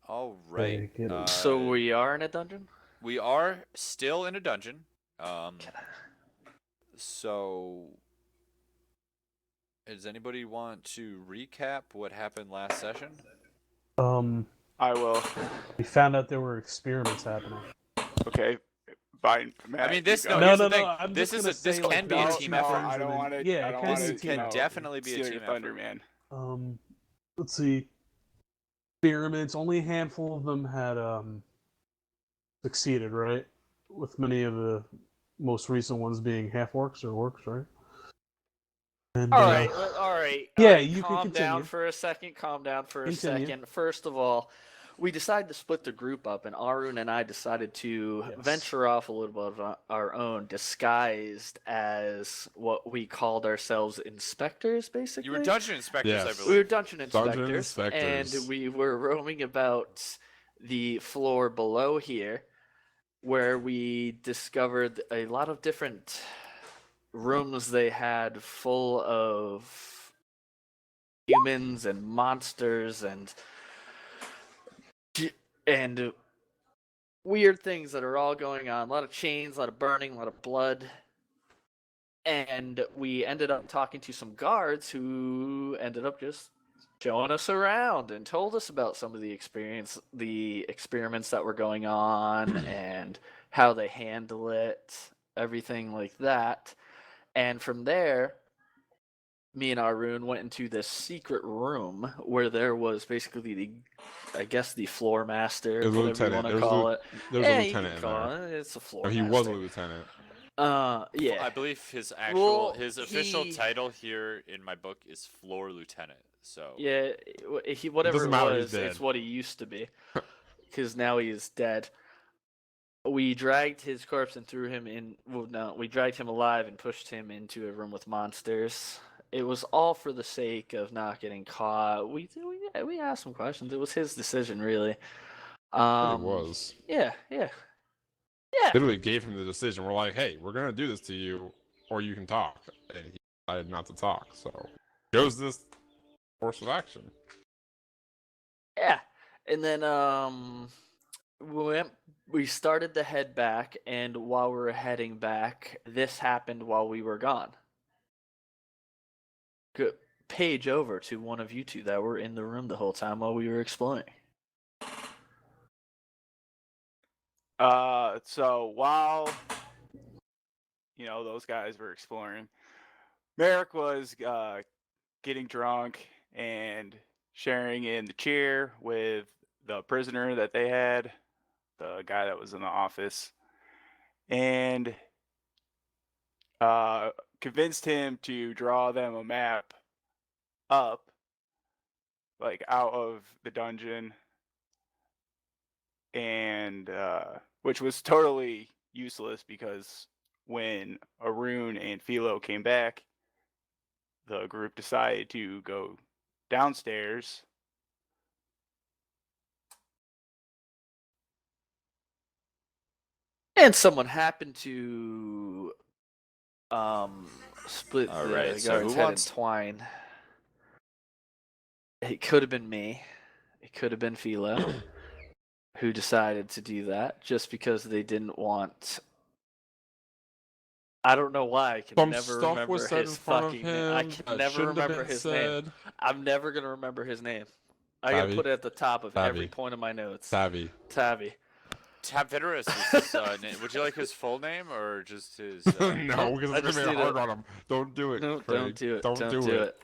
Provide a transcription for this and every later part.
All right. Get him. So we are in a dungeon? We are still in a dungeon. Can So does anybody want to recap what happened last session? I will. We found out there were experiments happening. Okay. Fine. Matt, I mean, this you go. no. Here's No, the thing. I'm This just is gonna this say, can like, be a there were team two effort. I don't want to. Yeah, I it don't can want be a to. This team can effort. definitely be a steal team your effort. thunder, man. Let's see. Experiments. Only a handful of them had succeeded, right? With many of the most recent ones being half orcs or orcs, right? And, All right, all right. Yeah, all right, you can calm down continue. for a second. Calm down for a Continue. second. First of all, we decided to split the group up, and Arun and I decided to Yes. venture off a little bit of our own, disguised as what we called ourselves inspectors, basically. You were dungeon inspectors, Yes. I We believe. were dungeon inspectors, inspectors. and we were roaming about the floor below here, where we discovered a lot of different rooms they had full of humans and monsters and weird things that are all going on. A lot of chains, a lot of burning, a lot of blood. And we ended up talking to some guards who ended up just showing us around and told us about some of the experiments that were going on and how they handle it, everything like that. And from there, me and Arun went into this secret room where there was basically the floor master, It was a whatever you lieutenant. want to call it. There was a You lieutenant can in call there. it. It's a floor Or he master. was a lieutenant. Yeah. I believe his official he- title here in my book is floor lieutenant. So Yeah, whatever doesn't it matter, he's was, dead. it's what he used to be. Because now he is dead. We dragged his corpse and threw him in. Well, no, we dragged him alive and pushed him into a room with monsters. It was all for the sake of not getting caught. We asked some questions. It was his decision, really. It was. Yeah. Literally gave him the decision. We're like, hey, we're gonna do this to you, or you can talk. And he decided not to talk. So chose this course of action. Yeah. And then we started to head back, and while we were heading back, this happened while we were gone. Good. Page over to one of you two that were in the room the whole time while we were exploring. So while those guys were exploring, Merrick was getting drunk and sharing in the chair with the prisoner that they had, the guy that was in the office, and convinced him to draw them a map up, like out of the dungeon, and which was totally useless because when Arun and Philo came back, the group decided to go downstairs. And someone happened to split All the right, so guard's who head wants- in twine. It could have been me. It could have been Philo who decided to do that just because they didn't want. I don't know why. I can Some never stuff remember was said his in front of fucking name. I him can that never shouldn't have remember been his name. said. I'm never gonna remember his name. I gotta Tavi. put it at the top of every Tavi. point of my notes. Savvy. Tavi. Tab Veterus is his name. Would you like his full name or just his? No, because I it's just gonna be need hard a- on him. Don't do it. No, Craig. don't do it. Don't do it.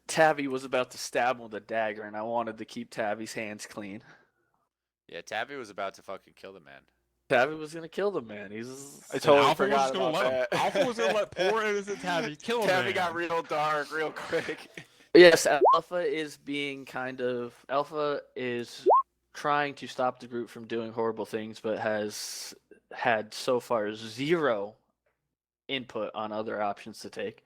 Tabby was about to stab him with a dagger, and I wanted to keep Tabby's hands clean. Yeah, Tabby was about to fucking kill the man. Tabby was gonna kill the man. He's I And totally Alpha was forgot just gonna about let that. him. Alpha was gonna let poor innocent Tabby kill him. Tabby got real dark real quick. yes. Alpha is trying to stop the group from doing horrible things, but has had so far zero input on other options to take.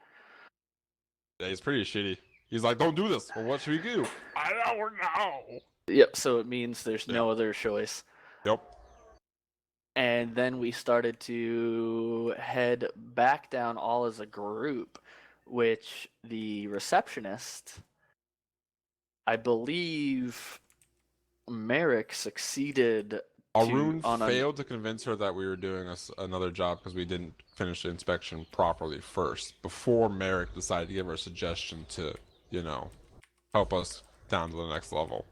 Yeah, he's pretty shitty. He's like, don't do this. Well, what should we do? I don't know. Yep. So it means there's no other choice. Yep. And then we started to head back down all as a group, which the receptionist, I believe, Merrick succeeded Arun on a- failed to convince her that we were doing another job because we didn't finish the inspection properly first, before Merrick decided to give her a suggestion to, help us down to the next level.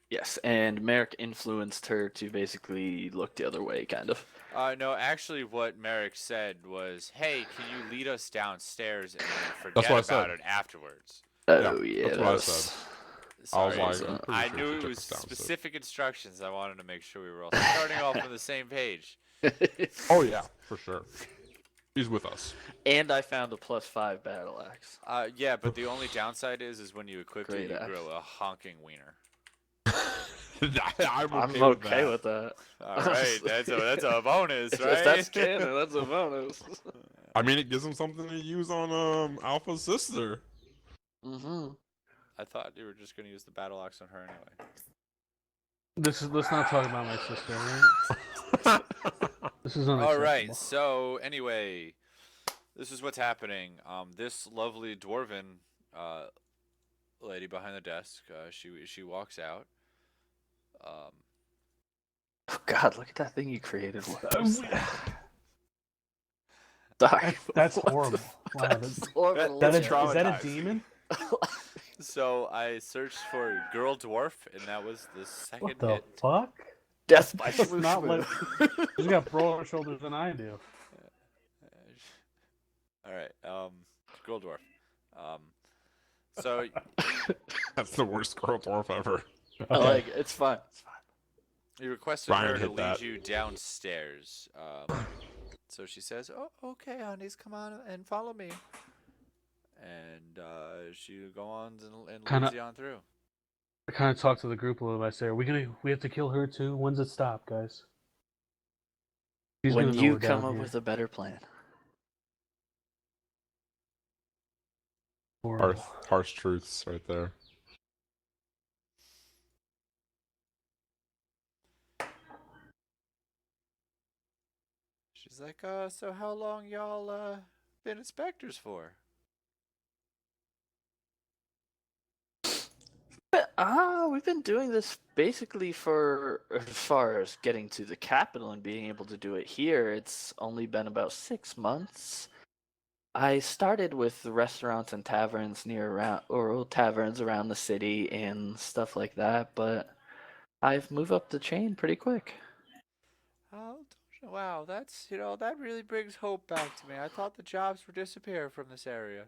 Yes, and Merrick influenced her to basically look the other way, kind of. No, actually, what Merrick said was, "Hey, can you lead us downstairs and then That's forget what I about said. it afterwards?" Oh Yeah, yeah, that's what I said. I was Sorry, like, so I'm pretty I sure knew she it took was us downstairs. specific instructions. I wanted to make sure we were all starting off on the same page. Oh yeah, for sure. He's with us. And I found a +5 battle axe. Yeah, but the only downside is when you equip Great it, you axe. grow a honking wiener. I'm I'm okay with that. All right, that's a bonus, If right? that's canon, that's a bonus. I mean, it gives him something to use on Alpha's sister. Mm-hmm. I thought you were just gonna use the battle axe on her anyway. Let's not talk about my sister, right? This is unacceptable. All right. So anyway, this is what's happening. This lovely dwarven lady behind the desk. She walks out. Oh God, look at that thing you created. What Uh, was we- that? Sorry. That's What horrible. the- Wow, that's that- horrible. That That's is that a traumatizing. demon? So I searched for girl dwarf, and that was the second What the hit. fuck? Death by That's Shmoo not Shmoo. She's got broader shoulders than I do. All right. Girl dwarf. So That's the worst girl dwarf ever. I like it. It's fine. It's fine. you requested Ryan her to hit lead that. you downstairs. So she says, "Oh, okay, honeys, come on and follow me." And she go on and Kinda- leads you on through. I kind of talk to the group a little bit. I say, we have to kill her too? When's it stop, guys? She's When gonna know you we're come down up here. with a better plan. Horrible. Harsh truths right there. She's like, so how long y'all been inspectors for?" We've been doing this basically for as far as getting to the capital and being able to do it here. It's only been about 6 months. I started with the restaurants and taverns taverns around the city and stuff like that, but I've moved up the chain pretty quick. Oh, wow, that's that really brings hope back to me. I thought the jobs were disappearing from this area.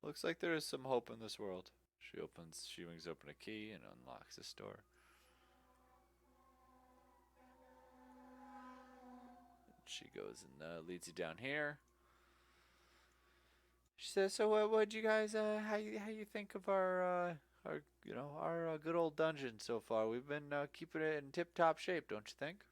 Looks like there is some hope in this world. She wings open a key and unlocks this door. She goes and leads you down here. She says, "So, what'd you guys? How you think of our good old dungeon so far? We've been keeping it in tip-top shape, don't you think?"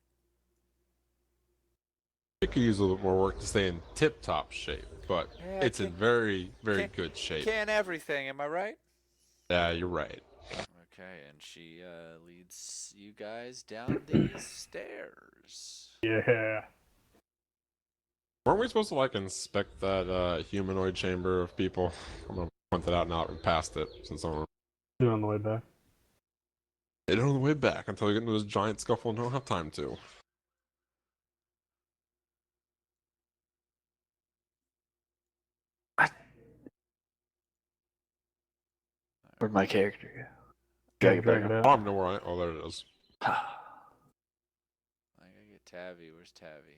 It could use a little more work to stay in tip-top shape, but Yeah, it's in can't- very, very can't- good shape. Can everything? Am I right? Yeah, you're right. Okay, and she leads you guys down these stairs. Yeah. Weren't we supposed to inspect that humanoid chamber of people? I'm gonna point that out now that we passed it, since I'm Do it on the way back. it on the way back until we get into this giant scuffle and don't have time to. Where'd my character go? Drag Drag it it out. Oh, I know where I. Oh, there it is. I gotta get Tavi. Where's Tavi?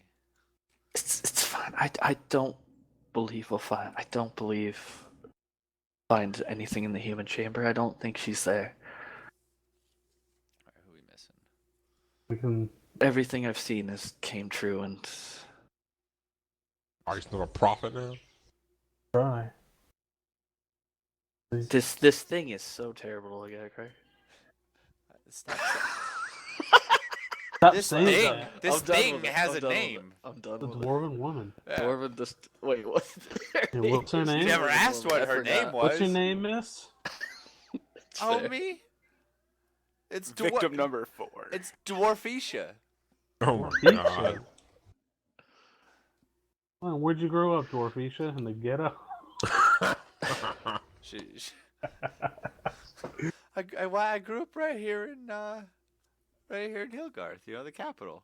It's fine. I don't believe we'll find. I don't believe find anything in the human chamber. I don't think she's there. Alright, who we missing? We can. Everything I've seen came true, and Are you still a prophet now? Try. this thing is so terrible to look at, Craig. Stop. Stop This saying thing, that. this I'm done thing with it. has I'm a done with name. it. I'm done The with it. dwarven woman. Yeah. Dwarven just wait. What? What's her name? You never asked what I her name forgot. was. What's your name, miss? It's Oh, fair. me? It's Victim number 4. It's Dwarfisha. Oh my Dwarfisha. god. Well, where'd you grow up, Dwarfisha? In the ghetto? She I grew up right here in Hillgarth, the capital.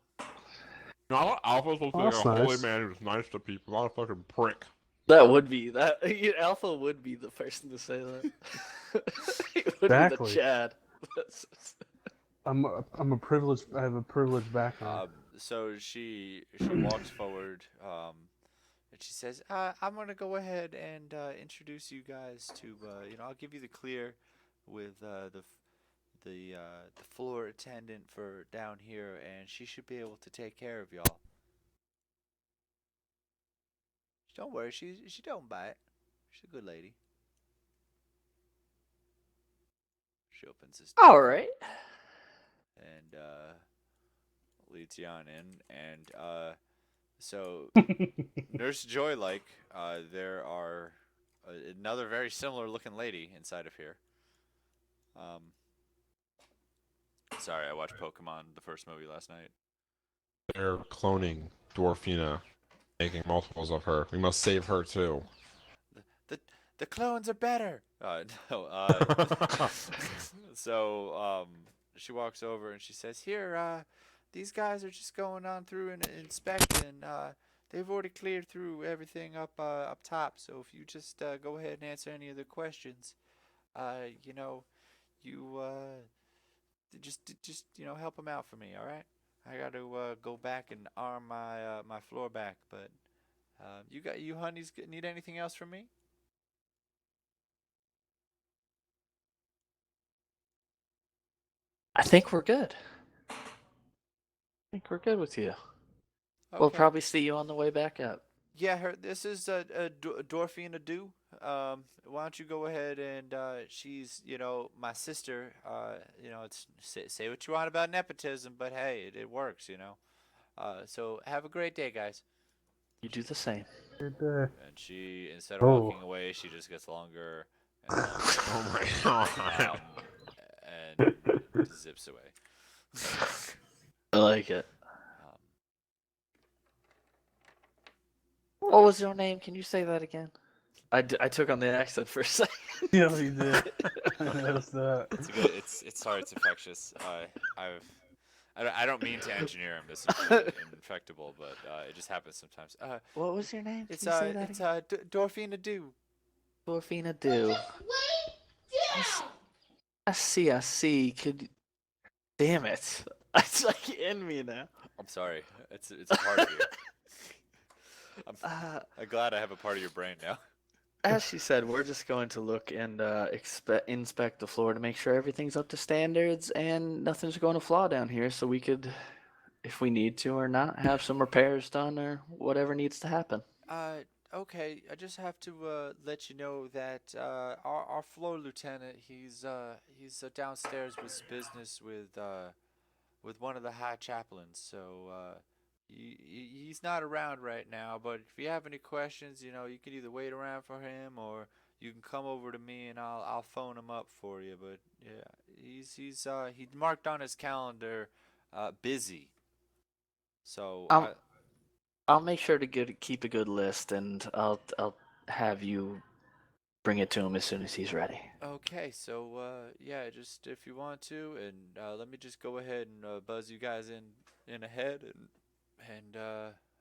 No, Alpha's supposed to be Oh, like a that's holy nice. man who's nice to people, not a fucking prick. That would be that. Alpha would be the person to say that. He would be the Exactly. Chad. I'm a privileged. I have a privileged background. So she walks forward, and she says, "I'm gonna go ahead and introduce you guys to, I'll give you the clear with the floor attendant for down here, and she should be able to take care of y'all. Don't worry, she don't bite. She's a good lady." She opens this door All right. and leads you on in, and so Nurse Joy, there are another very similar looking lady inside of here. Sorry, I watched Pokemon, the first movie, last night. They're cloning Dwarfina, making multiples of her. We must save her too. The clones are better. No. So she walks over and she says, "Here, these guys are just going on through and inspecting. They've already cleared through everything up top. So if you just go ahead and answer any of the questions, you just help them out for me. All right? I got to go back and arm my floor back. But you honeys need anything else from me?" I think we're good. I think we're good with you. We'll Okay. probably see you on the way back up. Yeah, this is Dorfina Du. Why don't you go ahead and she's my sister. It's say what you want about nepotism, but hey, it works. So have a great day, guys. You do the same. Good And she, instead of Oh. walking away, she just gets longer and longer, Oh my god. and zips away. I like it. Um, What was your name? Can you say that again? I took on the accent for a second. Yeah, you did. I noticed that. it's good. It's sorry. It's infectious. I don't mean to engineer him. This is infectable, but it just happens sometimes. What was your name? Can It's you say that again? Dorfina Du. Dwarfina Do. I see. Damn it. It's like in me now. I'm sorry. It's a part of you. Uh, I'm glad I have a part of your brain now. As she said, we're just going to look and inspect the floor to make sure everything's up to standards and nothing's going to flaw down here, so we could, if we need to or not, have some repairs done or whatever needs to happen. Okay. I just have to let you know that our floor lieutenant, he's downstairs with business with one of the high chaplains. So he's not around right now. But if you have any questions, you can either wait around for him or you can come over to me and I'll phone him up for you. But yeah, he marked on his calendar busy. So I'll make sure to keep a good list, and I'll have you bring it to him as soon as he's ready. Okay, so yeah, just if you want to, and let me just go ahead and buzz you guys in ahead, and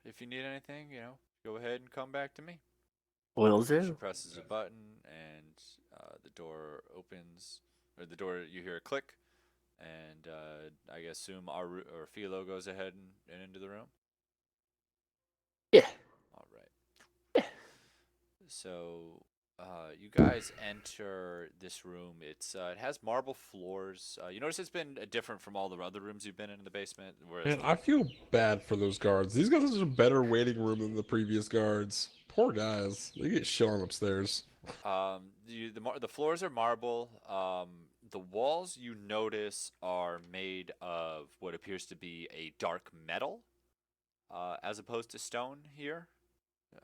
if you need anything, go ahead and come back to me. Will She do. presses a button, and the door opens, or the door you hear a click, and I assume or Philo goes ahead and into the room. Yeah. All right. So you guys enter this room. It has marble floors. You notice it's been different from all the other rooms you've been in the basement. Whereas Man, I feel bad for those guards. These guys have a better waiting room than the previous guards. Poor guys. They get shit on upstairs. the floors are marble. The walls you notice are made of what appears to be a dark metal, as opposed to stone here.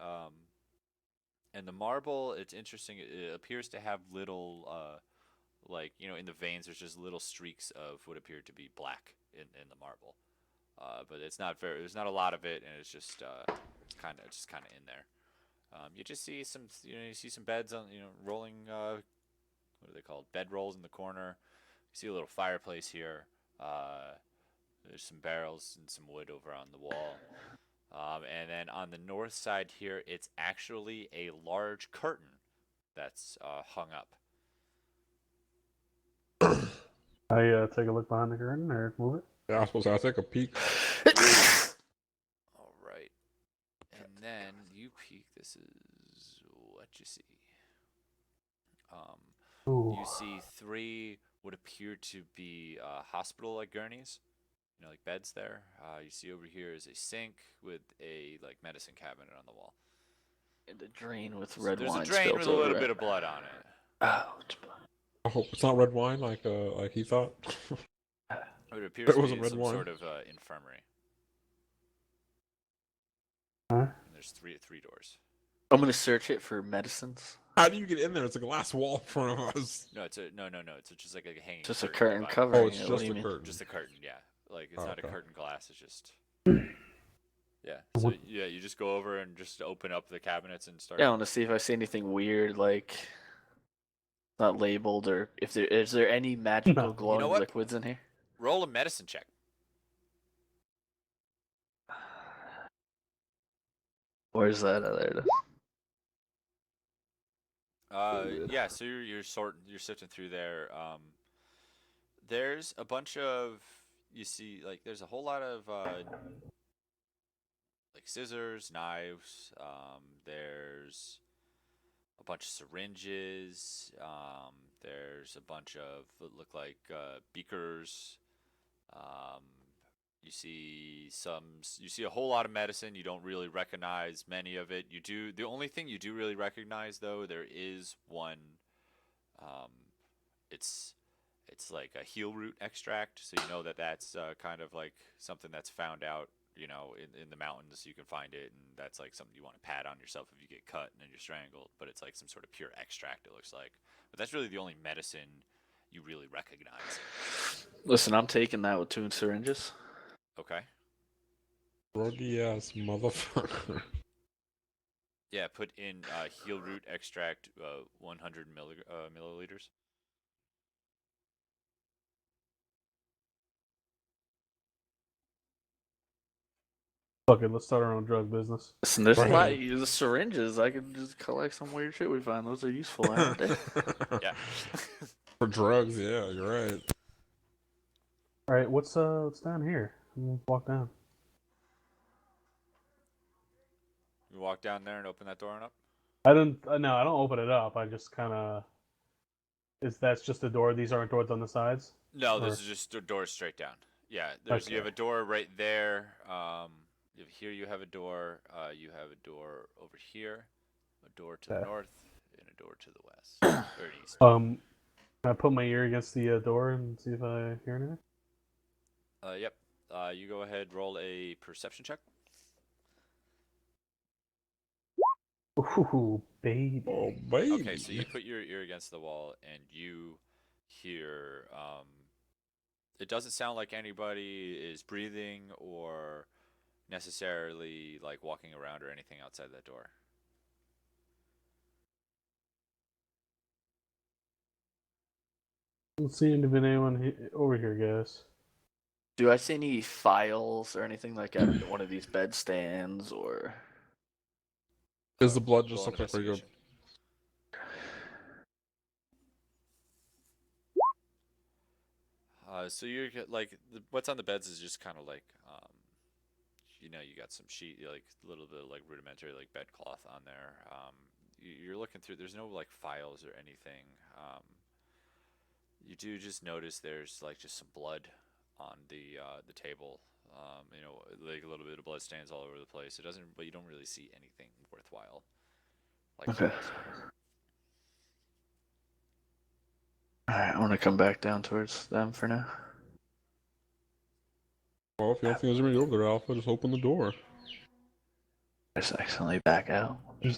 Um, and the marble, it's interesting. It appears to have little, in the veins, there's just little streaks of what appear to be black in the marble. But it's not very. There's not a lot of it, and it's just kind of in there. You just see some, you see some beds on, rolling what are they called? Bedrolls in the corner. You see a little fireplace here. There's some barrels and some wood over on the wall. And then on the north side here, it's actually a large curtain that's hung up. I take a look behind the curtain or move it. Yeah, I suppose I'll take a peek. All right. And then you peek. This is what you see. Ooh. You see 3 what appear to be hospital-like gurneys. You know, like beds there. You see over here is a sink with a like medicine cabinet on the wall. And a drain with red There's wine a drain spilled with a little over bit it. of blood on it. Oh, it's blood. I hope it's not red wine like he thought. It appears It to wasn't be red some wine. sort of infirmary. Huh? And there's three doors. I'm gonna search it for medicines. How do you get in there? It's a glass wall in front of us. No, it's no. It's just like a hanging. Just a curtain curtain dividing. covering Oh, it's it. What just do you a mean? curtain. Just a curtain, yeah. Like it's Oh, not a okay. curtain glass. It's just. Yeah. So yeah, you just go over and just open up the cabinets and start. Yeah, I want to see if I see anything weird, like not labeled, or if there is there any magical No. glowing what? liquids in here. Roll a medicine check. Where's that? Oh, there it is. Yeah. So you're sifting through there. There's a bunch of you see like there's a whole lot of like scissors, knives. There's a bunch of syringes. There's a bunch of what look like beakers. You see a whole lot of medicine. You don't really recognize many of it. You do. The only thing you do really recognize, though, there is one. It's like a heel root extract, so you know that that's kind of like something that's found out, you know, in the mountains. You can find it, and that's like something you want to pat on yourself if you get cut and then you're strangled. But it's like some sort of pure extract. It looks like, but that's really the only medicine you really recognize. Listen, I'm taking that with 2 syringes. Okay. Druggy ass motherfucker. Yeah, put in heel root extract, 100 milliliters. Fuck it, let's start our own drug business. Listen, there's a lot Right. of the syringes. I could just collect some weird shit we find. Those are useful, aren't they? Yeah. For drugs, yeah, you're right. All right, what's down here? We'll walk down. You walk down there and open that door and up. I don't open it up. I just kind of. That's just a door? These aren't doors on the sides? No, Or- this is just a door straight down. Yeah, you have a Okay. door right there. Here you have a door. You have a door over here, a door to the Okay. north, and a door to the west or east. Can I put my ear against the door and see if I hear anything? Yep. You go ahead, roll a perception check. Ooh, baby. Oh, baby. Okay, so you put your ear against the wall and you hear. It doesn't sound like anybody is breathing or necessarily like walking around or anything outside that door. Don't seem to be anyone over here, guys. Do I see any files or anything like at one of these bed stands or? Is the blood just Roll an look like regular? investigation. So you're like what's on the beds is just kind of like, you know, you got some sheet, like a little bit of like rudimentary like bedcloth on there. You're looking through. There's no like files or anything. You do just notice there's like just some blood on the table. You know, like a little bit of blood stains all over the place. It doesn't, but you don't really see anything worthwhile. Like Okay. files. Alright, I want to come back down towards them for now. Well, if you don't think there's anybody over there, Alpha, just open the door. Just accidentally back out. You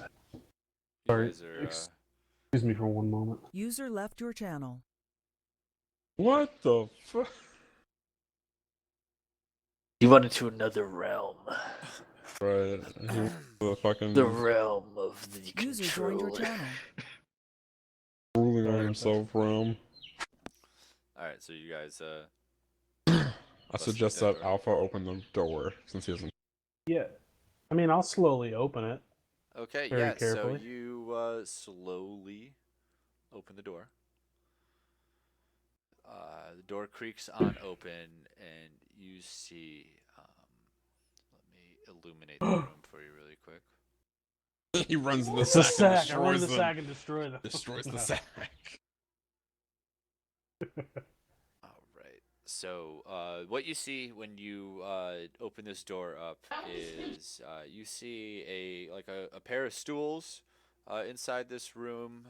Sorry. guys are, Excuse me for one moment. User left your channel. What the fuck? You went into another realm. Right. The fucking. The realm of the User joined your controller. channel. Ruling on himself, Rome. All right, so you guys I Let's suggest get that that door. Alpha open the door since he doesn't. Yeah. I mean, I'll slowly open it. Okay, Very yeah, so carefully. you slowly open the door. The door creaks on open, and you see. Let me illuminate the room for you really quick. He runs in the It's a sack and sack. I run destroys the them. sack and destroy them. Destroys the No. sack. All right. So, what you see when you open this door up is you see a pair of stools inside this room.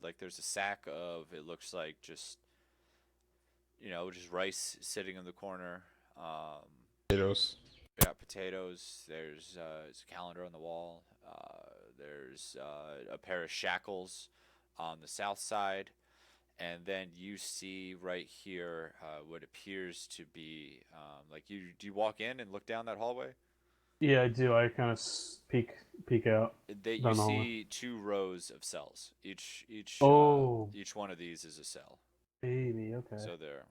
Like there's a sack of it looks like just just rice sitting in the corner. Potatoes. Yeah, potatoes. There's a calendar on the wall. There's a pair of shackles on the south side. And then you see right here what appears to be like do you walk in and look down that hallway? Yeah, I do. I kind of peek out. You Down the hallway. see two rows of cells. Oh. Each one of these is a cell. Baby, okay. So there.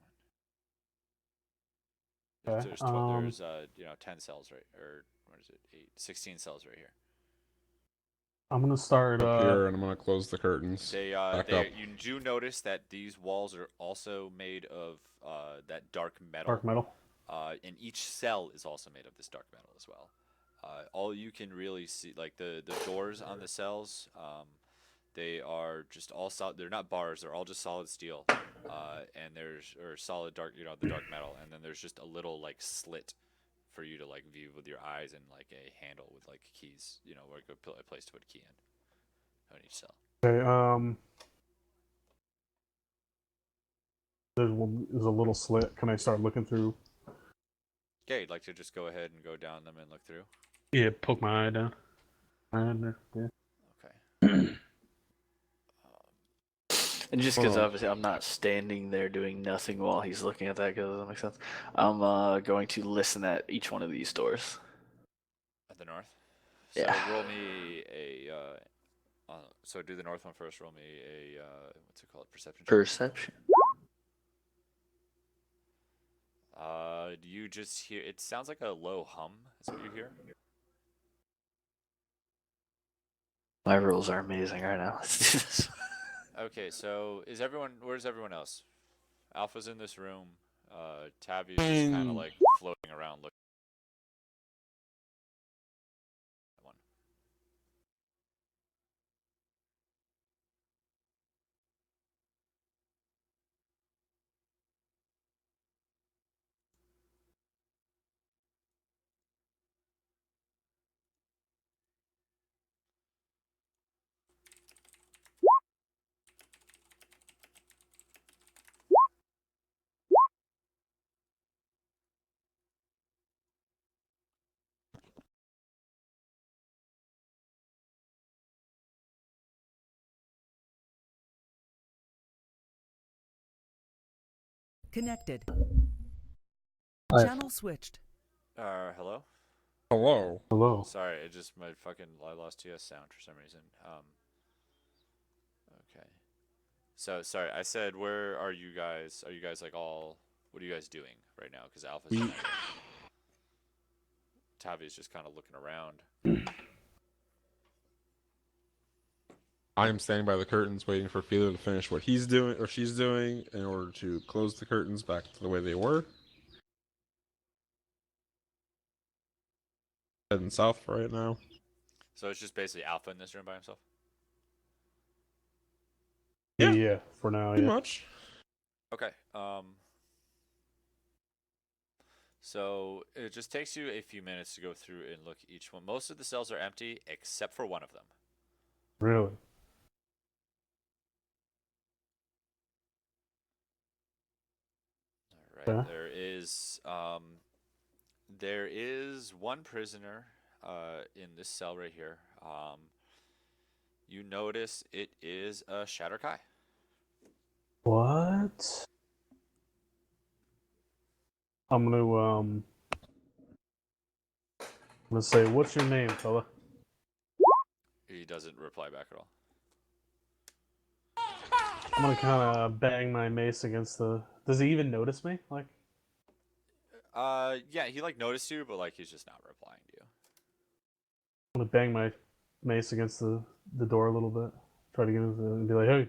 Okay, There's 10 cells right, or what is it? 16 cells right here. I'm gonna start. Up here, and I'm gonna close the curtains. Back up. You do notice that these walls are also made of that dark metal. Dark metal. And each cell is also made of this dark metal as well. All you can really see, like the doors on the cells, they are just all solid. They're not bars. They're all just solid steel. And solid dark, the dark metal. And then there's just a little like slit for you to like view with your eyes and like a handle with like keys, where you go a place to put a key in on each cell. Okay. There's a little slit. Can I start looking through? Okay, you'd like to just go ahead and go down them and look through? Yeah, poke my eye down. Yeah. Okay. And just because obviously I'm not standing there doing nothing while he's looking at that, does that make sense? I'm going to listen at each one of these doors. At the north? Yeah. So roll me a. So do the north one first. Roll me a. What's it called? Perception check. Perception. You just hear. It sounds like a low hum. Is what you hear? My rules are amazing right now. Let's do this. Okay, so where's everyone else? Alpha's in this room. Tabby's just kind of like floating around looking. One. Connected. Hi. Channel switched. Hello? Hello. Hello. Sorry, I lost TS sound for some reason. Okay. So sorry, I said where are you guys? Are you guys like all? What are you guys doing right now? Because Alpha's Tavi's just kind of looking around. I am standing by the curtains, waiting for Feeler to finish what he's doing or she's doing, in order to close the curtains back to the way they were. Heading south right now. So it's just basically Alpha in this room by himself. Yeah, for now, Pretty yeah. much. Okay. So it just takes you a few minutes to go through and look at each one. Most of the cells are empty except for one of them. Really? All right. Okay. There is one prisoner in this cell right here. You notice it is a Shatterkai. What? I'm gonna say, what's your name, fella? He doesn't reply back at all. I'm gonna kind of bang my mace against the. Does he even notice me? Like, Yeah, he like noticed you, but like he's just not replying to you. I'm gonna bang my mace against the door a little bit. Try to get into and be like, hey.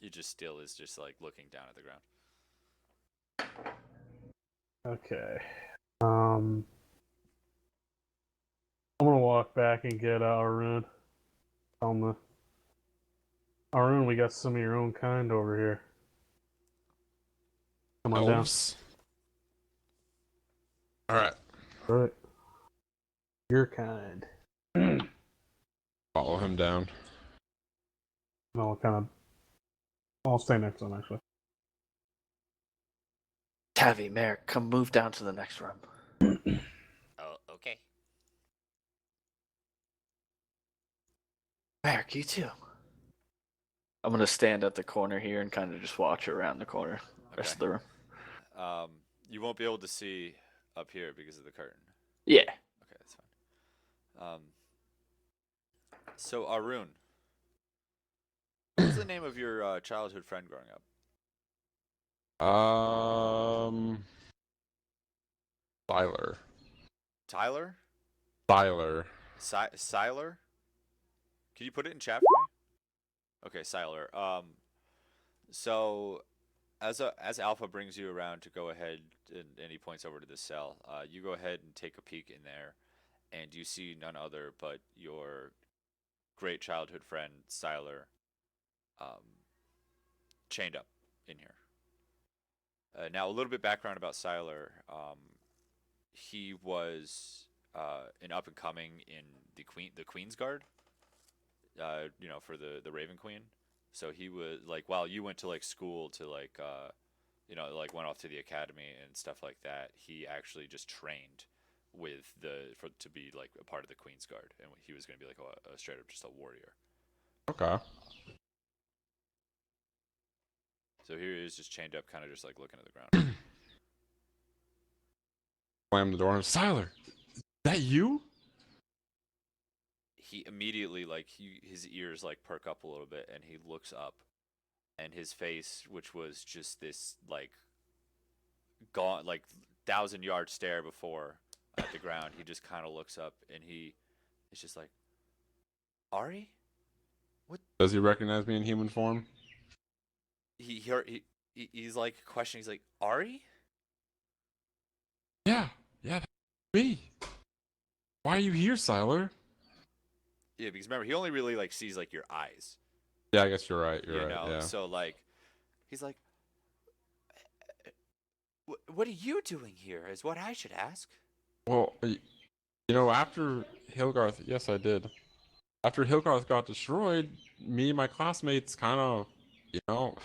He just still is just like looking down at the ground. Okay. I'm gonna walk back and get Arun. Tell him Arun, we got some of your own kind over here. Come on down. Elves. All right. Right. Your kind. And Follow him down. I'll stay next to him actually. Tavi, Merrick, come move down to the next room. Oh, okay. Merrick, you too. I'm gonna stand at the corner here and kind of just watch around the corner. Rest of the room. You won't be able to see up here because of the curtain. Yeah. Okay, that's fine. So Arun, what was the name of your childhood friend growing up? Tyler. Tyler? Tyler. Siler? Can you put it in chat for me? Okay, Siler. So as Alpha brings you around to go ahead and he points over to the cell, you go ahead and take a peek in there, and you see none other but your great childhood friend Siler, chained up in here. Now, a little bit background about Siler. He was an up and coming in the Queen's Guard. For the Raven Queen. So he was like, while you went to like school to like went off to the academy and stuff like that, he actually just trained with to be like a part of the Queen's Guard, and he was going to be like a straight up just a warrior. Okay. So here he is, just chained up, kind of just like looking at the ground. Slam the door and Tyler, is that you? He immediately his ears like perk up a little bit, and he looks up, and his face, which was just this like gone 1,000-yard stare before at the ground, he just kind of looks up, and he is just like, Ari? What? Does he recognize me in human form? He's like questioning. He's like, Ari? Yeah, that's me. Why are you here, Tyler? Yeah, because remember, he only really like sees like your eyes. Yeah, I guess you're right. You You're know? right. Yeah. So like, he's like, what are you doing here? Is what I should ask. Well, after Hilgarth, yes, I did. After Hilgarth got destroyed, me and my classmates kind of, went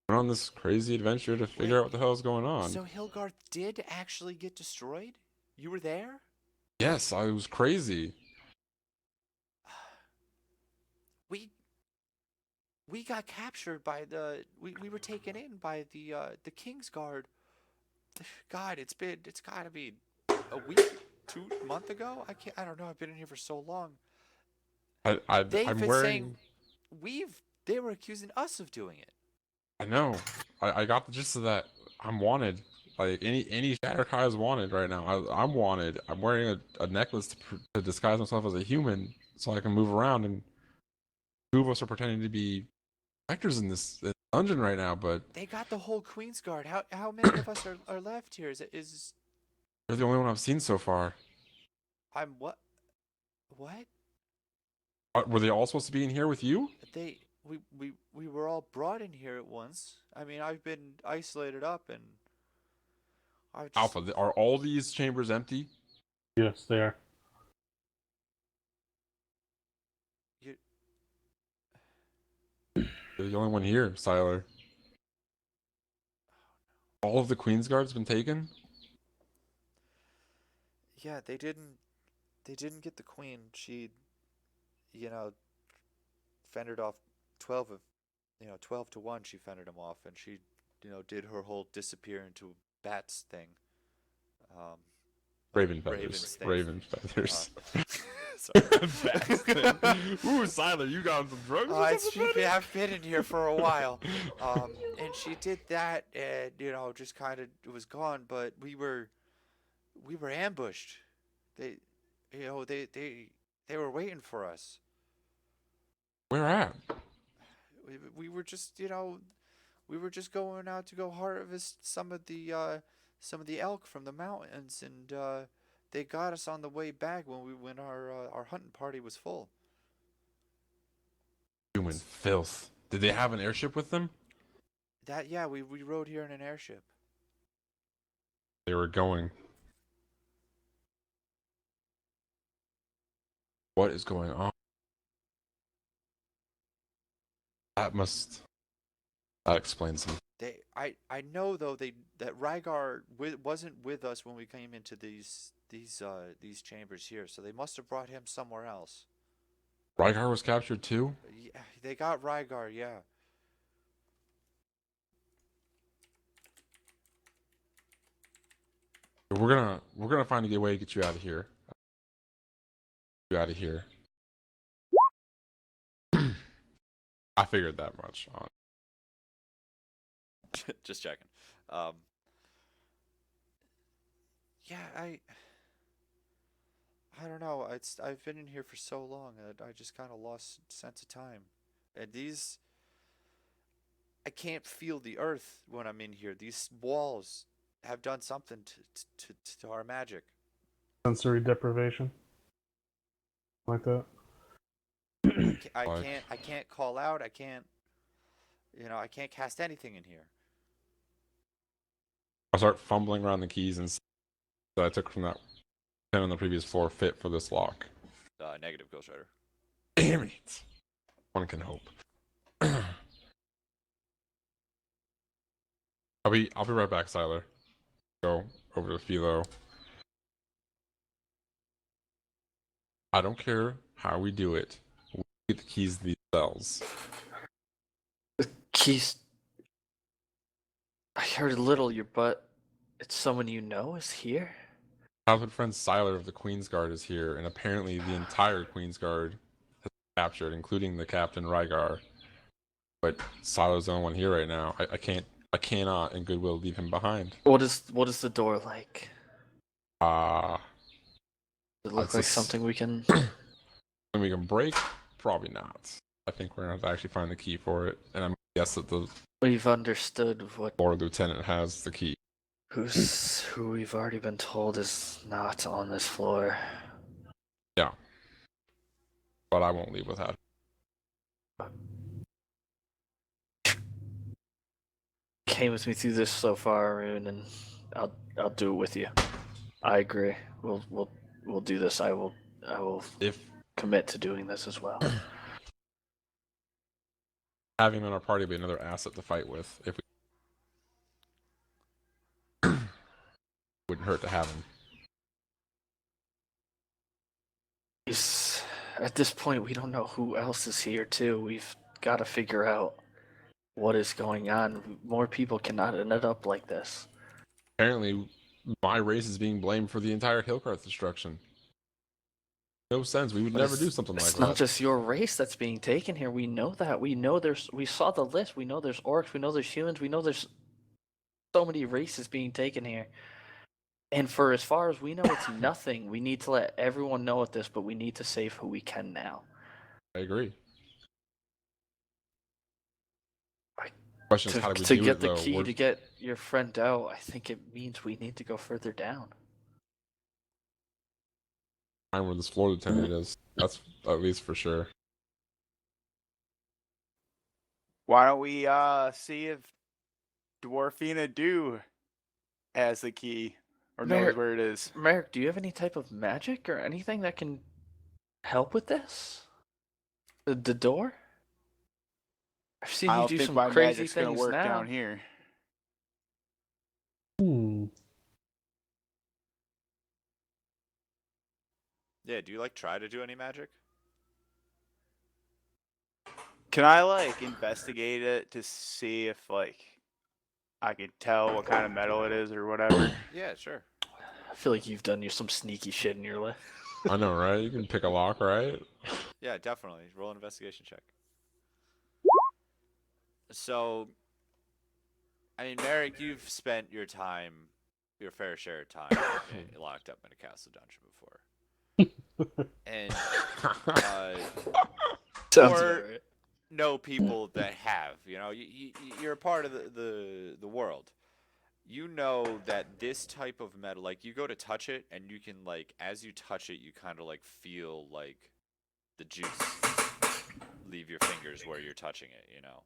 on this crazy adventure to figure out what the hell is going on. So Hilgarth did actually get destroyed? You were there? Yes, I was crazy. We got captured by we were taken in by the King's Guard. God, it's gotta be a week, 2 months ago. I don't know. I've been in here for so long. I'm wearing. They were accusing us of doing it. I know. I got the gist of that. I'm wanted. Like any Shatterkai is wanted right now. I'm wanted. I'm wearing a necklace to disguise myself as a human so I can move around, and 2 of us are pretending to be actors in this dungeon right now. But They got the whole Queen's Guard. How many of us are left here? Is you're the only one I've seen so far. I'm what? What? Were they all supposed to be in here with you? We were all brought in here at once. I mean, I've been isolated up, and I just... Alpha, are all these chambers empty? Yes, they are. You're the only one here, Siler. All of the Queen's Guard's been taken? Yeah, they didn't get the Queen. She, fended off 12 to 1. She fended them off, and she, did her whole disappear into bats thing. Raven feathers. Ravens thing. Raven feathers. Bastin. Ooh, Siler, you got some drugs or It's something, buddy? I've been in here for a while. And she did that, and just kind of was gone. But we were ambushed. They, they were waiting for us. Where at? We were just, we were just going out to go harvest some of the elk from the mountains, and they got us on the way back when our hunting party was full. Human filth. Did they have an airship with them? We rode here in an airship. They were going. What is going on? That explains them. I know though that Rygar wasn't with us when we came into these chambers here, so they must have brought him somewhere else. Rygar was captured too? Yeah, they got Rygar, yeah. We're gonna find a good way to get you out of here. I figured that much on. Just checking. Yeah, I don't know. I've been in here for so long that I just kind of lost sense of time. And I can't feel the earth when I'm in here. These walls have done something to our magic. Sensory deprivation. Like that. I can't call out. I can't cast anything in here. I'll start fumbling around the keys and that I took from that pin on the previous floor fit for this lock. Negative, Ghost Rider. Damn it. One can hope. I'll be right back, Siler. Go over to Philo. I don't care how we do it. We get the keys to these cells. The keys. I heard a little, your butt. It's someone you know is here? Childhood friend Siler of the Queen's Guard is here, and apparently the entire Queen's Guard has been captured, including the Captain Rygar. But Siler's the only one here right now. I cannot in goodwill leave him behind. What is the door like? Does Does it look like something we can... When we can break? Probably not. I think we're gonna have to actually find the key for it, and I'm gonna guess that the We've understood what Lord Lieutenant has the key. who we've already been told is not on this floor. Yeah. But I won't leave without it. Came with me through this so far, Arun, and I'll do it with you. I agree. We'll do this. I will If commit to doing this as well. having him in our party would be another asset to fight with. If we wouldn't hurt to have him. At this point, we don't know who else is here, too. We've got to figure out what is going on. More people cannot end up like this. Apparently, my race is being blamed for the entire Hillcarth destruction. No sense. We would But never do something like that. It's not just your race that's being taken here. We know that. We saw the list. We know there's orcs. We know there's humans. We know there's so many races being taken here. And for as far as we know, it's nothing. We need to let everyone know at this, but we need to save who we can now. I agree. Question is, how do we To do get it, the though? key to get your friend out, I think it means we need to go further down. Find where this floor lieutenant is. That's at least for sure. Why don't we see if Dwarfina Dew has the key or knows where it is? Merrick, do you have any type of magic or anything that can help with this? The door? I've seen I you don't do think some my crazy magic's gonna things work now. down here. Yeah, do you try to do any magic? Can I investigate it to see if I can tell what kind of metal it is or whatever? Yeah, sure. I feel like you've done some sneaky shit in your life. I know, right? You can pick a lock, right? Yeah, definitely. Roll an investigation check. So, I mean, Merrick, you've spent your time, your fair share of time locked up in a castle dungeon before. And Sounds or about right. know people that have. You know, you're a part of the world. You know that this type of metal, like you go to touch it, and you can like, as you touch it, you kind of like feel like the juice leave your fingers where you're touching it. You know,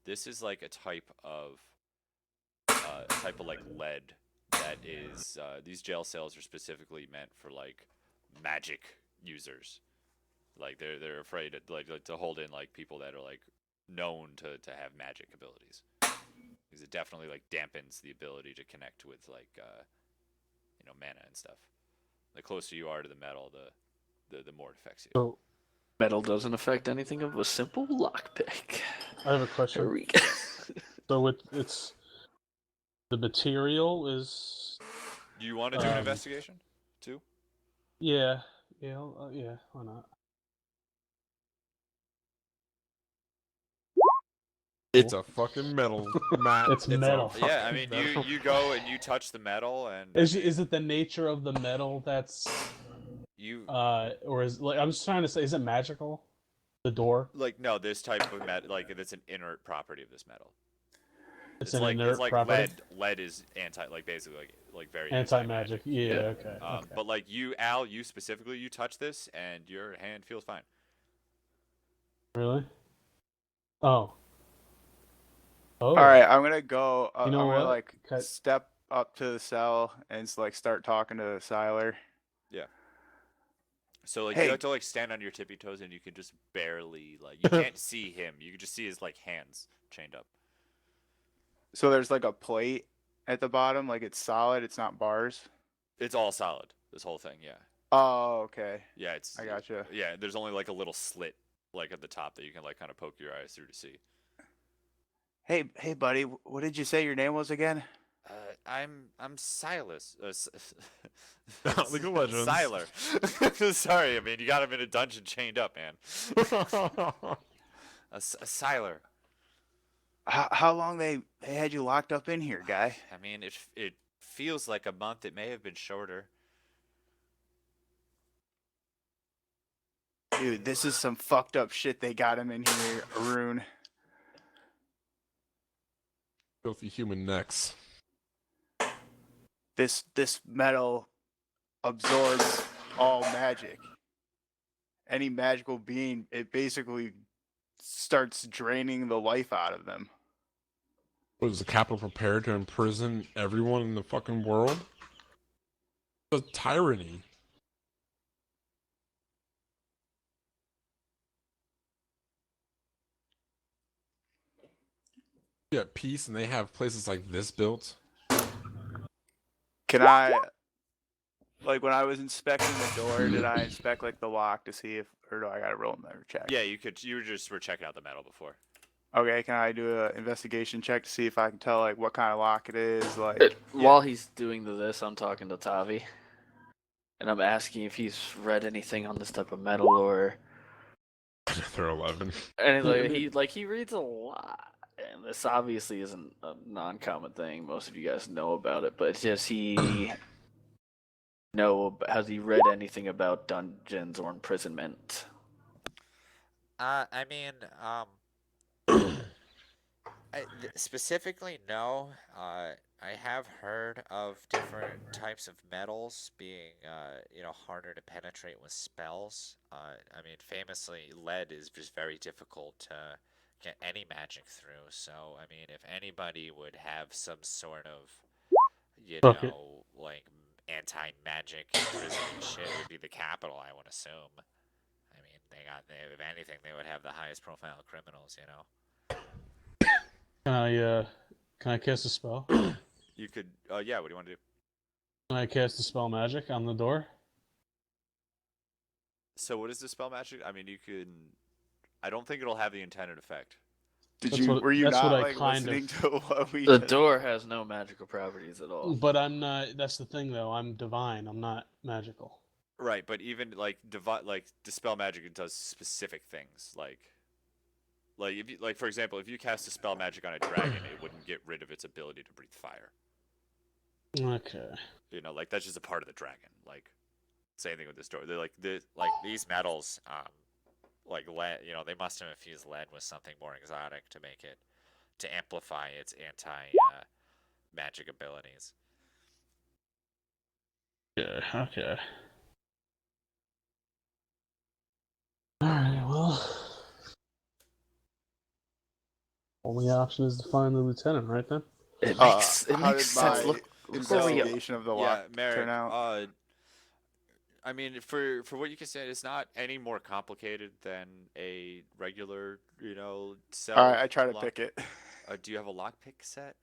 this is like a type of like lead that is these jail cells are specifically meant for like magic users. Like they're afraid to like to hold in like people that are like known to have magic abilities. Because it definitely like dampens the ability to connect with like mana and stuff. The closer you are to the metal, the more it affects you. So Metal doesn't affect anything of a simple lockpick. I have a question. Eureka. So it's the material is. Do you want to do an investigation too? Yeah, yeah, yeah. Why not? It's a fucking metal mat. It's metal. Yeah, I mean metal. you go and you touch the metal and Is it the nature of the metal that's you or is like I'm just trying to say, is it magical? The door? like no, this type of metal, like it's an inert property of this metal. It's an like inert it's like property. lead is like basically like very Anti-magic. Yeah. Yeah. Okay. But like you, Al, you specifically, you touch this and your hand feels fine. Really? Oh. Oh. All right, I'm gonna go. You know I'm gonna what? like Cut. step up to the cell and like start talking to Siler. Yeah. So like Hey. you have to like stand on your tippy toes and you can just barely like you can't see him. You can just see his like hands chained up. So there's like a plate at the bottom, like it's solid. It's not bars. It's all solid. This whole thing, yeah. Oh, okay. Yeah, it's I gotcha. Yeah, there's only like a little slit like at the top that you can like kind of poke your eyes through to see. Hey, buddy. What did you say your name was again? I'm Silas. League of Legends. Siler. Sorry, I mean you got him in a dungeon chained up, man. A Siler. How long they had you locked up in here, guy? I mean, it feels like a month. It may have been shorter. Dude, this is some fucked up shit they got him in here, Arun. Filthy human necks. This metal absorbs all magic. Any magical being, it basically starts draining the life out of them. Was the capital prepared to imprison everyone in the fucking world? It's a tyranny. You at peace and they have places like this built. Can I, like when I was inspecting the door, did I inspect like the lock to see if, or do I gotta roll another check? Yeah, you just were checking out the metal before. Okay, can I do an investigation check to see if I can tell like what kind of lock it is? Like, While he's doing this, I'm talking to Tavi, and I'm asking if he's read anything on this type of metal or They're 11. anything. He reads a lot, and this obviously isn't a non-common thing. Most of you guys know about it, but has he read anything about dungeons or imprisonment? I mean, specifically, no. I have heard of different types of metals being, harder to penetrate with spells. I mean, famously, lead is just very difficult to get any magic through. So, I mean, if anybody would have some sort of, Okay. like anti-magic imprisonment shit, it would be the capital, I would assume. I mean, if anything, they would have the highest profile criminals, you know. Can I cast a spell? You could, yeah. What do you want to do? Can I cast a spell magic on the door? So, what is the spell magic? I mean, you can. I don't think it'll have the intended effect. were you that's not what I like kind listening of- to what we? The door has no magical properties at all. But I'm not. That's the thing, though. I'm divine. I'm not magical. Right, but even like dispel magic, it does specific things. Like if you, like for example, if you cast dispel magic on a dragon, it wouldn't get rid of its ability to breathe fire. Okay. You know, like that's just a part of the dragon. Like same thing with this door. They're like these metals, like lead. You know, they must have infused lead with something more exotic to make it to amplify its anti magic abilities. Yeah. Okay. All right. Well, only option is to find the lieutenant, right then? It How makes did sense. my Look where we investigation of the lock Merrick, turn out? I mean, for what you can say, it's not any more complicated than a regular, you know, cell. All right, I try to lock. pick it. Do you have a lockpick set?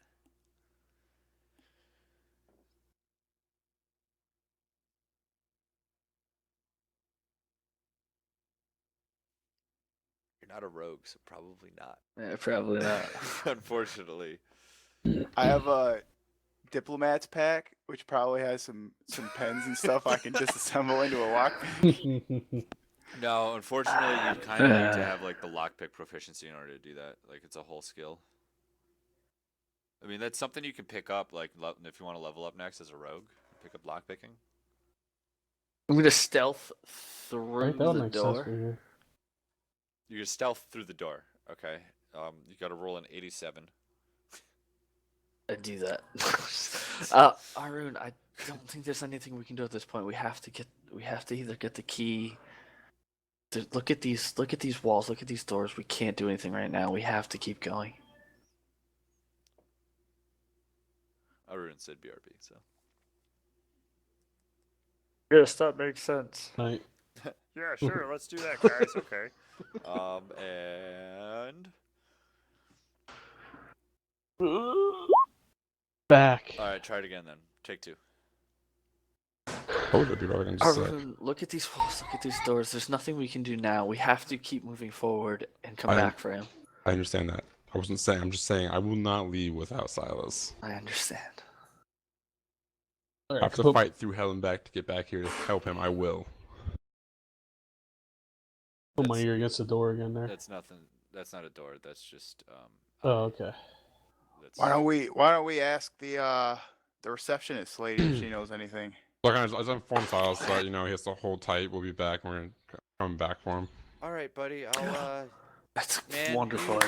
You're not a rogue, so probably not. Yeah, probably not. Unfortunately. I have a diplomat's pack, which probably has some pens and stuff I can disassemble into a lockpick. No, unfortunately, you kind of need to have like the lockpick proficiency in order to do that. Like it's a whole skill. I mean, that's something you can pick up. Like if you want to level up next as a rogue, pick up lockpicking. I'm gonna stealth through Right, that would the make sense door. for you. You can stealth through the door. Okay. You got to roll an 87. I do that. Arun, I don't think there's anything we can do at this point. We have to either get the key. Look at these walls. Look at these doors. We can't do anything right now. We have to keep going. Arun said BRB, so. Yes, that makes sense. Night. Yeah, sure. Let's do that, guys. Okay. And Back. all right, try it again then. Take 2. What would it be? I can just say. Arun, look at these walls. Look at these doors. There's nothing we can do now. We have to keep moving forward and come I- back for him. I understand that. I wasn't saying. I'm just saying I will not leave without Silas. I understand. All I right, have to put- fight through hell and back to get back here to help him. I will. Put my ear against the door again there. That's nothing. That's not a door. That's just Oh, okay. That's, Why don't we ask the receptionist lady if she knows anything? Look, I just informed Silas that he has to hold tight. We'll be back. We're gonna come back for him. All right, buddy. I'll That's Man, wonderful.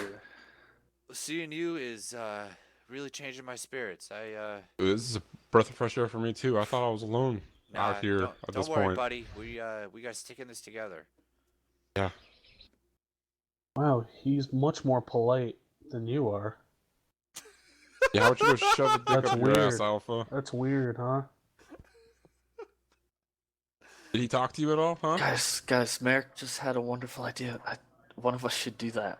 seeing you is really changing my spirits. This is a breath of fresh air for me too. I thought I was alone out here don't, at this don't worry, point. buddy. We got to stick in this together. Yeah. Wow, he's much more polite than you are. Yeah, how about you go shove a dick That's up your ass, weird. Alpha? That's weird, huh? Did he talk to you at all, huh? Guys, Merrick just had a wonderful idea. One of us should do that.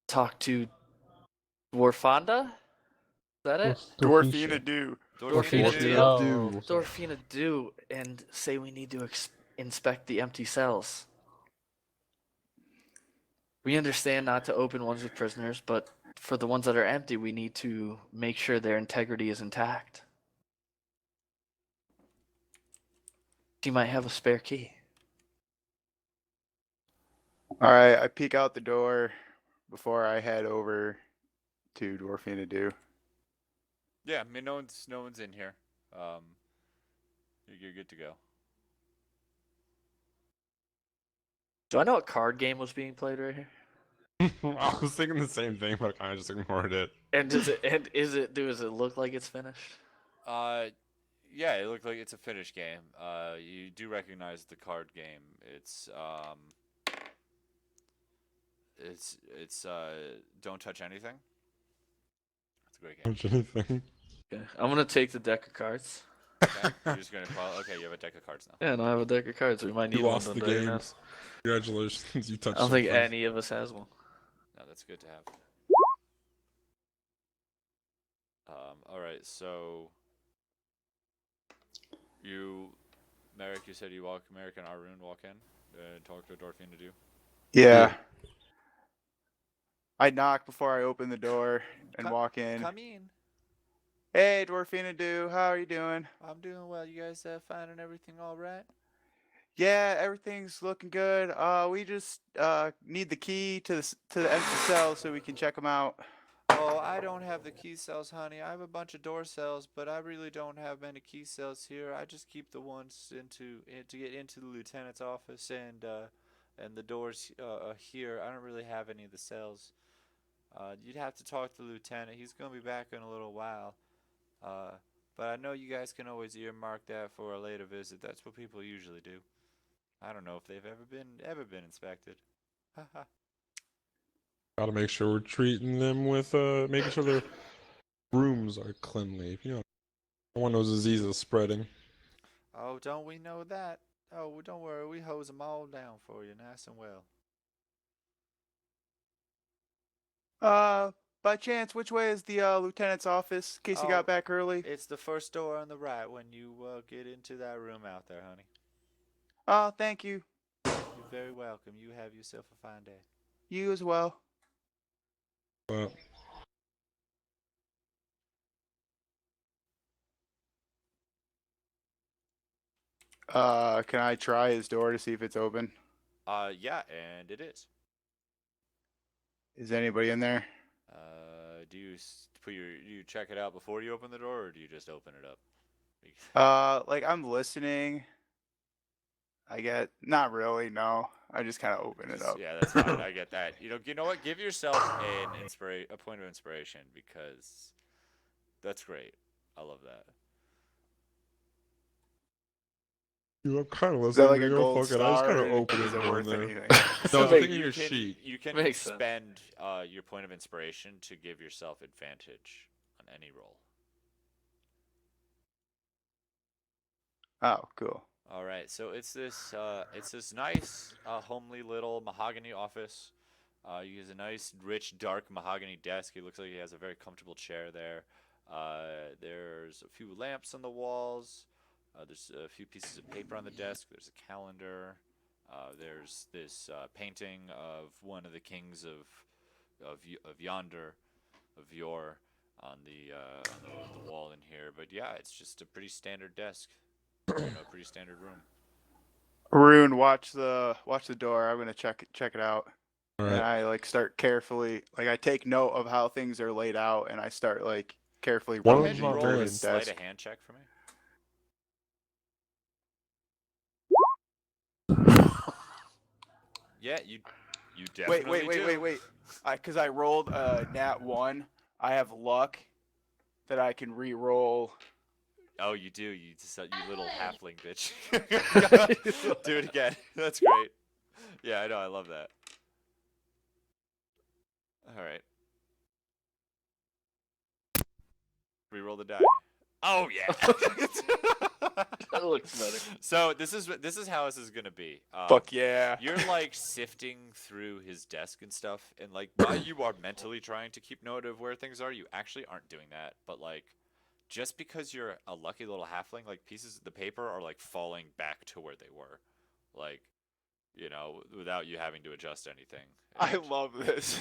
Talk to Dwarfonda? Is that it? Dwarfina do. Dwarfina Dwarfina do. Oh. Dwarfina do, and say we need to inspect the empty cells. We understand not to open ones with prisoners, but for the ones that are empty, we need to make sure their integrity is intact. She might have a spare key. All right, I peek out the door before I head over to Dwarfina do. Yeah, I mean no one's in here. You're good to go. Do I know what card game was being played right here? I was thinking the same thing, but I kind of just ignored it. And does it look like it's finished? Yeah, it looked like it's a finished game. You do recognize the card game. It's Don't Touch Anything. It's a great game. Touch anything. Okay. I'm gonna take the deck of cards. Okay, you're just gonna follow. Okay, you have a deck of cards now. Yeah, no, I have a deck of cards. We might need You one lost of the them later game. now. Congratulations, you touched I don't think something. any of us has one. No, that's good to have. All right, so Merrick, you said Merrick and Arun walk in and talk to Dwarfina do. Yeah. I knock before I open the door and Come- walk in. Come in. Hey, Dwarfina Do, how are you doing? I'm doing well. You guys finding everything all right? Yeah, everything's looking good. We just need the key to the empty cell so we can check them out. Oh, I don't have the key cells, honey. I have a bunch of door cells, but I really don't have many key cells here. I just keep the ones to get into the lieutenant's office and the doors here. I don't really have any of the cells. You'd have to talk to the lieutenant. He's gonna be back in a little while. Uh, but I know you guys can always earmark that for a later visit. That's what people usually do. I don't know if they've ever been inspected. Haha. Gotta make sure we're treating them with making sure their rooms are cleanly. You know, no one knows disease is spreading. Oh, don't we know that? Oh, well, don't worry. We hose them all down for you, nice and well. By chance, which way is the lieutenant's office? In case you got Oh, back early. it's the first door on the right when you get into that room out there, honey. Oh, thank you. You're very welcome. You have yourself a fine day. You as well. But Can I try his door to see if it's open? Yeah, and it is. Is anybody in there? Do you do you check it out before you open the door, or do you just open it up? Like I'm listening. I get not really. No, I just kind of open it up. Yeah, that's fine. I get that. You know what? Give yourself a point of inspiration because that's great. I love that. I'm kind of Is that listening. like to a you. gold Fuck it. I just star? kind Or of open it is it and go in worth there. anything? No, I'm thinking you your can sheet. you can Makes sense. spend your point of inspiration to give yourself advantage on any roll. Oh, cool. All right, so it's this nice homely little mahogany office. He has a nice rich dark mahogany desk. It looks like he has a very comfortable chair there. There's a few lamps on the walls. There's a few pieces of paper on the desk. There's a calendar. There's this painting of one of the kings of yonder, of yore, on the wall in here. But yeah, it's just a pretty standard desk. Pretty standard room. Arun, watch the door. I'm gonna check it out. All And right. I like start carefully, like I take note of how things are laid out, and I start like carefully One of Go ahead them's and not roll rummaging through a there. his sleight desk. of hand check for me. Yeah, you definitely do. Wait. Because I rolled a nat 1. I have luck that I can re-roll. Oh, you do. You little halfling bitch. Do it again. That's great. Yeah, I know. I love that. All right. Reroll the die. Oh yeah. That looks better. So this is how this is gonna be. Fuck yeah. You're like sifting through his desk and stuff, and like while you are mentally trying to keep note of where things are, you actually aren't doing that. But like, just because you're a lucky little halfling, like pieces of the paper are like falling back to where they were, like, without you having to adjust anything. I And- love this.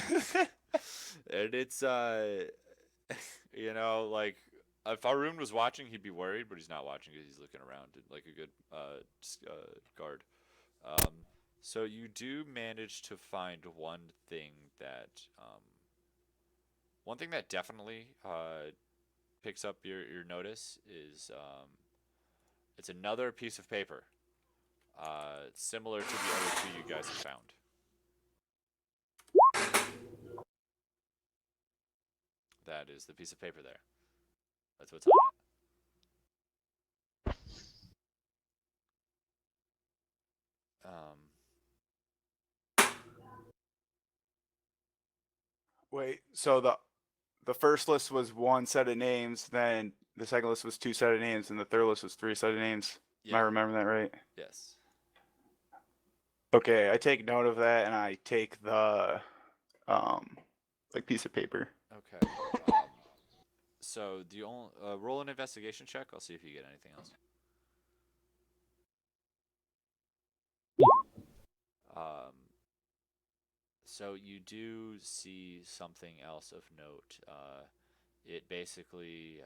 and it's like if Arun was watching, he'd be worried, but he's not watching because he's looking around like a good guard. So you do manage to find one thing that definitely picks up your notice is it's another piece of paper, similar to the other two you guys have found. That is the piece of paper there. That's what's on it. Wait, so the first list was one set of names, then the second list was two set of names, and the third list was three set of names. Am I Yeah. remembering that right? Yes. Okay, I take note of that, and I take the like piece of paper. Okay. So do you roll an investigation check? I'll see if you get anything else. So you do see something else of note. it basically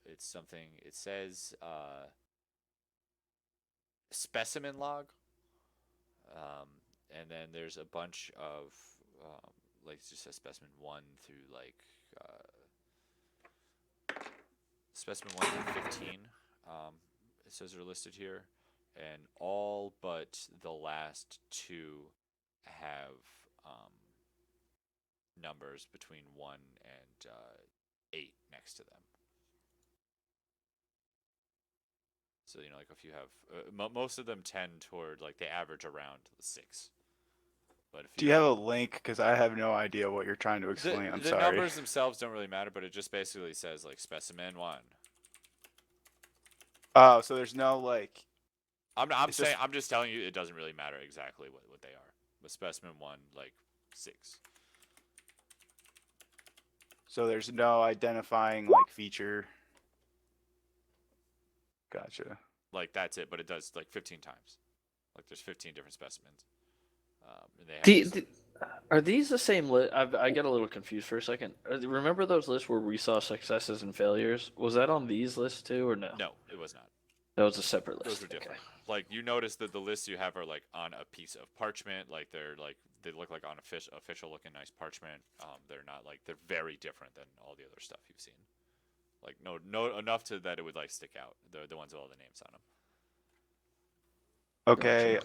it's something. It says specimen log, um, and then there's a bunch of like it just says specimen one through like specimen 1 through 15. It says they're listed here, and all but the last two have numbers between 1 and 8 next to them. So like if you have most of them tend toward like they average around 6. But if Do you have a link? Because I have no idea what you're trying to explain. I'm the sorry. numbers themselves don't really matter, but it just basically says like specimen 1. Oh, so there's no like. I'm It's saying just- I'm just telling you it doesn't really matter exactly what they are. But specimen 1 like 6. So there's no identifying like feature. Gotcha. Like that's it, but it does like 15 times. Like there's 15 different specimens. And they have Are these the same list? I get a little confused for a second. Remember those lists where we saw successes and failures? Was that on these lists too, or no? No, it was not. That was a separate list. Those were different. Like you notice that the lists you have are like on a piece of parchment. Like they look like on official looking nice parchment. They're not like they're very different than all the other stuff you've seen. Like no enough to that it would like stick out. The ones with all the names on them. Okay.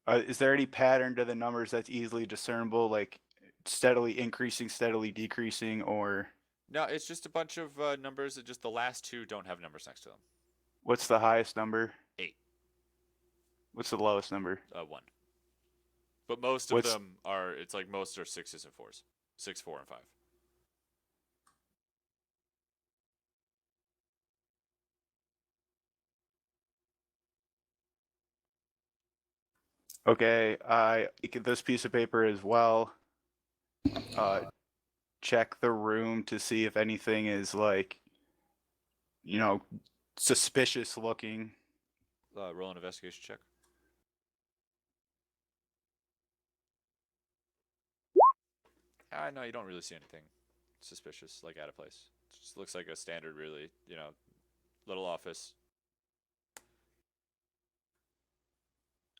Is there any pattern to the numbers that's easily discernible, like steadily increasing, steadily decreasing, or No, it's just a bunch of numbers that just the last two don't have numbers next to them. what's the highest number? 8. What's the lowest number? 1. But most of them are. It's like most are 6s and 4s. 6, 4, and 5. Okay, I get this piece of paper as well. Check the room to see if anything is like, suspicious looking. Roll an investigation check. No, you don't really see anything suspicious, like out of place. It just looks like a standard, really, little office.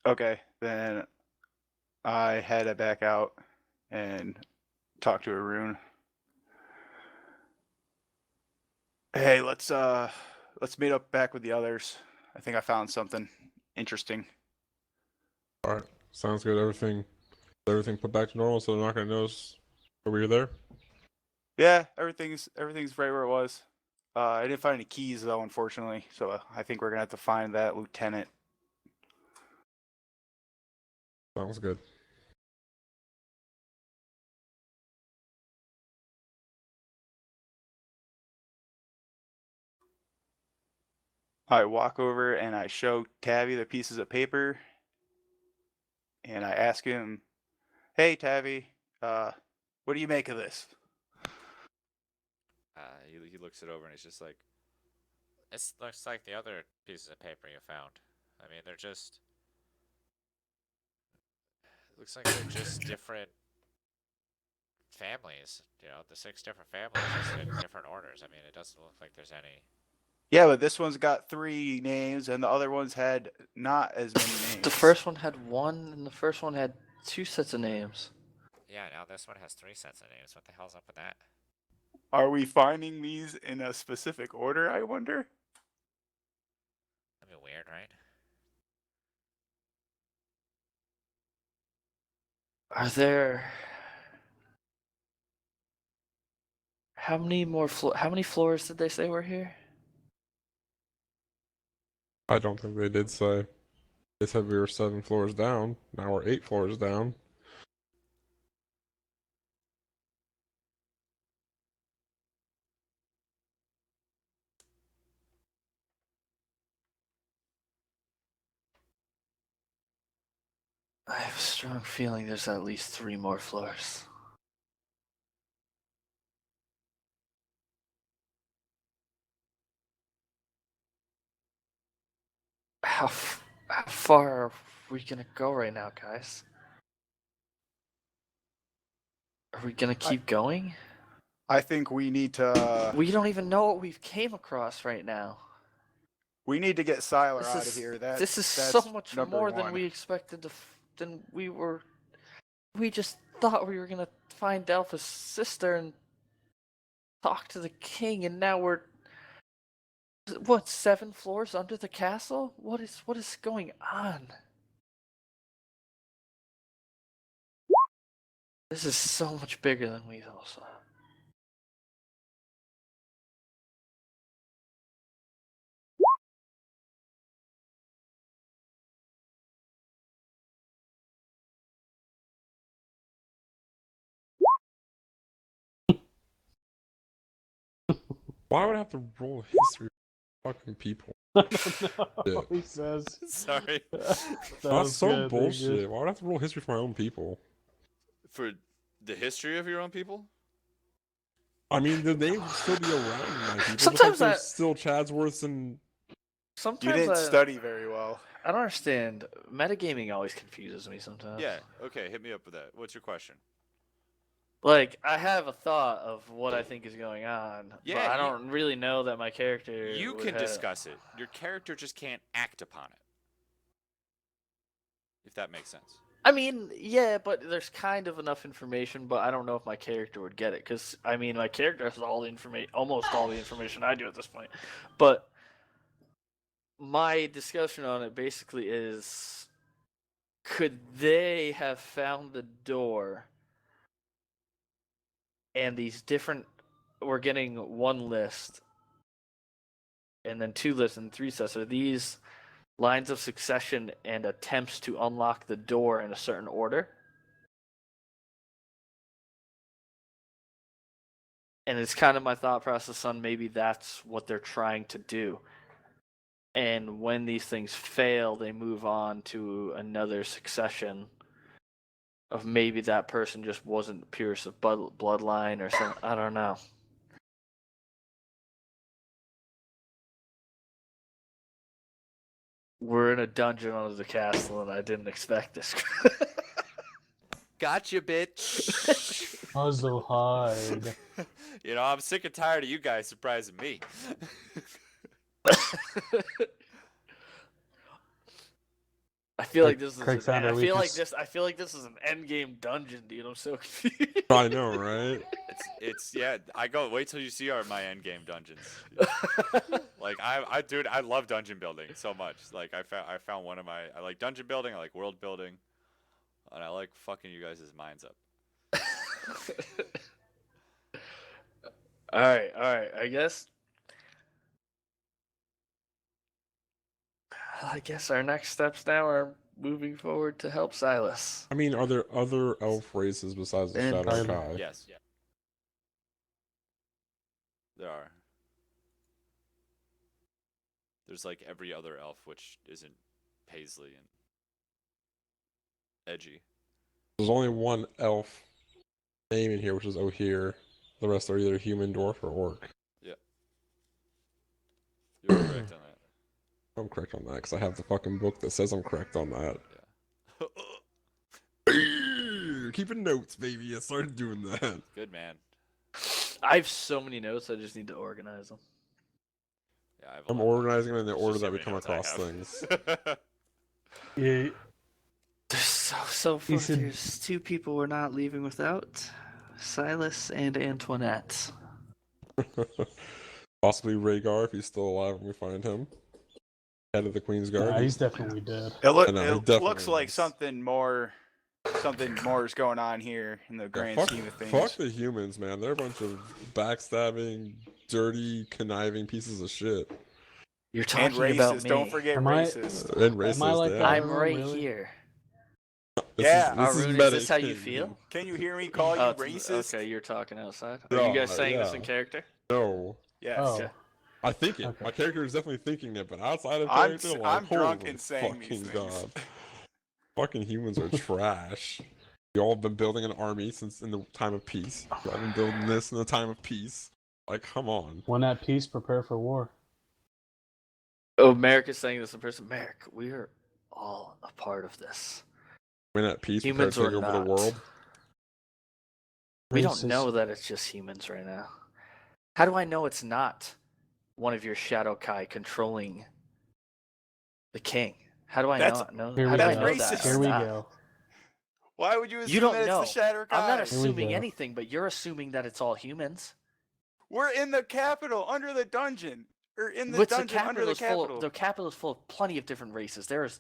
Okay, then I head it back out and talk to Arun. Hey, let's meet up back with the others. I think I found something interesting. All right, sounds good. Everything put back to normal, so they're not gonna notice that we were there. Yeah, everything's right where it was. I didn't find any keys though, unfortunately. So I think we're gonna have to find that lieutenant. Sounds good. I walk over and I show Tabby the pieces of paper, and I ask him, "Hey, Tabby, what do you make of this?" He looks it over and he's just like, "This looks like the other pieces of paper you found. I mean, they're just. It looks like they're just different families. The 6 different families just in different orders. I mean, it doesn't look like there's any." Yeah, but this one's got 3 names, and the other ones had not as many names. The first one had 1, and the first one had 2 sets of names. Yeah, now this one has 3 sets of names. What the hell's up with that? Are we finding these in a specific order, I wonder? That'd be weird, right? Are there? How many more How many floors did they say were here? I don't think they did say. They said we were 7 floors down. Now we're 8 floors down. I have a strong feeling there's at least 3 more floors. How far are we gonna go right now, guys? Are we gonna keep going? I think we need to We don't even know what we've came across right now. we need to get Siler This out is of here. That's this is that's so much number more than one. we expected than we were. We just thought we were gonna find Delpha's sister and talk to the king, and now we're what 7 floors under the castle? What is going on? This is so much bigger than we all saw. Why would I have to roll history for fucking people? No, he says. Sorry. That's so bullshit. Why would I have to roll history for my own people? For the history of your own people? I mean, the names would still be around my people. Sometimes just like I- there's still Chadsworths and. Sometimes You didn't I, study very well. I don't understand. Metagaming always confuses me sometimes. Yeah. Okay. Hit me up with that. What's your question? Like, I have a thought of what I think is going on, but Yeah, I don't really know that my character. You would can have... discuss it. Your character just can't act upon it. If that makes sense. I mean, yeah, but there's kind of enough information, but I don't know if my character would get it, because, I mean, my character has all the information, almost all the information I do at this point. But my discussion on it basically is, could they have found the door and these different, we're getting 1 list and then 2 lists and 3 sets. Are these lines of succession and attempts to unlock the door in a certain order? And it's kind of my thought process on maybe that's what they're trying to do. And when these things fail, they move on to another succession of maybe that person just wasn't purest of bloodline or something. I don't know. We're in a dungeon under the castle, and I didn't expect this. Gotcha, bitch. Puzzle hide. You know, I'm sick and tired of you guys surprising me. I feel like this is. Craig found our I feel like weakness. this. I feel like this is an end game dungeon, dude. I'm so confused. I know, right? It's yeah. I go. Wait till you see my end game dungeons. Like dude, I love dungeon building so much. Like I found one of my. I like dungeon building. I like world building, and I like fucking you guys' minds up. All right. I guess our next steps now are moving forward to help Silas. I mean, are there other elf races besides the And Shadow Tyler. Kai? Yes. Yeah. There are. There's like every other elf which isn't paisley and edgy. There's only one elf name in here, which is O'Here. The rest are either human, dwarf, or orc. Yeah. You're correct on that. I'm correct on that because I have the fucking book that says I'm correct on that. Yeah. Keeping notes, baby. I started doing that. Good man. I have so many notes. I just need to organize them. Yeah, I have a I'm lot of organizing them in the notes. order Just that we so come many notes across I things. have. Yeah, There's so He far. said- There's 2 people we're not leaving without: Silas and Antoinette. Possibly Rhaegar if he's still alive when we find him. Head of the Queen's Guard. nah, he's definitely dead. It, I know, he it definitely looks like is. something more is going on here in the Yeah, grand fuck, scheme of things. fuck the humans, man. They're a bunch of backstabbing, dirty, conniving pieces of shit. You're And talking about racist. me. Don't forget Am I- racist. And racist, I like yeah. that? I'm right Really? here. Yeah. Arun, is this how you Medicaid. feel? Can you hear me call you Oh, racist? okay, you're talking outside. Are Yeah, you guys saying this yeah. in character? No. Yes. Oh, Okay. I think it. Okay. My character is definitely thinking it, but outside of I'm character, s- like, I'm drunk holy and saying these fucking things. God. Fucking humans are trash. Y'all have been building an army since in the time of peace. Y'all have been building this in the time of peace. Like, come on. when at peace, prepare for war. Oh, Merrick is saying this in person. Merrick, we are all a part of this. When at peace, Humans prepare to or take over not. the world. We don't Racist. know that it's just humans right now. How do I know it's not one of your Shadow Kai controlling the king? How do I That's- not know? Here How we do I go. know racist. that? Here or we not? go. Why would you assume You don't that know. it's the Shatter Kai? I'm not Here we assuming go. anything, but you're assuming that it's all humans. We're in the capital, under the dungeon, or in the Which dungeon under the capital. The capital is full of plenty of different races. There's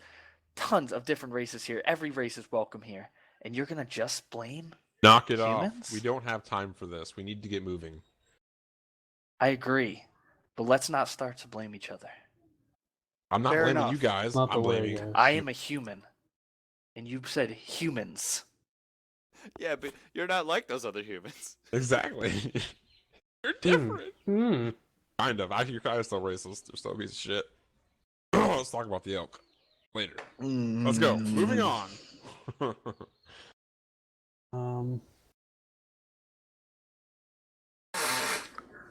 tons of different races here. Every race is welcome here, and you're gonna just blame? Knock it Humans? off. We don't have time for this. We need to get moving. I agree, but let's not start to blame each other. I'm not Fair blaming enough. you guys. Not the I'm way, blaming. guys. I am a human, and you said humans. Yeah, but you're not like those other humans. Exactly. You're different. Hmm. Kind of. I think you're kind of still racist. You're still a piece of shit. Let's talk about the elk later. Let's go. Moving on.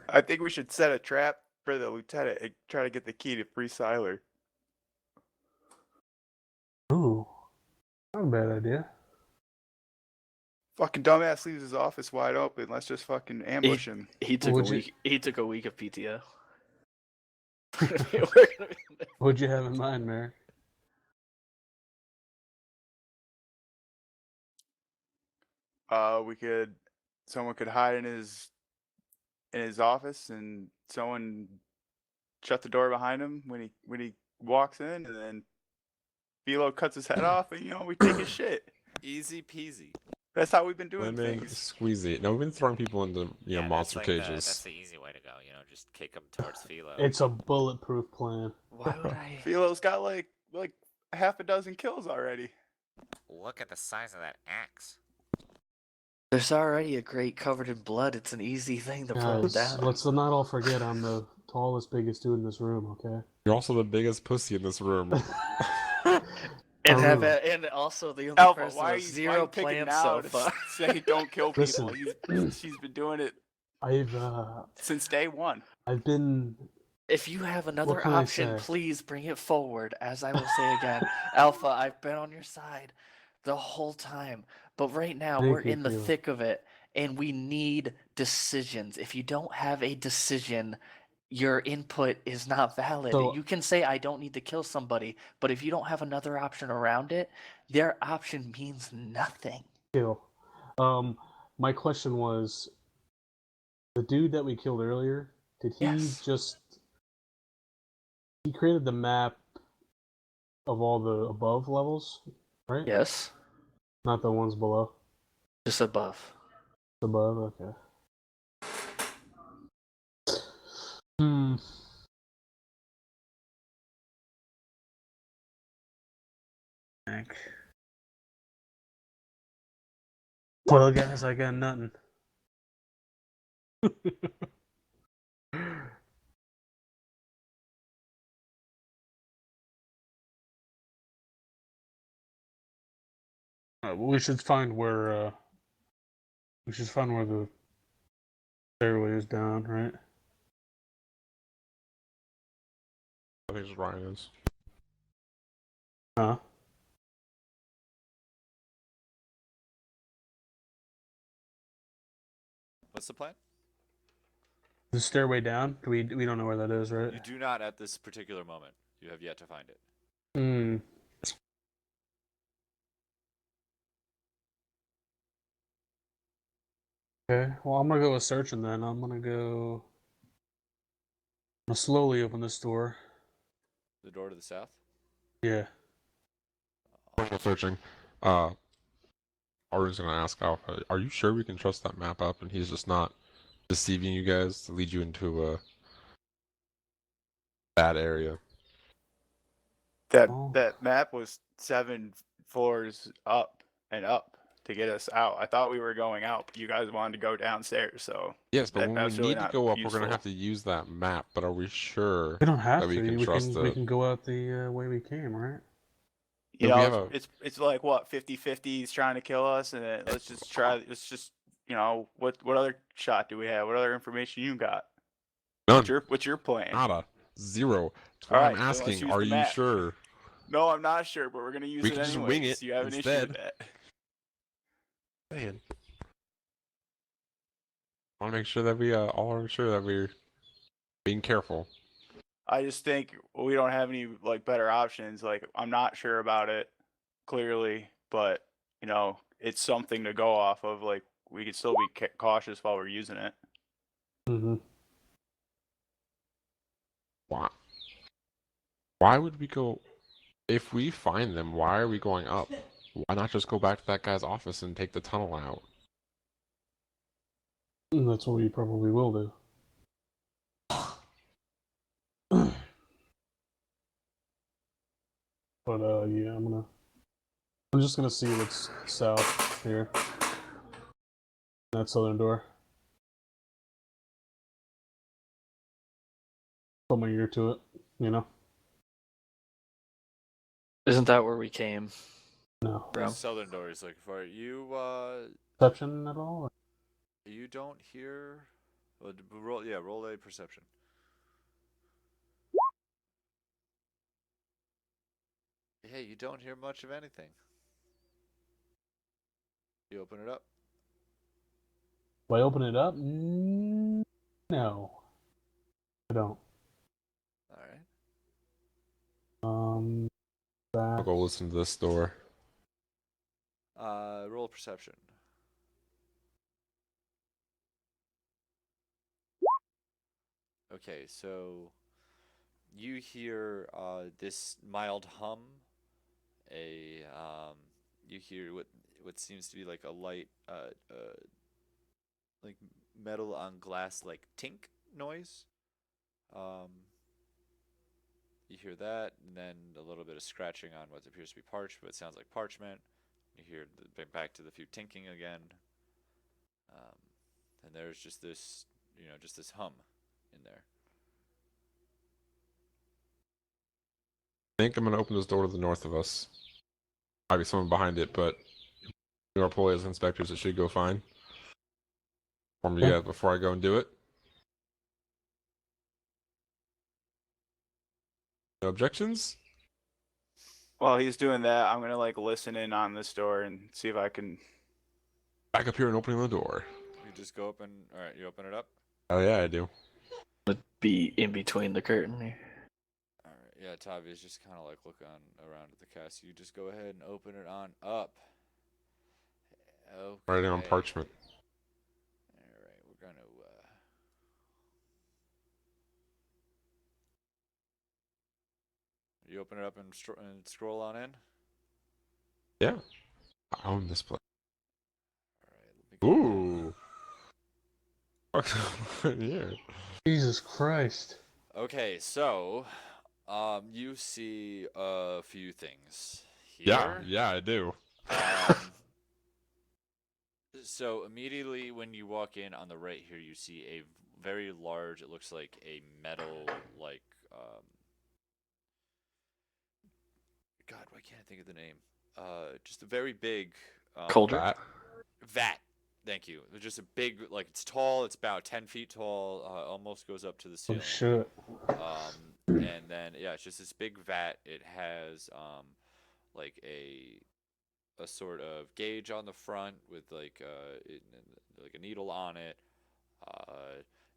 I think we should set a trap for the lieutenant and try to get the key to free Siler. Ooh. Not a bad idea. Fucking dumbass leaves his office wide open. Let's just fucking ambush him. He took Would a you- week. He took a week of PTO. What'd you have in mind, Mary? Someone could hide in his office, and someone shut the door behind him when he walks in, and then Philo cuts his head off, and we take his shit. Easy peasy. That's how we've been doing Lemon things. squeezy. No, we've been throwing people into monster that's cages. that's the easy way to go. Just kick them towards Philo. It's a bulletproof plan. Why would I? Philo's got like half a dozen kills already. Look at the size of that axe. There's already a grate covered in blood. It's an easy thing to put Guys, down. let's not all forget I'm the tallest, biggest dude in this room, okay? You're also the biggest pussy in this room. And Arun. and also the only Alpha, person why are with you zero picking plans now so to far. say don't kill people? Listen. She's been doing it I've since day one. been If you have another can I option, say? please bring it forward. As I will say again, Alpha, I've been on your side the whole time. But right now, Thank we're you, in the Philo. thick of it, and we need decisions. If you don't have a decision, your input is not valid. So- You can say, I don't need to kill somebody, but if you don't have another option around it, their option means nothing. kill. My question was, the dude that we killed earlier, did he Yes. he created the map of all the above levels, right? Yes, Not the ones below. just above. Above, okay. Hmm. Well, guys, I got nothing. We should find where the stairway is down, right? I think it's Ryan is. Huh? What's the plan? The stairway down? We don't know where that is, right? You do not at this particular moment. You have yet to find it. Hmm. Okay. Well, I'm gonna go with searching then. I'm gonna slowly open this door. The door to the south? Yeah. While searching, Arun's gonna ask Alpha, are you sure we can trust that map up and he's just not deceiving you guys to lead you into a bad area? Oh. That map was 7 floors up and up to get us out. I thought we were going out, but you guys wanted to go downstairs, so Yes, but when that's we really need to not go up, we're useful. gonna have to use that map. But are we sure? We don't have That to. we can trust we it. can go out the way we came, right? you But we know, have it's like what 50-50 he's trying to kill us, and then let's just what other shot do we have? What other information you got? None. What's your plan? Nada. Zero. That's why All I'm right, then let's asking. use Are the you map. sure? No, I'm not sure, but we're gonna use We it can just anyway. wing it You have an issue instead. with that? Man. want to make sure that we all are sure that we're being careful. I just think we don't have any like better options. Like I'm not sure about it clearly, but you know, it's something to go off of. Like we could still be cautious while we're using it. Mm-hmm. Why? Why would we go? If we find them, why are we going up? Why not just go back to that guy's office and take the tunnel out? And that's what we probably will do. But yeah, I'm just gonna see what's south here. That southern door. Put my ear to it, you know? Isn't that where we came No. from? Southern door is looking for you. Perception at all? You don't hear. Well, roll a perception. Hey, you don't hear much of anything. You open it up. Do I open it up? No. I don't. All right. I'll Back. go listen to this door. Roll perception. Okay, so you hear this mild hum. You hear what seems to be like a light like metal on glass like tink noise. You hear that, and then a little bit of scratching on what appears to be parchment, but it sounds like parchment. You hear back to the few tinking again, and there's just this, just this hum in there. I think I'm gonna open this door to the north of us. Might be someone behind it, but our employee as inspectors, it should go fine. Before I go and do it. No objections? While he's doing that, I'm gonna like listen in on this door and see if I can. Back up here and opening the door. You just go open. All right, you open it up. Oh yeah, I do. Would be in between the curtain here. All right, yeah. Tavia's just kind of like looking around at the cast. You just go ahead and open it on up. Okay. Writing on parchment. All right, we're gonna. You open it up and scroll on in. Yeah. I own this place. All right. Ooh. Yeah. Jesus Christ. Okay, so, you see a few things here. Yeah, I do. So immediately when you walk in on the right here, you see a very large. It looks like a metal, like, God, why can't I think of the name? Just a very big Cauldron? vat. Thank you. It's just a big, like, it's tall. It's about 10 feet tall. Almost goes up to the Oh ceiling. shit. And then yeah, it's just this big vat. It has like a sort of gauge on the front with like like a needle on it,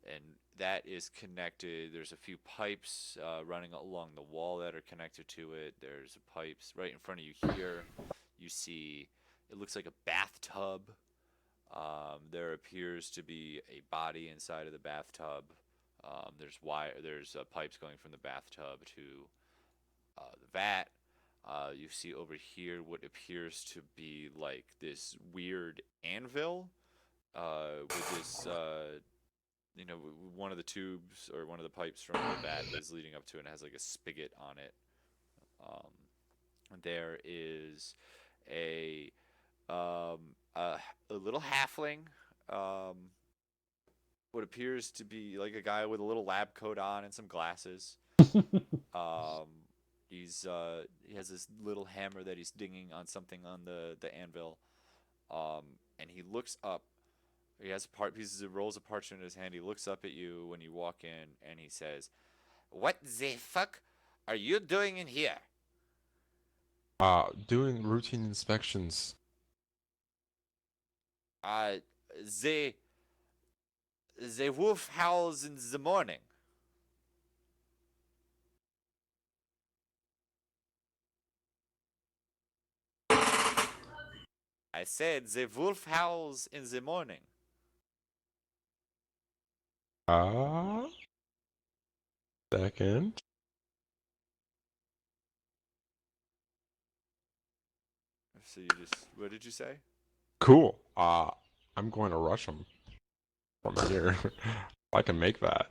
and that is connected. There's a few pipes running along the wall that are connected to it. There's pipes right in front of you here. You see, it looks like a bathtub. There appears to be a body inside of the bathtub. There's pipes going from the bathtub to the vat. You see over here what appears to be like this weird anvil with this, one of the tubes or one of the pipes from the vat is leading up to it and has like a spigot on it. There is a little halfling, what appears to be like a guy with a little lab coat on and some glasses. He has this little hammer that he's dinging on something on the anvil, and he looks up. He has rolls of parchment in his hand. He looks up at you when you walk in, and he says, "What the fuck are you doing in here?" Doing routine inspections. The The wolf howls in the morning. I said the wolf howls in the morning. Second. So you just, what did you say? Cool. I'm going to rush him from here. I can make that.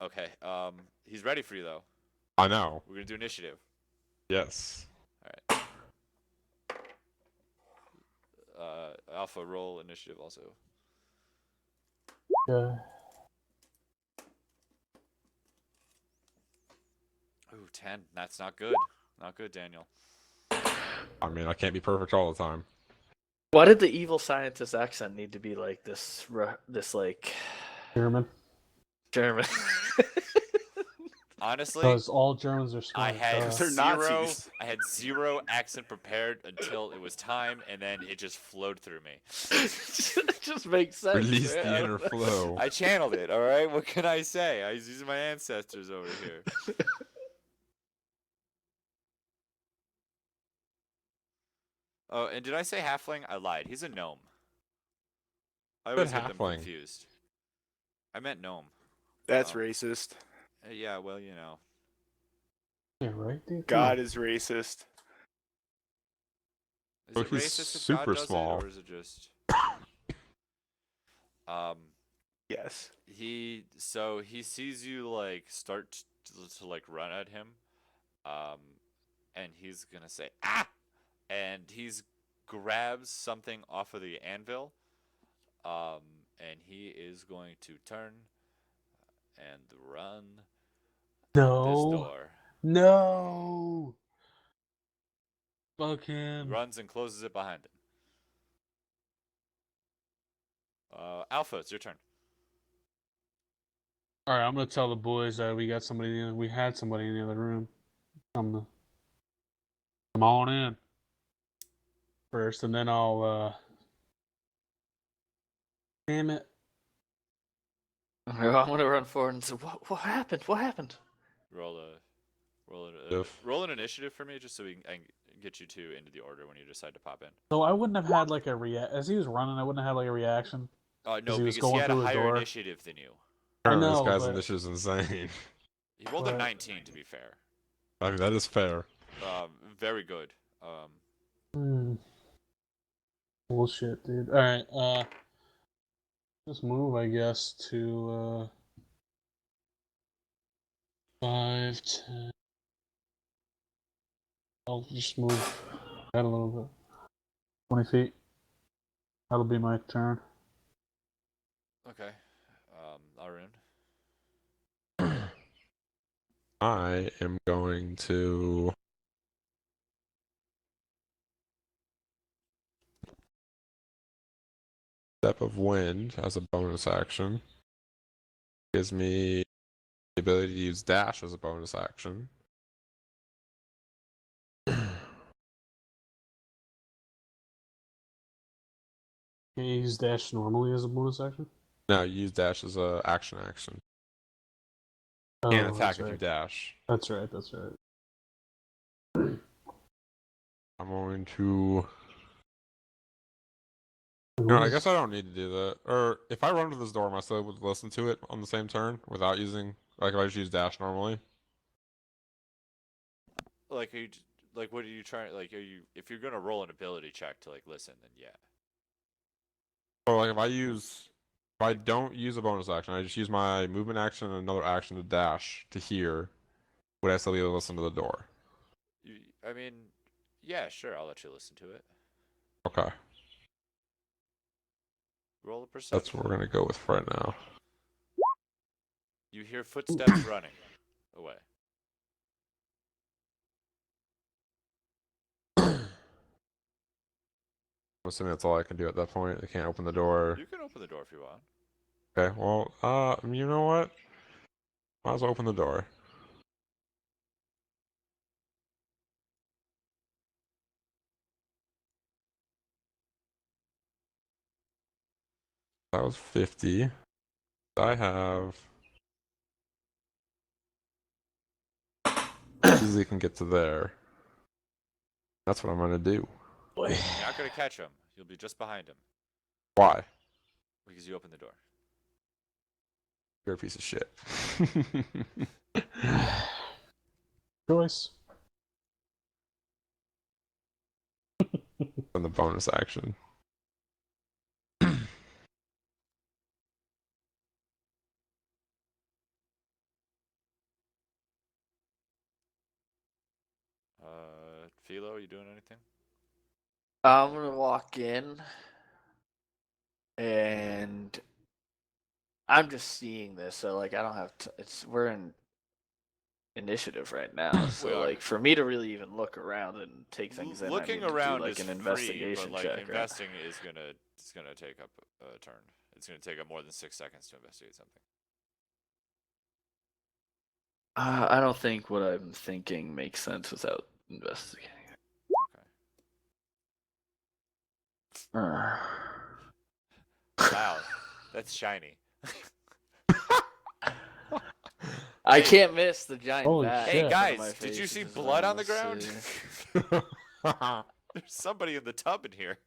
Okay. He's ready for you though. I know. We're gonna do initiative. Yes. All right. Alpha roll initiative also. Yeah. Ooh, 10. That's not good. Not good, Daniel. I mean, I can't be perfect all the time. Why did the evil scientist accent need to be like this? This like German. German. Honestly, Because all Germans are I smart. had duh. They're Nazis. I had zero accent prepared until it was time, and then it just flowed through me. It just makes sense. Release man. the inner flow. I channeled it. All right, what can I say? I was using my ancestors over here. Oh, and did I say halfling? I lied. He's a gnome. I always get them halfling. confused. I meant gnome. That's Oh. racist. Yeah, well, you know. Yeah, right, dude? God is racist. Is Oh, it he's racist if super God does small. it, or is it just? Yes. He sees you like start to like run at him, and he's gonna say ah, and he's grabs something off of the anvil, and he is going to turn and run this No. door. No. Fuck him. Runs and closes it behind him. Alpha, it's your turn. All right, I'm gonna tell the boys that we got somebody in. We had somebody in the other room. Come on in first, and then I'll. Damn it! I'm gonna run forward and say, "What happened? What happened?" Roll Diff. roll an initiative for me, just so I can get you two into the order when you decide to pop in. So I wouldn't have had like a as he was running. I wouldn't have had like a reaction. No, As he was because he going had a through the higher door. initiative than you. Apparently, this know, guy's but- initiative's insane. He rolled a But- 19, to be fair. I mean, that is fair. Very good. Bullshit, dude. All right. Just move, I guess, to 5, 10. I'll just move ahead a little bit. 20 feet. That'll be my turn. Okay. Arun. I am going to Step of Wind as a bonus action. Gives me the ability to use Dash as a bonus action. Can you use dash normally as a bonus action? No, use Dash as a action. Oh, Can't attack that's if you right. dash. That's right. That's right. I'm going to. No, I guess I don't need to do that. Or if I run to this door, am I still able to listen to it on the same turn without using, like, if I just use Dash normally? Like, what are you trying? Like, if you're gonna roll an ability check to like listen, then yeah. Or like if I don't use a bonus action, I just use my movement action and another action to dash to hear. Would I still be able to listen to the door? I mean, yeah, sure. I'll let you listen to it. Okay, Roll a perception. that's what we're gonna go with for right now. You hear footsteps running away. I'm assuming that's all I can do at that point. I can't open the door. You can open the door if you want. Okay, well, you know what? Might as well open the door. That was 50. I have. Easily can get to there. That's what I'm gonna do. You're not gonna catch him. You'll be just behind him Why? because you opened the door. You're a piece of shit. Choice. And the bonus action. Philo, you doing anything? I'm gonna walk in, and I'm just seeing this, so like I don't have to. We're in initiative right now, so are. like for me to really even look around and take things in, I Looking need to around do, like is an free, investigation but like check. Right? investing is gonna take up a turn. It's gonna take up more than 6 seconds to investigate something. I don't think what I'm thinking makes sense without investigating. Okay. Uh, Wow, that's shiny. I Hey. can't miss the giant Holy bat. Hey shit. in front of guys, my did you face, see which is blood on the almost, ground? There's somebody in the tub in here.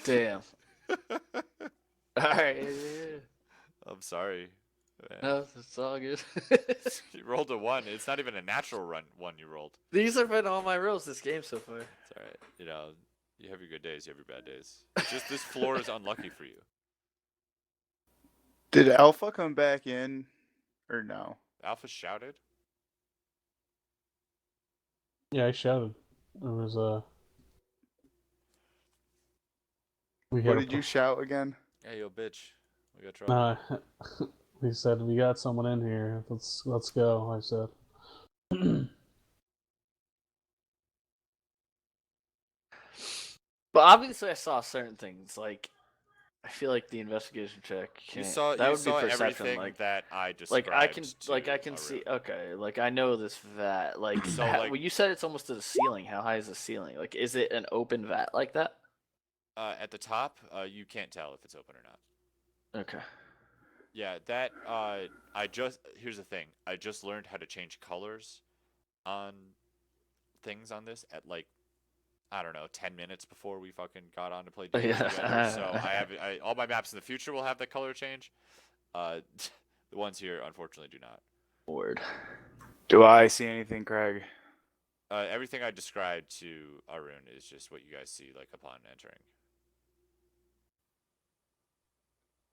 Damn. All right. Yeah. I'm sorry. Man. No, it's all good. You rolled a 1. It's not even a natural one you rolled. These have been all my rolls this game so far. It's alright. You know, you have your good days, you have your bad days. It's just this floor is unlucky for you. Did Alpha come back in, or no? Alpha shouted. Yeah, I shouted. It was we What got did you shout again? Hey, yo, bitch. We got trouble. we said we got someone in here. Let's go. I said. But obviously, I saw certain things. Like, I feel like the investigation check. You Can't, saw that you would saw be perception. everything Like, that I described. I can to see. Arun. Okay, like I know this vat. Like, So, like- well, you said it's almost to the ceiling. How high is the ceiling? Like, is it an open vat like that? At the top, you can't tell if it's open or not. Okay. Yeah, that here's the thing. I just learned how to change colors on things on this at like I don't know, 10 minutes before we fucking got on to play D&D Yeah. together. So all my maps in the future will have that color change. The ones here unfortunately do not. Word. Do I see anything, Craig? Everything I described to Arun is just what you guys see like upon entering.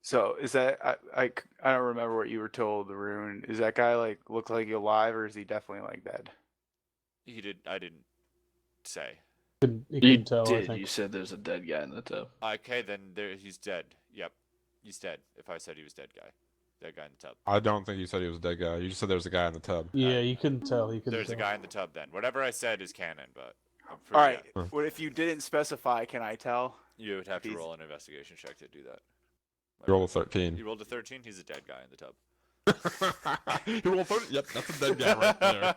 So is that I don't remember what you were told, Arun. Is that guy like look like he alive, or is he definitely like dead? I didn't say. You You can tell. I did. think. You said there's a dead guy in the tub. Okay, then he's dead. Yep. He's dead. If I said he was dead guy. Dead guy in the tub. I don't think you said he was a dead guy. You just said there was a guy in the tub. Yeah, you couldn't tell. You couldn't There's tell. a guy in the tub then. Whatever I said is canon, but I'm All right. yeah. What if you didn't specify? Can I tell? You would have to He's- roll an investigation check to do that. You rolled a 13. You rolled a 13. He's a dead guy in the tub. You rolled 30? Yep, that's a dead guy right there.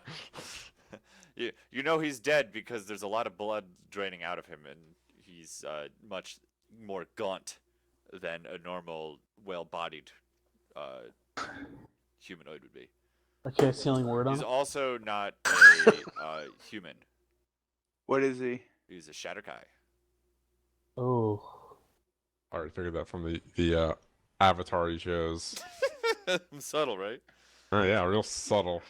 You know he's dead because there's a lot of blood draining out of him, and he's much more gaunt than a normal, well-bodied humanoid would be. Okay, ceiling word on He's it. also not a human. What is he? He's a Shatterkai. Oh. I already figured that from the Avatar he chose. Subtle, right? Oh yeah, real subtle.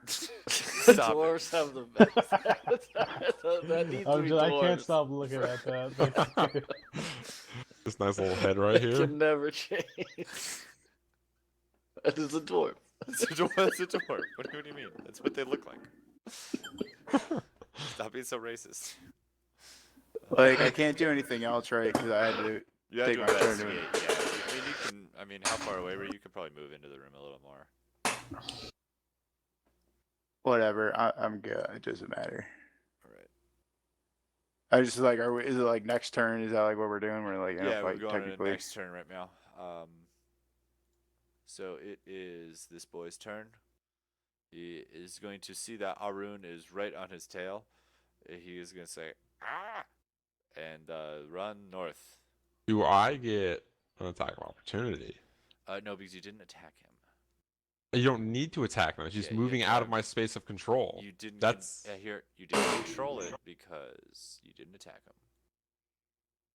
The Stop it. dwarves have the best. That needs to be I can't dwarves. stop looking at that. This nice little head right It here. can never change. That is a dwarf. It's a dwarf. It's a dwarf. What do you mean? That's what they look like. Stop being so racist. Like I can't do anything else, right? Because I had to. You have Take to my turn to investigate. Yeah. I mean, you can. I mean, how far away were you? You could probably move into the room a little more. Whatever. I'm good. It doesn't matter. All right. I just like, is it like next turn? Is that like what we're doing? We're like in Yeah, a we're fight going to the technically. next turn right now. So it is this boy's turn. He is going to see that Arun is right on his tail. He is going to say, "Ah!" and run north. Do I get an attack of opportunity? No, because you didn't attack him. You don't need to attack him. It's just Yeah, moving yeah, out of my space of control. You didn't. That's You didn't control it because you didn't attack him.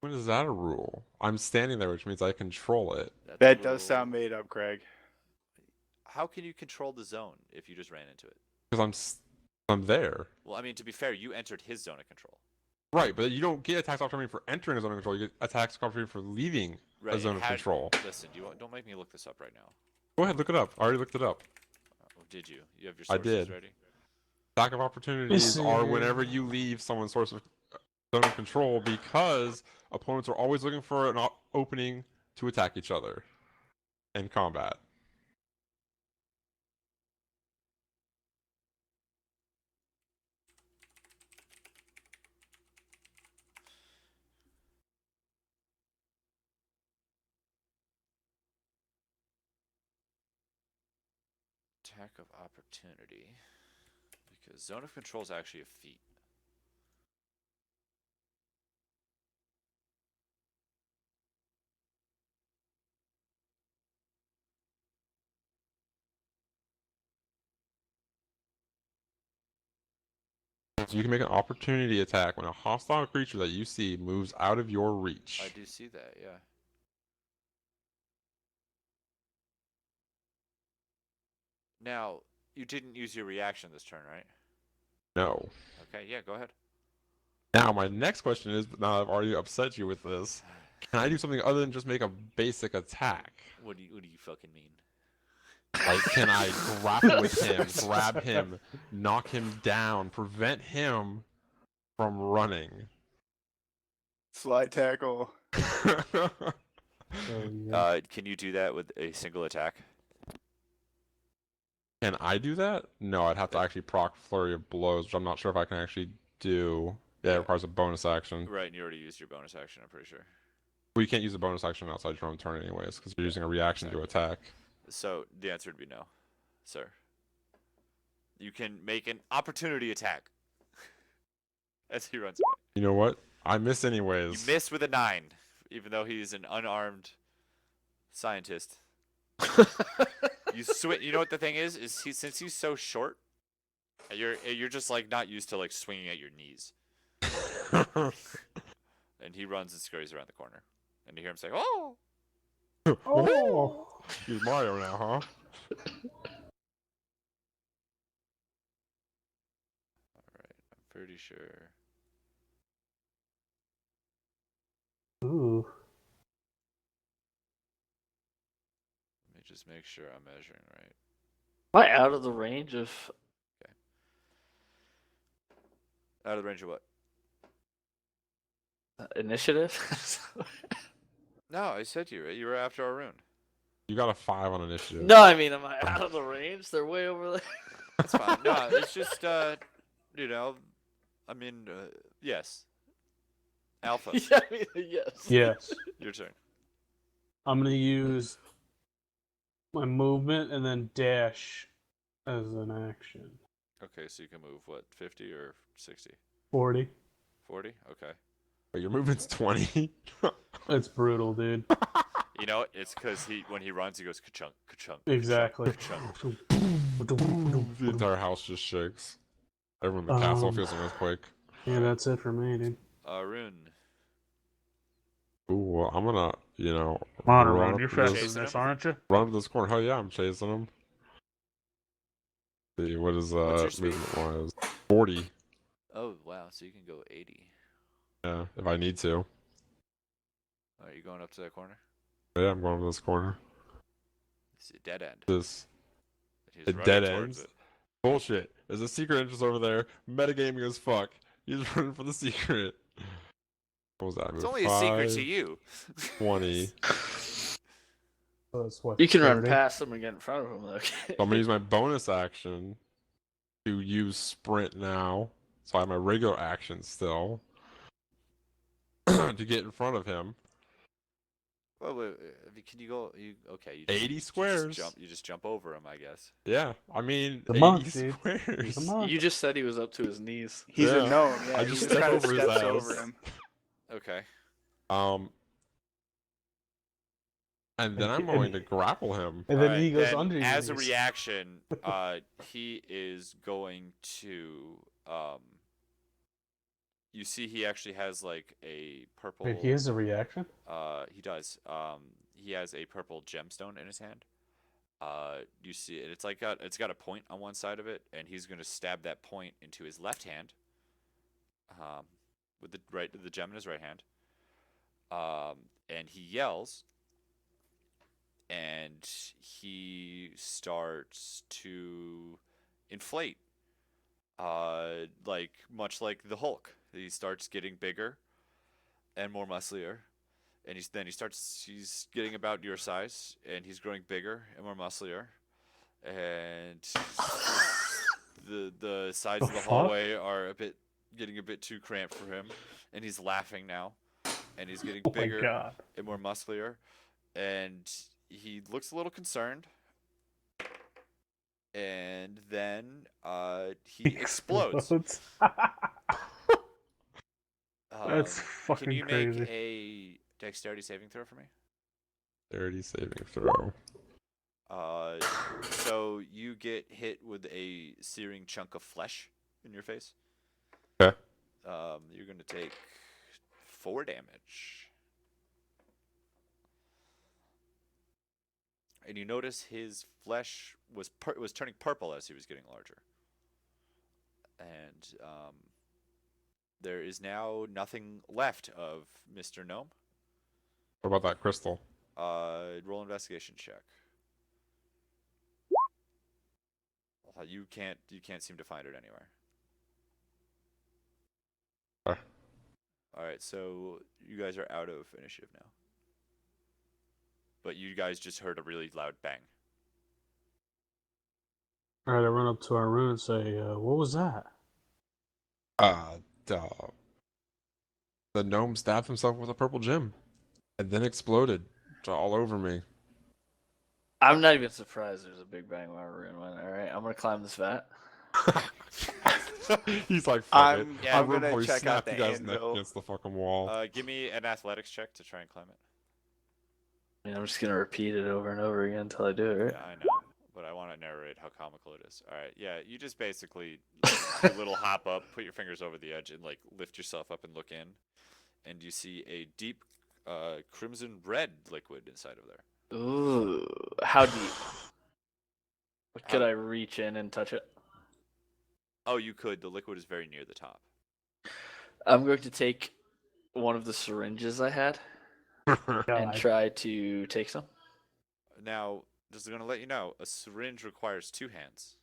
when is that a rule? I'm standing there, which means I control it. That's That a does sound rule. made up, Craig. How can you control the zone if you just ran into it? Because I'm there. Well, I mean, to be fair, you entered his zone of control. Right, but you don't get attacks of opportunity for entering a zone of control. You get attacks of opportunity for leaving Right. a zone and of control. Listen, don't make me look this up right now. Go ahead, look it up. I already looked it up. Oh, did you? You have your I sources did. ready? Attack of opportunities are see. whenever you leave someone's source of zone of control because opponents are always looking for an opening to attack each other in combat. Attack of opportunity. Because zone of control is actually a feat. So you can make an opportunity attack when a hostile creature that you see moves out of your reach. I do see that, yeah. Now, you didn't use your reaction this turn, right? No. Okay, yeah, go ahead. Now, my next question is, now I've already upset you with this, can I do something other than just make a basic attack? What do you fucking mean? Like, can I grapple with him, grab him, knock him down, prevent him from running? Slide tackle. Can you do that with a single attack? Can I do that? No, I'd have to actually proc Flurry of Blows, which I'm not sure if I can actually do. Yeah, it requires a bonus action. Right, and you already used your bonus action, I'm pretty sure. Well, you can't use a bonus action outside your own turn anyways, because you're using a reaction to attack. So, the answer would be no, sir. You can make an opportunity attack as he runs away. You know what? I miss anyways. You miss with a 9, even though he's an unarmed scientist. You know what the thing is since he's so short, you're just like not used to like swinging at your knees. And he runs and scurries around the corner, and you hear him say, "Oh, Oh. He's Mario now, huh? Alright, I'm pretty sure." Ooh. Let me just make sure I'm measuring right. Am I out of the range of? Out of the range of what? Initiative? No, I said you were after Arun. You got a 5 on initiative. No, I mean, am I out of the range? They're way over there. That's fine. No, it's just you know, I mean, yes. Alpha, Yeah, I mean, yes. Yes. your turn. I'm gonna use my movement and then dash as an action. Okay, so you can move what, 50 or 60? 40. 40? Okay. But your movement's 20. It's brutal, dude. You know, it's because when he runs, he goes ka-chunk, ka-chunk. Exactly. ka-chunk. The entire house just shakes. Everyone in the castle feels an earthquake. Yeah, that's it for me, dude. Arun. Ooh, well, I'm gonna, Come on, run Arun, up you're to faster this- than this, aren't you? Run up to this corner. Hell yeah, I'm chasing him. See, what is What's your speed? movement wise? 40. Oh, wow, so you can go 80. Yeah, if I need to. Are you going up to that corner? Yeah, I'm going to this corner. It's a dead end. This He's it running dead towards ends. it. Bullshit. There's a secret entrance over there. Metagaming as fuck. He's running for the secret. What was that? It's Move only a secret 5, to you. 20. So that's what, You can run 30? past them and get in front of them. Okay. So I'm gonna use my bonus action to use sprint now. So I have my regular action still to get in front of him. Wait, can you go? Okay, you 80 squares. You just jump over him, I guess. Yeah, I mean The 80 monk, dude. squares. He's a monk. You just said he was up to his knees. He's Yeah. a gnome. Yeah, I he just just stepped kind of over his steps ass. over him. Okay. And then I'm going to grapple him. And then Alright, he goes then under your as a knees. reaction, he is going to you see he actually has like a purple Wait, he has a reaction? he does. He has a purple gemstone in his hand. You see it, it's got a point on one side of it, and he's gonna stab that point into his left hand. With the gem in his right hand. And he yells, and he starts to inflate. Like much like the Hulk. He starts getting bigger and more muscular. And he's getting about your size, and he's growing bigger and more muscular. And the sides of the fuck? hallway are getting a bit too cramped for him, and he's laughing now, and he's getting Oh my bigger god. and more muscular, and he looks a little concerned, and then he explodes. That's Can fucking you crazy. make a dexterity saving throw for me? 30 saving throw. So you get hit with a searing chunk of flesh in your face. Okay. You're gonna take 4 damage. And you notice his flesh was turning purple as he was getting larger. And there is now nothing left of Mr. Gnome. What about that crystal? Roll investigation check. You can't seem to find it anywhere. All right, so you guys are out of initiative now. But you guys just heard a really loud bang. Alright, I run up to our room and say, what was that? The gnome stabbed himself with a purple gem, and then exploded all over me. I'm not even surprised there's a big bang while we're in one. All right, I'm gonna climb this vat. He's like, fuck it. Yeah, I'm I'll gonna probably check out snap you the guys' neck anvil. against the fucking wall. Give me an athletics check to try and climb it. Yeah, I'm just gonna repeat it over and over again until I do it. Right? Yeah, I know, but I want to narrate how comical it is. All right, yeah, you just basically do a little hop up, put your fingers over the edge, and like lift yourself up and look in, and you see a deep crimson red liquid inside of there. Ooh, how deep? Could I reach in and touch it? Oh, you could. The liquid is very near the top. I'm going to take one of the syringes I had and God. try to take some. Now, just going to let you know, a syringe requires 2 hands.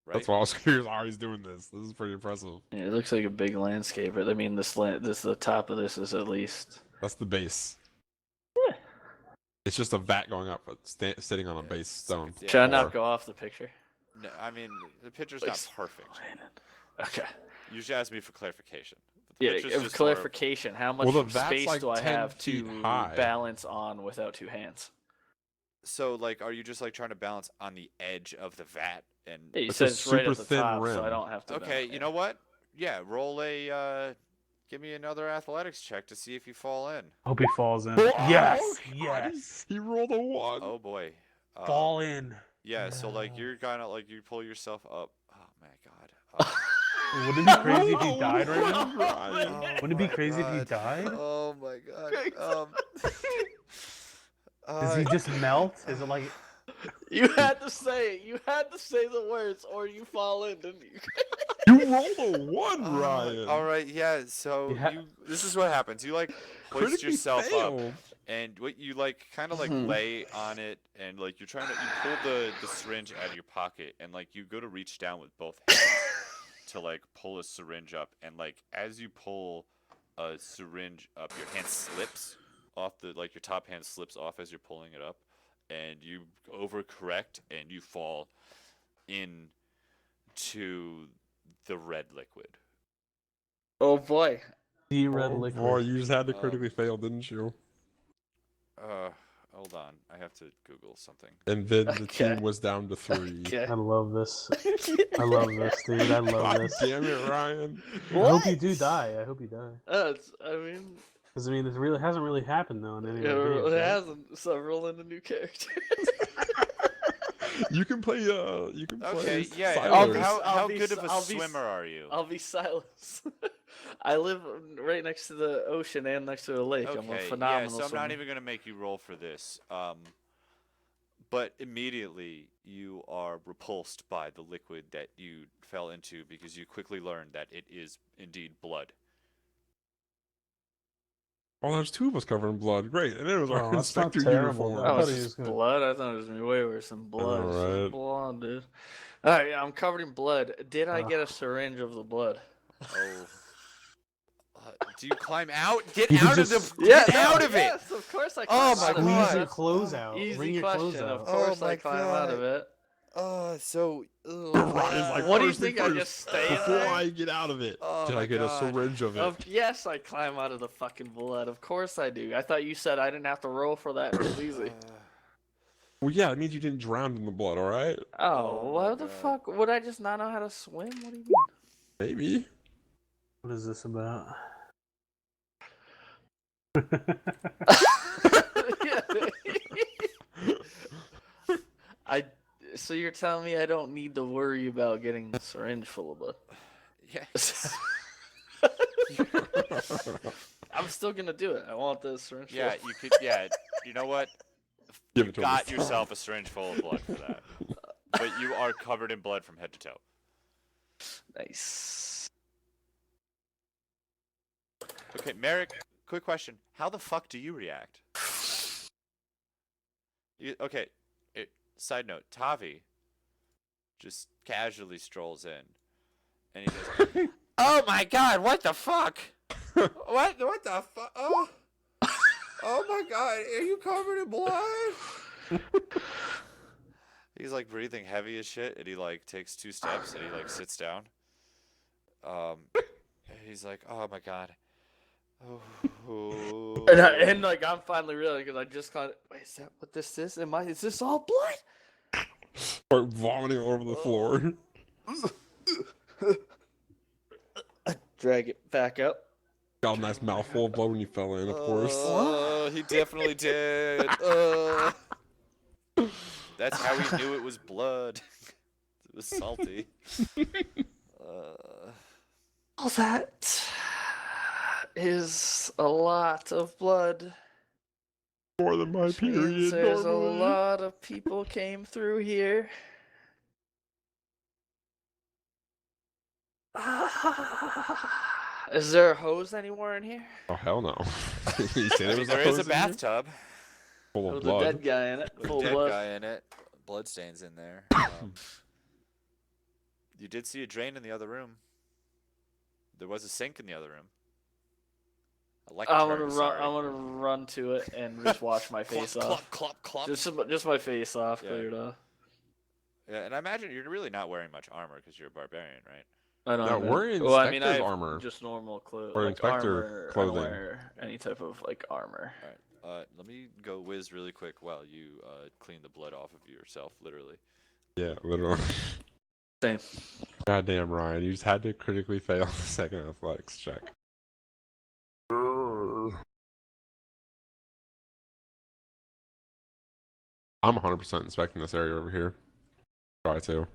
Right? That's why I was curious how he's doing this. This is pretty impressive. Yeah, it looks like a big landscape, but I mean, the top of this is at least. That's the base. Yeah. It's just a vat going up, but sitting on a base stone. Yeah. Should I Or- not go off the picture? No, I mean, the picture's not perfect. Okay. You should ask me for clarification. The Yeah, picture's of just more- clarification, how much Well, the vat's space like do I 10 have to feet high. balance on without 2 hands? So, like, are you just like trying to balance on the edge of the vat? And Yeah, you It's said a it's right super at the thin top, so I rim. don't have to. okay, balance. you know what? Yeah, roll a. Give me another athletics check to see if you fall in. Hope he falls in. Oh, Yes! God, Yes! He rolled a 1. Oh boy. Fall in. Yeah, so like Yeah. you're kind of like you pull yourself up. Oh my god. Wouldn't it be crazy if he died right now? Ryan. Wouldn't it be crazy if he died? Oh my god. Does he just melt? Is it like You had to say it. You had to say the words, or you fall in, didn't you? You rolled a 1, Ryan. All right, yeah. So You ha- this is what happens. You like hoist Critically yourself up, failed. and what you like kind of like Mhm. lay on it, and like you pull the syringe out of your pocket, and like you go to reach down with both hands to like pull a syringe up, and like as you pull a syringe up, your hand slips off your top hand slips off as you're pulling it up, and you overcorrect and you fall into the red liquid. Oh boy. the red Oh, liquid? boy, you just had to critically fail, didn't you? A Hold on, I have to Google something. And then the Okay. team was down to 3. Okay. I love this. I love this, dude. I love God this. damn it, Ryan. I hope you do die. I hope you die. I mean, Because it really hasn't really happened though in any of our games. it Right? hasn't. So roll in a new character. You can play Okay, yeah. Silas. How be good of a I'll be swimmer are you? I'll be Silas. I live right next to the ocean and next to a lake. I'm a Okay, phenomenal yeah. So I'm swimmer. not even gonna make you roll for this. But immediately you are repulsed by the liquid that you fell into because you quickly learned that it is indeed blood. Oh, there's 2 of us covered in blood. Great. And then it was Oh, our that's not inspector terrible, uniform. though. Oh, I it's thought he just was gonna- blood. I thought it was gonna be way worse than blood. It's just right. blood, dude. All right, yeah, I'm covered in blood. Did I get a Ugh. syringe of the blood? Oh. Do you climb out? Get You could out of just- the. Get out of it! Yes, of course I Oh climb my out of Squeeze it. God. your That's clothes out. easy Bring your clothes question. Of out. course Oh I my climb out of God. it. Oh, so. Ryan's like, What do you first thing think? I first, just stay in before there? I get out of it, Oh did my I get God. a syringe of it? Yes, I climb out of the fucking blood. Of course I do. I thought you said I didn't have to roll for that. It was easy. Well, yeah, it means you didn't drown in the blood, all right? Oh, Oh my what the God. fuck? Would I just not know how to swim? What do you mean? Maybe. What is this about? So you're telling me I don't need to worry about getting a syringe full of blood? Yes. I'm still gonna do it. I want the syringe. Yeah, full. you could. Yeah, you know what? Give You it to him got this time. yourself a syringe full of blood for that. But you are covered in blood from head to toe. Nice. Okay, Merrick, quick question. How the fuck do you react? Okay, side note, Tavi just casually strolls in. And he goes, "Oh my god, what the fuck? What the fuck? Oh. Oh my god, are you covered in blood?" He's like breathing heavy as shit, and he like takes 2 steps and he like sits down. He's like, "Oh my god." Oh. And like I'm finally realizing because I just kind of wait. Is that what this is? Is this all blood? Start vomiting all over the floor. Drag it back up. Got a nice mouthful of blood when you fell in, of course. Oh, he definitely did. That's how he knew it was blood. It was salty. All that is a lot of blood. More than my Which means period there's normally. a lot of people came through here. Is there a hose anywhere in here? Oh, hell no. He said it was There is a hose in here? bathtub Full of With a blood. dead guy in it. with Full a dead blood. guy in it. Blood stains in there. You did see a drain in the other room. There was a sink in the other room. I'm gonna run to it and just wash my Clop, face clop, off. clop, clop. Just my face off, Yeah. cleared off. Yeah, and I imagine you're really not wearing much armor because you're a barbarian, right? I don't Now, have we're any- in well, I mean, I inspector's have armor. just normal clothes. Or Like inspector armor. I clothing. don't wear any type of like armor. All right. Let me go whiz really quick while you clean the blood off of yourself, literally. Yeah, literally. Same. Goddamn, Ryan. You just had to critically fail the second athletics check. I'm 100% inspecting this area over here. Try to.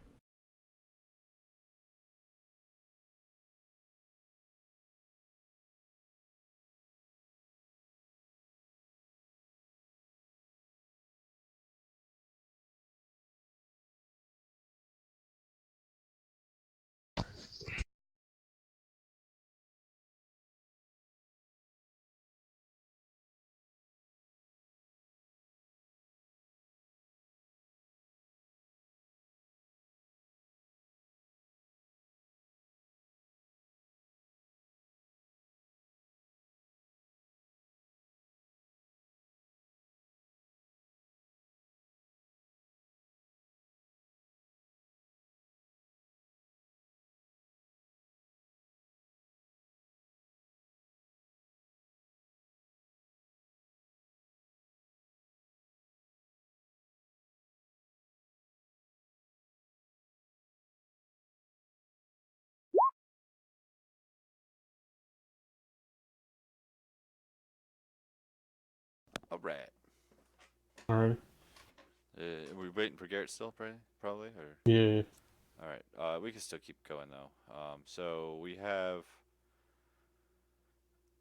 All right. Alright. Are we waiting for Garrett still, probably, or? Yeah. All right. We can still keep going though. So we have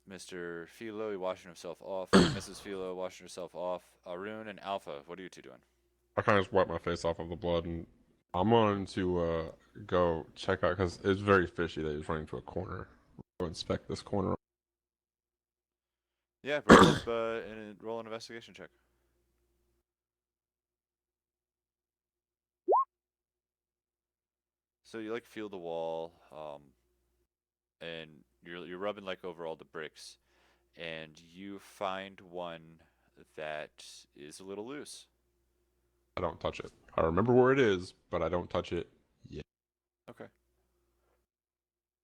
Mr. Philo washing himself off, Mrs. Philo washing herself off, Arun and Alpha. What are you two doing? I kind of just wipe my face off of the blood, and I'm going to go check out because it's very fishy that he's running to a corner. Go inspect this corner. Yeah, roll up and roll an investigation check. So you like feel the wall, and you're rubbing like over all the bricks, and you find one that is a little loose. I don't touch it. I remember where it is, but I don't touch it yet. Okay.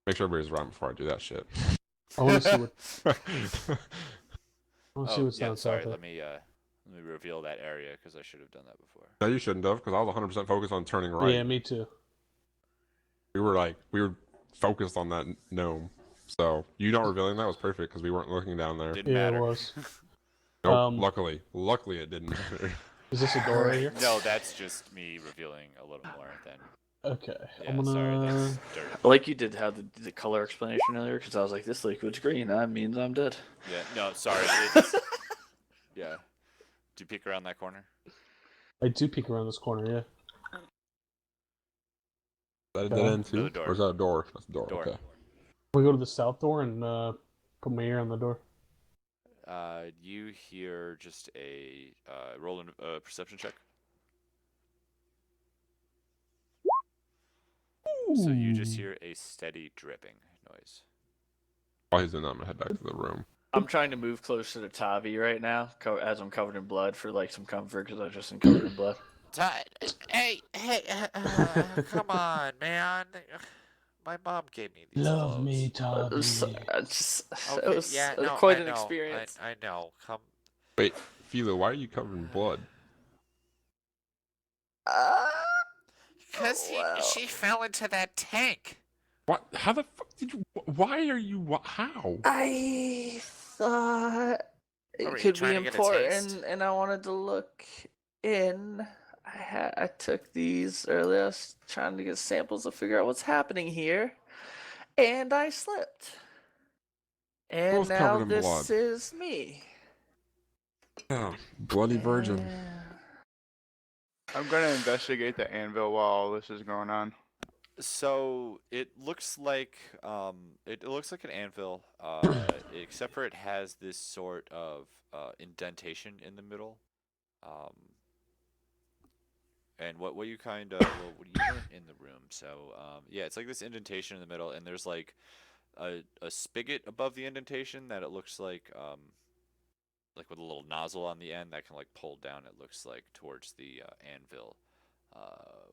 Make sure everybody's around before I do that shit. I want to see what. I want to see Oh, what's yeah, down sorry. south. Let me reveal that area because I should have done that before. No, you shouldn't have, because I was 100% focused on turning right. Yeah, me too. We were focused on that gnome. So you not revealing that was perfect because we weren't looking down there. Didn't Yeah, matter. it was. Nope. Luckily it didn't matter. Is this a door right here? No, that's just me revealing a little more than. Okay. Yeah, I'm sorry, gonna. that's dirt. Like you did have the color explanation earlier, because I was like, this liquid's green. That means I'm dead. Yeah, no, sorry. It's, yeah. Do you peek around that corner? I do peek around this corner. Yeah. Is that a Okay. dead end too? Another door. Or is that a door? That's a door. Door. Okay. We go to the south door and put my ear on the door. You hear just a roll in perception check. So you just hear a steady dripping noise. While he's doing that, I'm gonna head back to the room. I'm trying to move closer to Tavi right now, as I'm covered in blood for like some comfort, because I was just covered in blood. Hey, come on, man. My mom gave me these Love clothes. me, Tommy. It Okay, was yeah, no, quite I an know, experience. I know. Come. Wait, Philo, why are you covered in blood? Cause she fell into that tank. What? How the fuck did you? Why are you? How? I thought it Are you could be trying to get a taste? important, and I wanted to look in. I took these earlier, I was trying to get samples to figure out what's happening here, and I slipped. And Both now covered in this blood. is me. Oh, bloody virgin. I'm gonna investigate the anvil while all this is going on. So it looks like an anvil, except for it has this sort of indentation in the middle. And what you kind of what you weren't in the room, so yeah, it's like this indentation in the middle, and there's like a spigot above the indentation that it looks like with a little nozzle on the end that can like pull down. It looks like towards the anvil,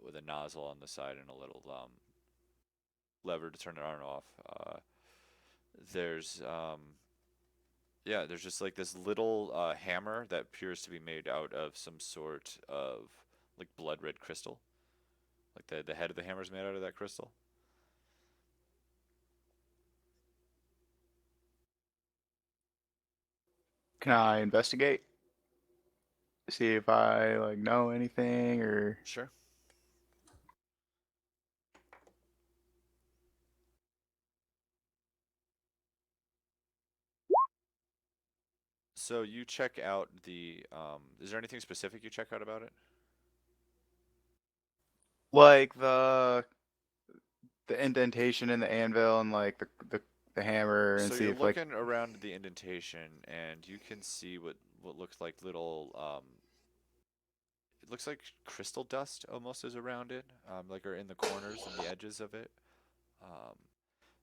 with a nozzle on the side and a little lever to turn it on and off. There's there's just like this little hammer that appears to be made out of some sort of like blood red crystal. Like the head of the hammer is made out of that crystal. Can I investigate? See if I like know anything or Sure. So you check out the is there anything specific you check out about it? like the indentation in the anvil and like the hammer and So see you're if like looking around the indentation and you can see what looks like little it looks like crystal dust almost is around it, like are in the corners and the edges of it.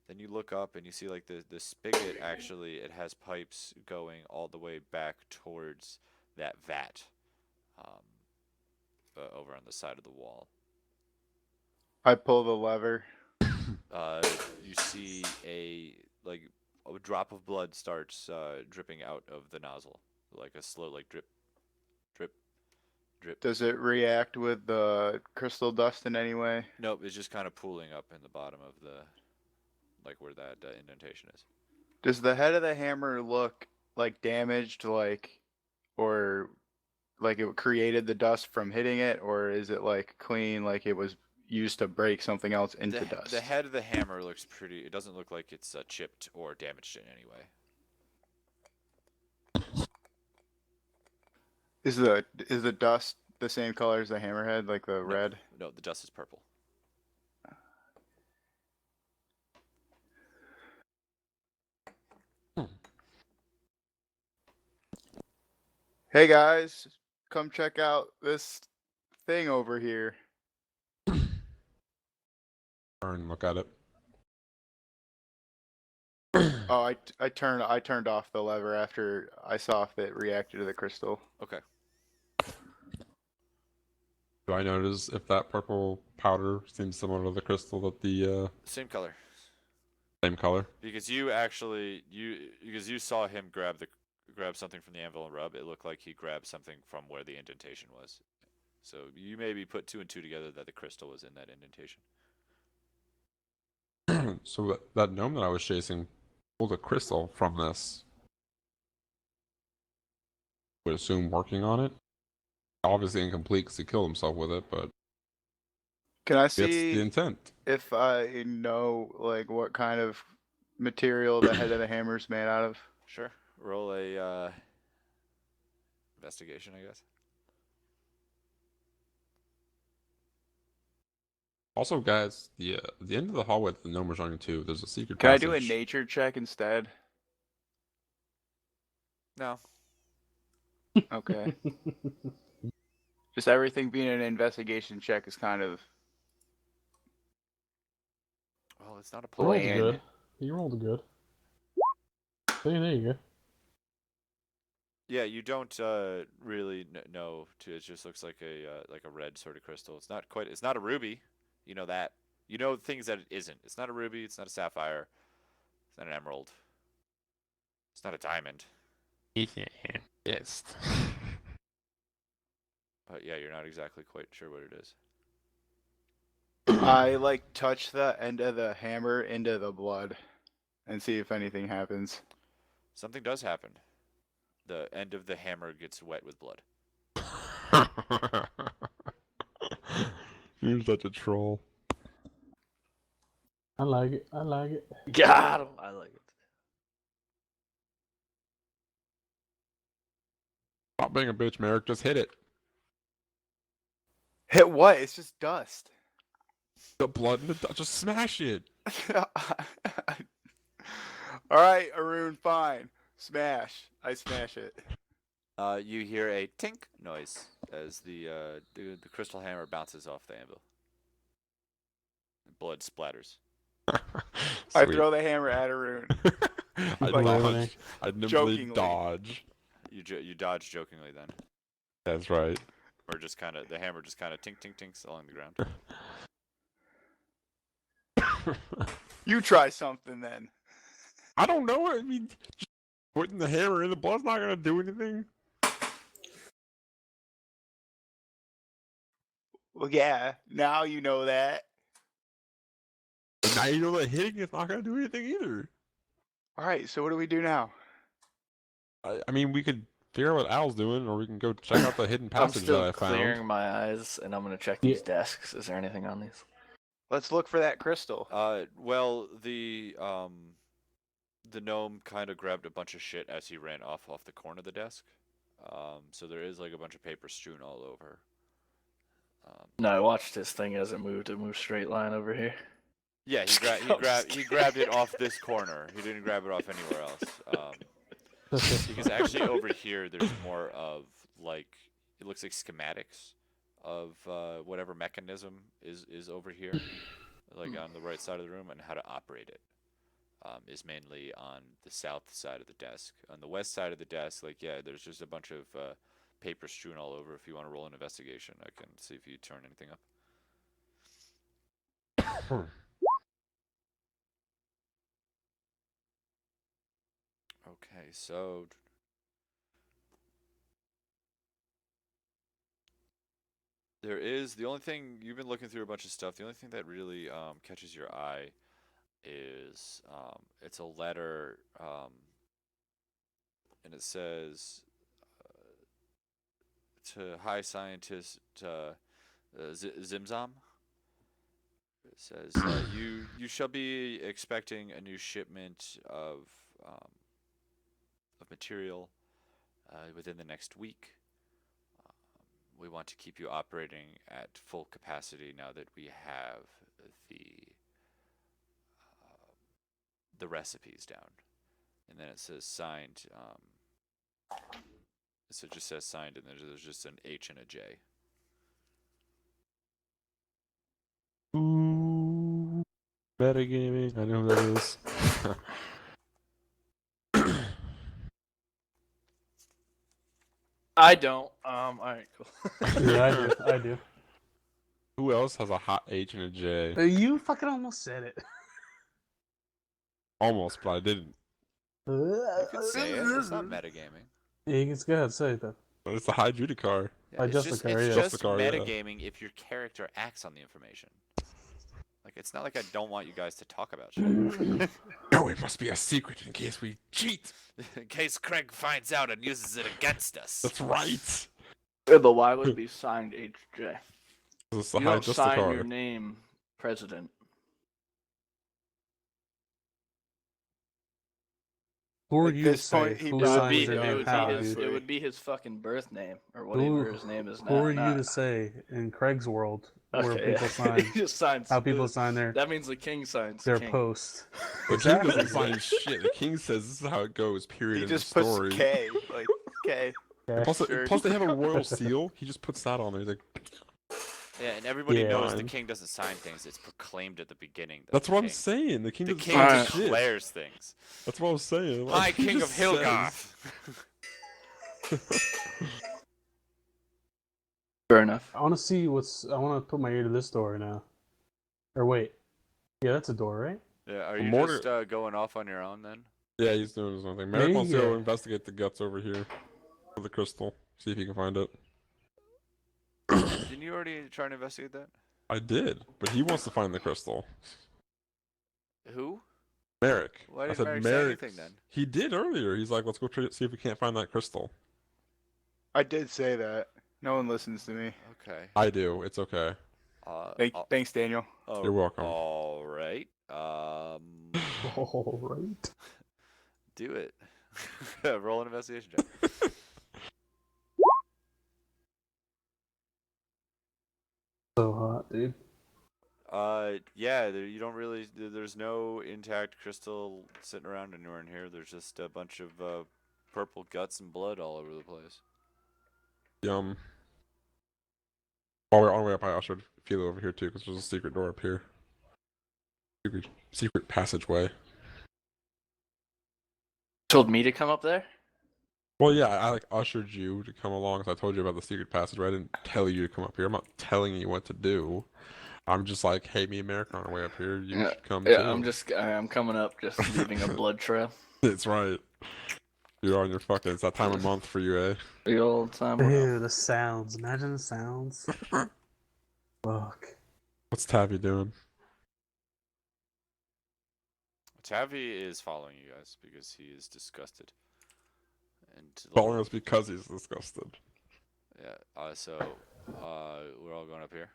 Then you look up and you see like the spigot actually it has pipes going all the way back towards that vat, over on the side of the wall. I pull the lever. You see a drop of blood starts dripping out of the nozzle, like a slow like drip, drip, drip. Does it react with the crystal dust in any way? Nope, it's just kind of pooling up in the bottom of the like where that indentation is. Does the head of the hammer look like damaged, like or like it created the dust from hitting it, or is it like clean, like it was used to break something else into dust? The head of the hammer looks pretty. It doesn't look like it's chipped or damaged in any way. Is the dust the same color as the hammerhead, like the red? No, the dust is purple. Hey guys, come check out this thing over here. Turn and look at it. Oh, I turned off the lever after I saw if it reacted to the crystal. Okay. Do I notice if that purple powder seems similar to the crystal that the Same color. same color? Because you saw him grab something from the anvil and rub. It looked like he grabbed something from where the indentation was. So you maybe put 2 and 2 together that the crystal was in that indentation. So that gnome that I was chasing pulled a crystal from this. Would assume working on it. Obviously incomplete because he killed himself with it, but Can I that's the see intent. if I know like what kind of material the head of the hammer's made out of? Sure. Roll a investigation, I guess. Also, guys, the end of the hallway that the gnome was running to, there's a secret Can I passage. do a nature check instead? No. Okay. Just everything being an investigation check is kind of Well, it's not a You rolled plan. good. You rolled good. See, there you go. Yeah, you don't really know. It just looks like a red sort of crystal. It's not quite. It's not a ruby. You know that. You know things that it isn't. It's not a ruby. It's not a sapphire. It's not an emerald. It's not a diamond. Yes. But yeah, you're not exactly quite sure what it is. I like touch the end of the hammer into the blood and see if anything happens. Something does happen. The end of the hammer gets wet with blood. You're such a troll. I like it. I like it. Got him. I like it. Stop being a bitch, Merrick. Just hit it. Hit what? It's just dust. The blood in the just smash it. Alright, Arun, fine. Smash. I smash it. You hear a tink noise as the crystal hammer bounces off the anvil. Blood splatters. I Sweet. throw the hammer at Arun. I Like, dodge. I nimbly jokingly. dodge. You dodge jokingly then, That's right. or just kind of the hammer just kind of tink tink tinks along the ground. You try something then. I don't know. I mean, just putting the hammer in the blood's not gonna do anything. Well, yeah. Now you know that. But now you know that hitting it's not gonna do anything either. Alright, so what do we do now? I mean, we could figure out what Al's doing, or we can go check out the hidden I'm passage still that I found. clearing my eyes, and I'm gonna check these desks. Is there anything on these? Let's look for that crystal. Well, the gnome kind of grabbed a bunch of shit as he ran off the corner of the desk. So there is like a bunch of paper strewn all over. No, I watched his thing as it moved. It moved straight line over here. Yeah, he grabbed it off this corner. He didn't grab it off anywhere else. Because actually over here there's more of like it looks like schematics of whatever mechanism is over here, like on the right side of the room, and how to operate it. Is mainly on the south side of the desk. On the west side of the desk, like yeah, there's just a bunch of paper strewn all over. If you want to roll an investigation, I can see if you turn anything up. Okay, so there is the only thing you've been looking through a bunch of stuff. The only thing that really catches your eye is it's a letter, and it says to High Scientist Zimzam. It says you shall be expecting a new shipment of material within the next week. We want to keep you operating at full capacity now that we have the recipes down. And then it says signed. So it just says signed, and there's just an H and a J. Ooh, metagaming. I know who that is. I don't. All right, cool. Yeah, I do. Who else has a hot H and a J? You fucking almost said it. Almost, but I didn't. You could say it. It's not metagaming. Yeah, you can go ahead, say it then. But it's a high Judicar. Yeah, I it's just just, the car, it's yeah. just Just the car, yeah. metagaming if your character acts on the information. Like, it's not like I don't want you guys to talk about shit. No, it must be a secret in case we cheat. In case Craig finds out and uses it against us. That's right. Yeah, but why would it be signed HJ? It's the You high don't sign Justicar. your name, President. Who are At you to this say point, he who It would signs be your it name would how, be his dude? it would be his fucking birth name or Who, whatever his name is now. who are you not- to say in Craig's world where Okay, people yeah. sign He just signs how people sign their That means the king signs their king. post? The king doesn't Exactly. sign shit. The king says this is how it goes, period. He in just the puts story. K, like K. Okay. Plus they have a royal seal. He just puts that on there. He's like, Yeah, and everybody Yeah. knows the Fine. king doesn't sign things. It's proclaimed at the beginning. That that's the what I'm king- saying. The king The doesn't king sign Alright. shit. declares things. That's what I was saying. High Like, he King of just says- Hilgoth. Fair enough. I want to see what's. I want to put my ear to this door now. Or wait, yeah, that's a door, right? Yeah, are you Mortar- just going off on your own then? Yeah, he's doing his own thing. Merrick wants to go Yeah. investigate the guts over here for the crystal. See if he can find it. Didn't you already try to investigate that? I did, but he wants to find the crystal. Who? Merrick. Why I didn't said Merrick say Merrick. anything then? He did earlier. He's like, let's go see if we can't find that crystal. I did say that. No one listens to me. Okay. I do. It's okay. Thanks, Daniel. You're welcome. All right. All right. Do it. Roll an investigation check. So hot, dude. Yeah, you don't really. There's no intact crystal sitting around anywhere in here. There's just a bunch of purple guts and blood all over the place. Yum. While we're on the way up, I should feel over here too, because there's a secret door up here. Secret passageway. Told me to come up there? Well, yeah, I like ushered you to come along, so I told you about the secret passageway. I didn't tell you to come up here. I'm not telling you what to do. I'm just like, hey, me and Merrick are on our way up here. You should come too. Yeah, I'm coming up, just leaving a blood trail. It's right. You're on your fucking. It's that time of month for you, eh? The old time. Ew, the sounds. Imagine the sounds. Fuck. What's Tabby doing? Tavi is following you guys because he is disgusted. And Following us because he's disgusted. Yeah. So we're all going up here.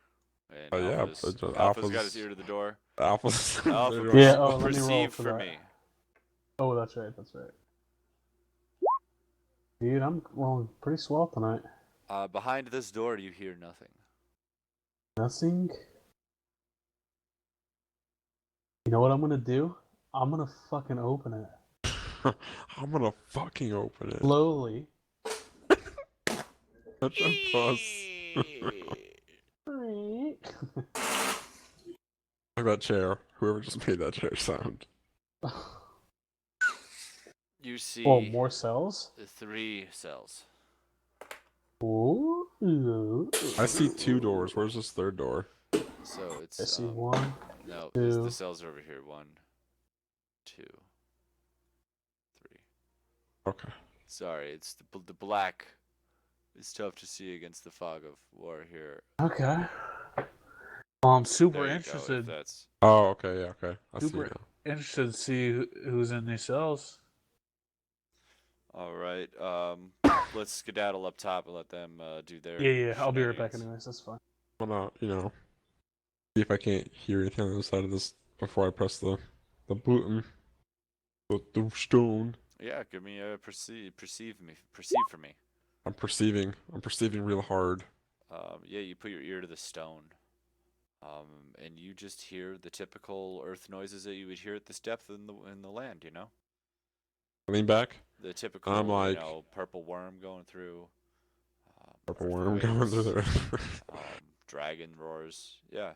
And Oh, yeah, Alpha's, but Alpha's got Alpha's- his ear to the door. Alpha's. Alpha, Yeah, oh, let me roll perceive for for that. me. Oh, that's right. That's right. Dude, I'm rolling pretty swell tonight. Behind this door, you hear nothing. Nothing. You know what I'm gonna do? I'm gonna fucking open it I'm gonna fucking open it. slowly. Such a puss. Like that chair. Whoever just made that chair sound. You see Oh, more cells? 3 cells. Ooh. I see 2 doors. Where's this third door? So it's I see one. no, two. the cells are over here. 1, 2, 3. Okay. Sorry, it's the black. It's tough to see against the fog of war here. Okay. Well, I'm super There you go, interested. if that's Oh, okay, yeah, okay. I see Super now. interested to see who's in these cells. All right. Let's skedaddle up top and let them do their. Yeah. I'll be right back shenanigans. anyways. That's fine. I'm gonna, see if I can't hear anything on the other side of this before I press the button. The stone. Yeah, give me a perceive for me. I'm perceiving real hard. Yeah, you put your ear to the stone. And you just hear the typical earth noises that you would hear at this depth in the land, you know? I lean back. The typical, I'm like, purple worm going through. purple worm going through there. Dragon roars. Yeah.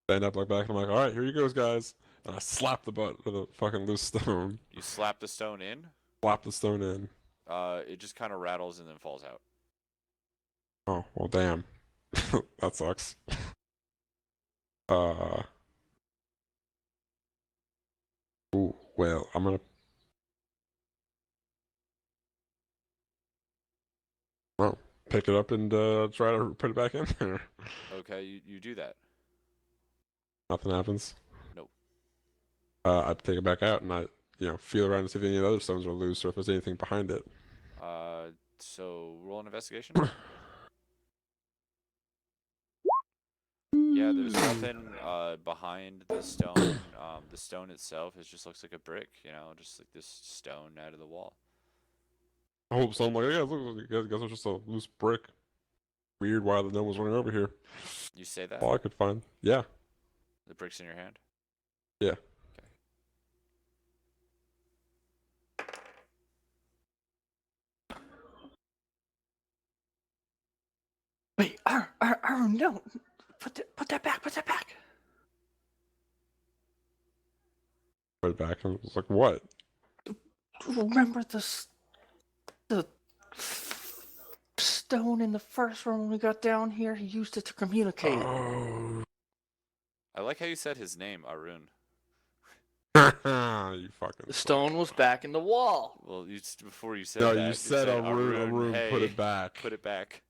Stand up, look back, and I'm like, all right, here you goes, guys. And I slap the butt with a fucking loose stone. You slap the stone in. Slap the stone in. It just kind of rattles and then falls out. Oh, well, damn. That sucks. Ooh, well, I'm gonna. Well, pick it up and try to put it back in there. Okay, you do that. Nothing happens. Nope. I take it back out and I, feel around to see if any of the other stones are loose or if there's anything behind it. So roll an investigation. Yeah, there's nothing behind the stone. The stone itself looks like a brick, just like this stone out of the wall. I hope so. I'm like, yeah, look, I guess it's just a loose brick. Weird why the gnome was running over here. You say that? All I could find. Yeah. The brick's in your hand? Yeah. Wait, Arun, no. Put that back. Put that back. Put it back and was like, what? Remember the stone in the first room when we got down here? He used it to communicate. Oh. I like how you said his name, Arun. You fucking. The stone was back in the wall. Well, before you said No, that, you said Arun, hey, put it back. Put it back.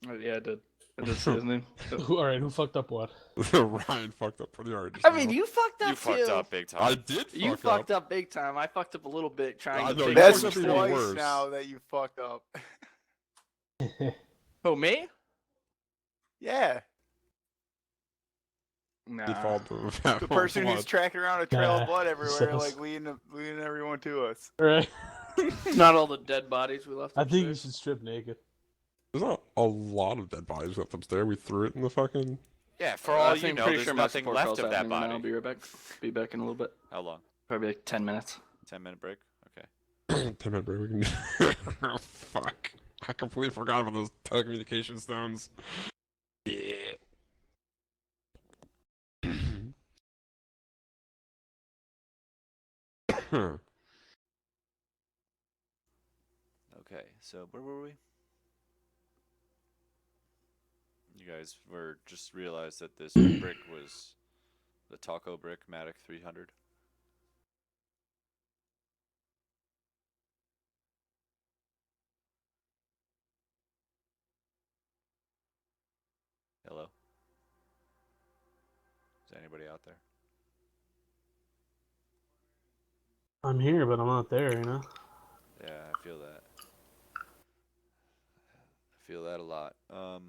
Oh, yeah, I did. I did say his name. All right, who fucked up what? Ryan fucked up pretty hard. I mean, you fucked up You too. fucked up big time. I did. You fucked up big time. I fucked up a little bit trying I to know, fix you That's fucked it. up even twice worse. now that you fucked up. Oh, me? Yeah. Nah. Default The person who's tracking around a trail of blood everywhere, sounds- like leading everyone to us. Right. Not all the dead bodies we left I think you upstairs. should strip naked. There's not a lot of dead bodies left upstairs. We threw it in the fucking. Yeah, for all you I'm know, pretty there's sure my nothing support left call's of that happening now. body. I'll be right back. Be back in a little bit. How long? Probably like 10 minutes. 10-minute break? Okay. 10-minute break. We can. Oh fuck! I completely forgot about those telecommunication stones. Yeah. Okay, so where were we? You guys were just realized that this brick was the taco brick Matic 300. Hello? Is anybody out there? I'm here, but I'm not there. Yeah, I feel that. I feel that a lot. Okay.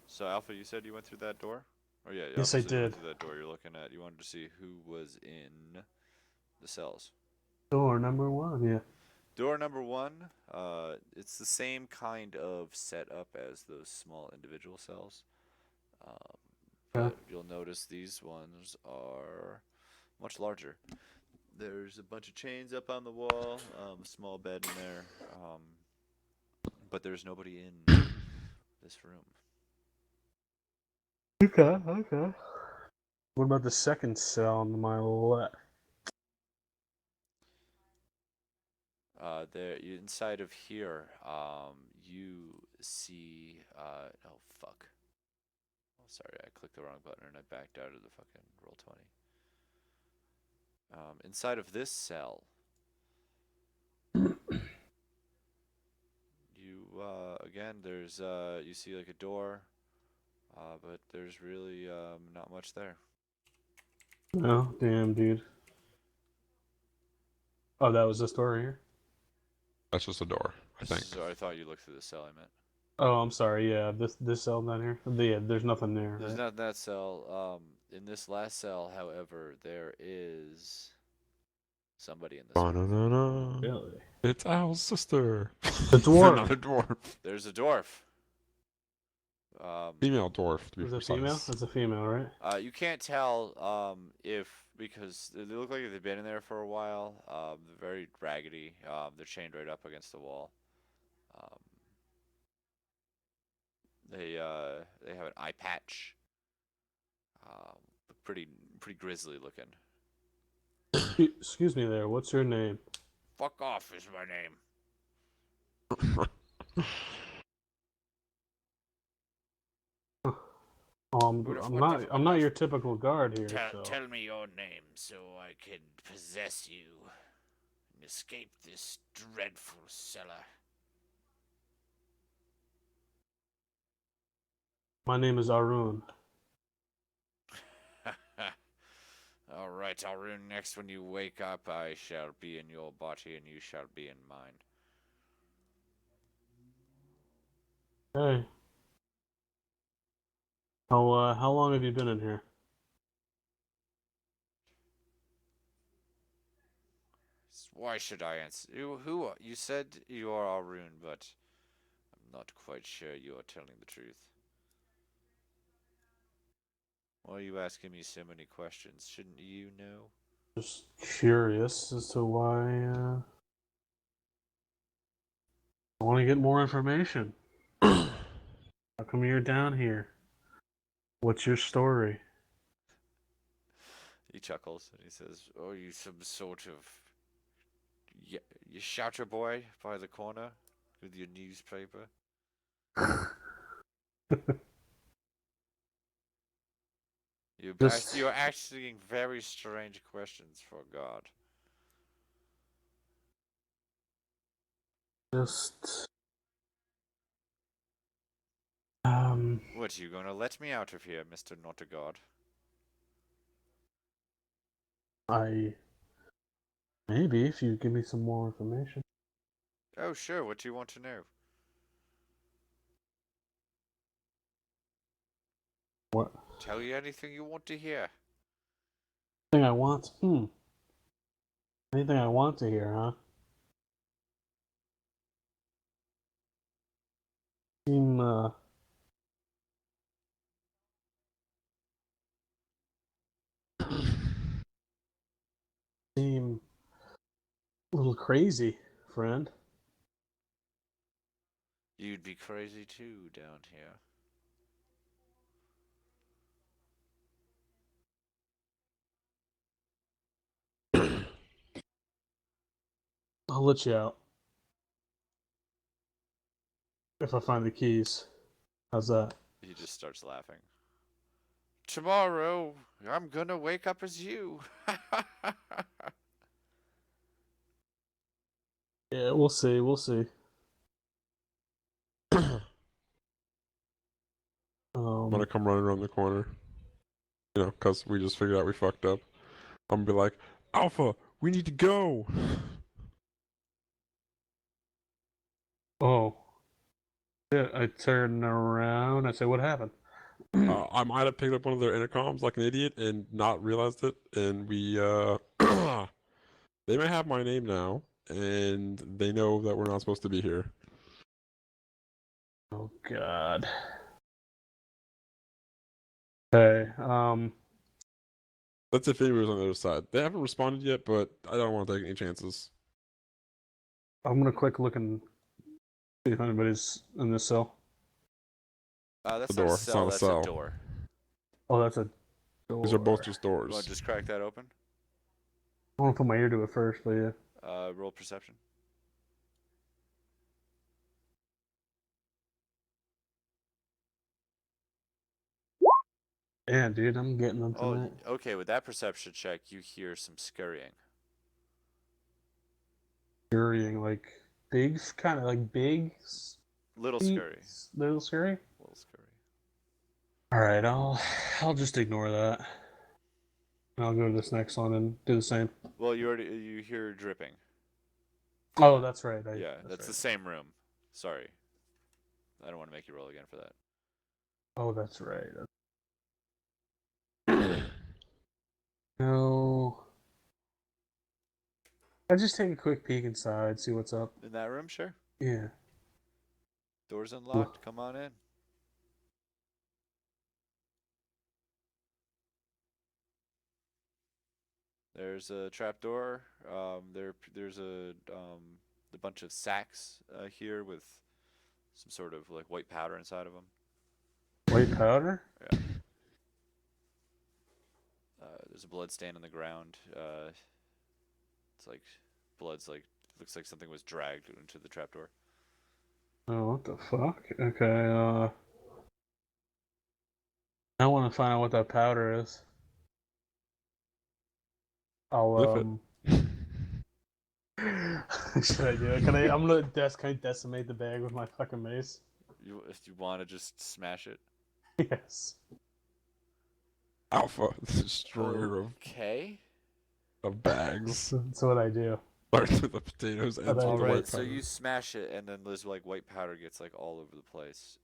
So Alpha, you said you went through that door? Oh yeah, Yes, I obviously you went did. through that door. You're looking at. You wanted to see who was in the cells. Door number 1. Yeah. Door number 1. It's the same kind of setup as those small individual cells. Yeah. But you'll notice these ones are much larger. There's a bunch of chains up on the wall, a small bed in there, but there's nobody in this room. Okay. What about the second cell on my left? There, inside of here, you see. Oh fuck! Oh, sorry, I clicked the wrong button and I backed out of the fucking roll 20. Inside of this cell, you again, there's you see like a door. But there's really not much there. Oh, damn, dude. Oh, that was the story here? That's just a door, I think. So I thought you looked through the cell. I meant. Oh, I'm sorry. Yeah, this cell down here. Yeah, there's nothing there. There's Right? not in that cell. In this last cell, however, there is somebody in this one. Ba-na-na-na. Really? It's Al's sister. The dwarf. Another dwarf. There's a dwarf. Female dwarf, to be Is it precise. female? It's a female, right? You can't tell because they look like they've been in there for a while. They're very raggedy. They're chained right up against the wall. Um, they have an eye patch. Look pretty grisly looking. Excuse me there. What's your name? Fuck off is my name. I'm not your typical guard here. So. Tell me your name so I can possess you and escape this dreadful cellar. My name is Arun. All right, Arun. Next, when you wake up, I shall be in your body, and you shall be in mine. Hey. How long have you been in here? Why should I answer? Who? You said you are Arun, but I'm not quite sure you are telling the truth. Why are you asking me so many questions? Shouldn't you know? Just curious as to why. I want to get more information. How come you're down here? What's your story? He chuckles and he says, "Oh, you some sort of you shouter boy by the corner with your newspaper." You're asking very strange questions for God. Just What, you gonna let me out of here, Mr. Not a God? maybe if you give me some more information. Oh, sure, what do you want to know? What Tell you anything you want to hear. thing I want? Anything I want to hear, huh? Seem seem a little crazy, friend. You'd be crazy too down here. I'll let you out if I find the keys. How's that? He just starts laughing. Tomorrow, I'm gonna wake up as you. Yeah, we'll see. We'll see. I'm gonna come running around the corner. You know, because we just figured out we fucked up. I'm gonna be like, Alpha, we need to go. Oh. Yeah, I turn around. I say, "What happened?" I might have picked up one of their intercoms like an idiot and not realized it. And we, they may have my name now, and they know that we're not supposed to be here. Oh God. Okay. That's if anybody's on the other side. They haven't responded yet, but I don't want to take any chances. I'm gonna quick look and see if anybody's in this cell. That's The not door. a It's cell, not a that's cell. a door. Oh, that's a door. These are both just You want doors. to just crack that open? I want to put my ear to it first, but yeah. Roll perception. Yeah, dude, I'm getting them Oh, tonight. okay, with that perception check, you hear some scurrying. Scurrying, like big, kind of like big. Little scurry. Little scurry. Little scurry. All right, I'll just ignore that. And I'll go to this next one and do the same. Well, you hear dripping. Oh, that's right. Yeah, that's right. the same room. Sorry, I don't want to make you roll again for that. Oh, that's right. No. I just take a quick peek inside, see what's up. In that room, sure. Yeah. Doors unlocked. Come on in. There's a trap door. There's a bunch of sacks here with some sort of like white powder inside of them. White powder? Yeah. There's a blood stain on the ground. It's like blood's like looks like something was dragged into the trapdoor. Oh, what the fuck? Okay, I want to find out what that powder is. Flip it. Should I do it? Can I decimate the bag with my fucking mace? If you want to just smash it. Yes. Alpha, the destroyer Okay. of bags. That's what I do. Start with the potatoes and All the All white right, so powder. you smash it, and then there's like white powder gets like all over the place.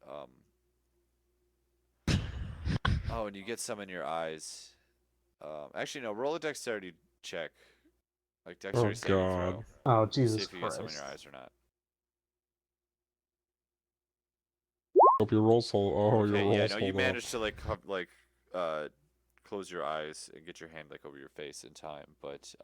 Oh, and you get some in your eyes. Actually, no. Roll a dexterity check, like dexterity saving God. throw. Oh, See Jesus if you get some in Christ. your eyes or not. Hope your rolls hold. Oh, your Okay, rolls yeah, no, you hold up. managed to close your eyes and get your hand like over your face in time, but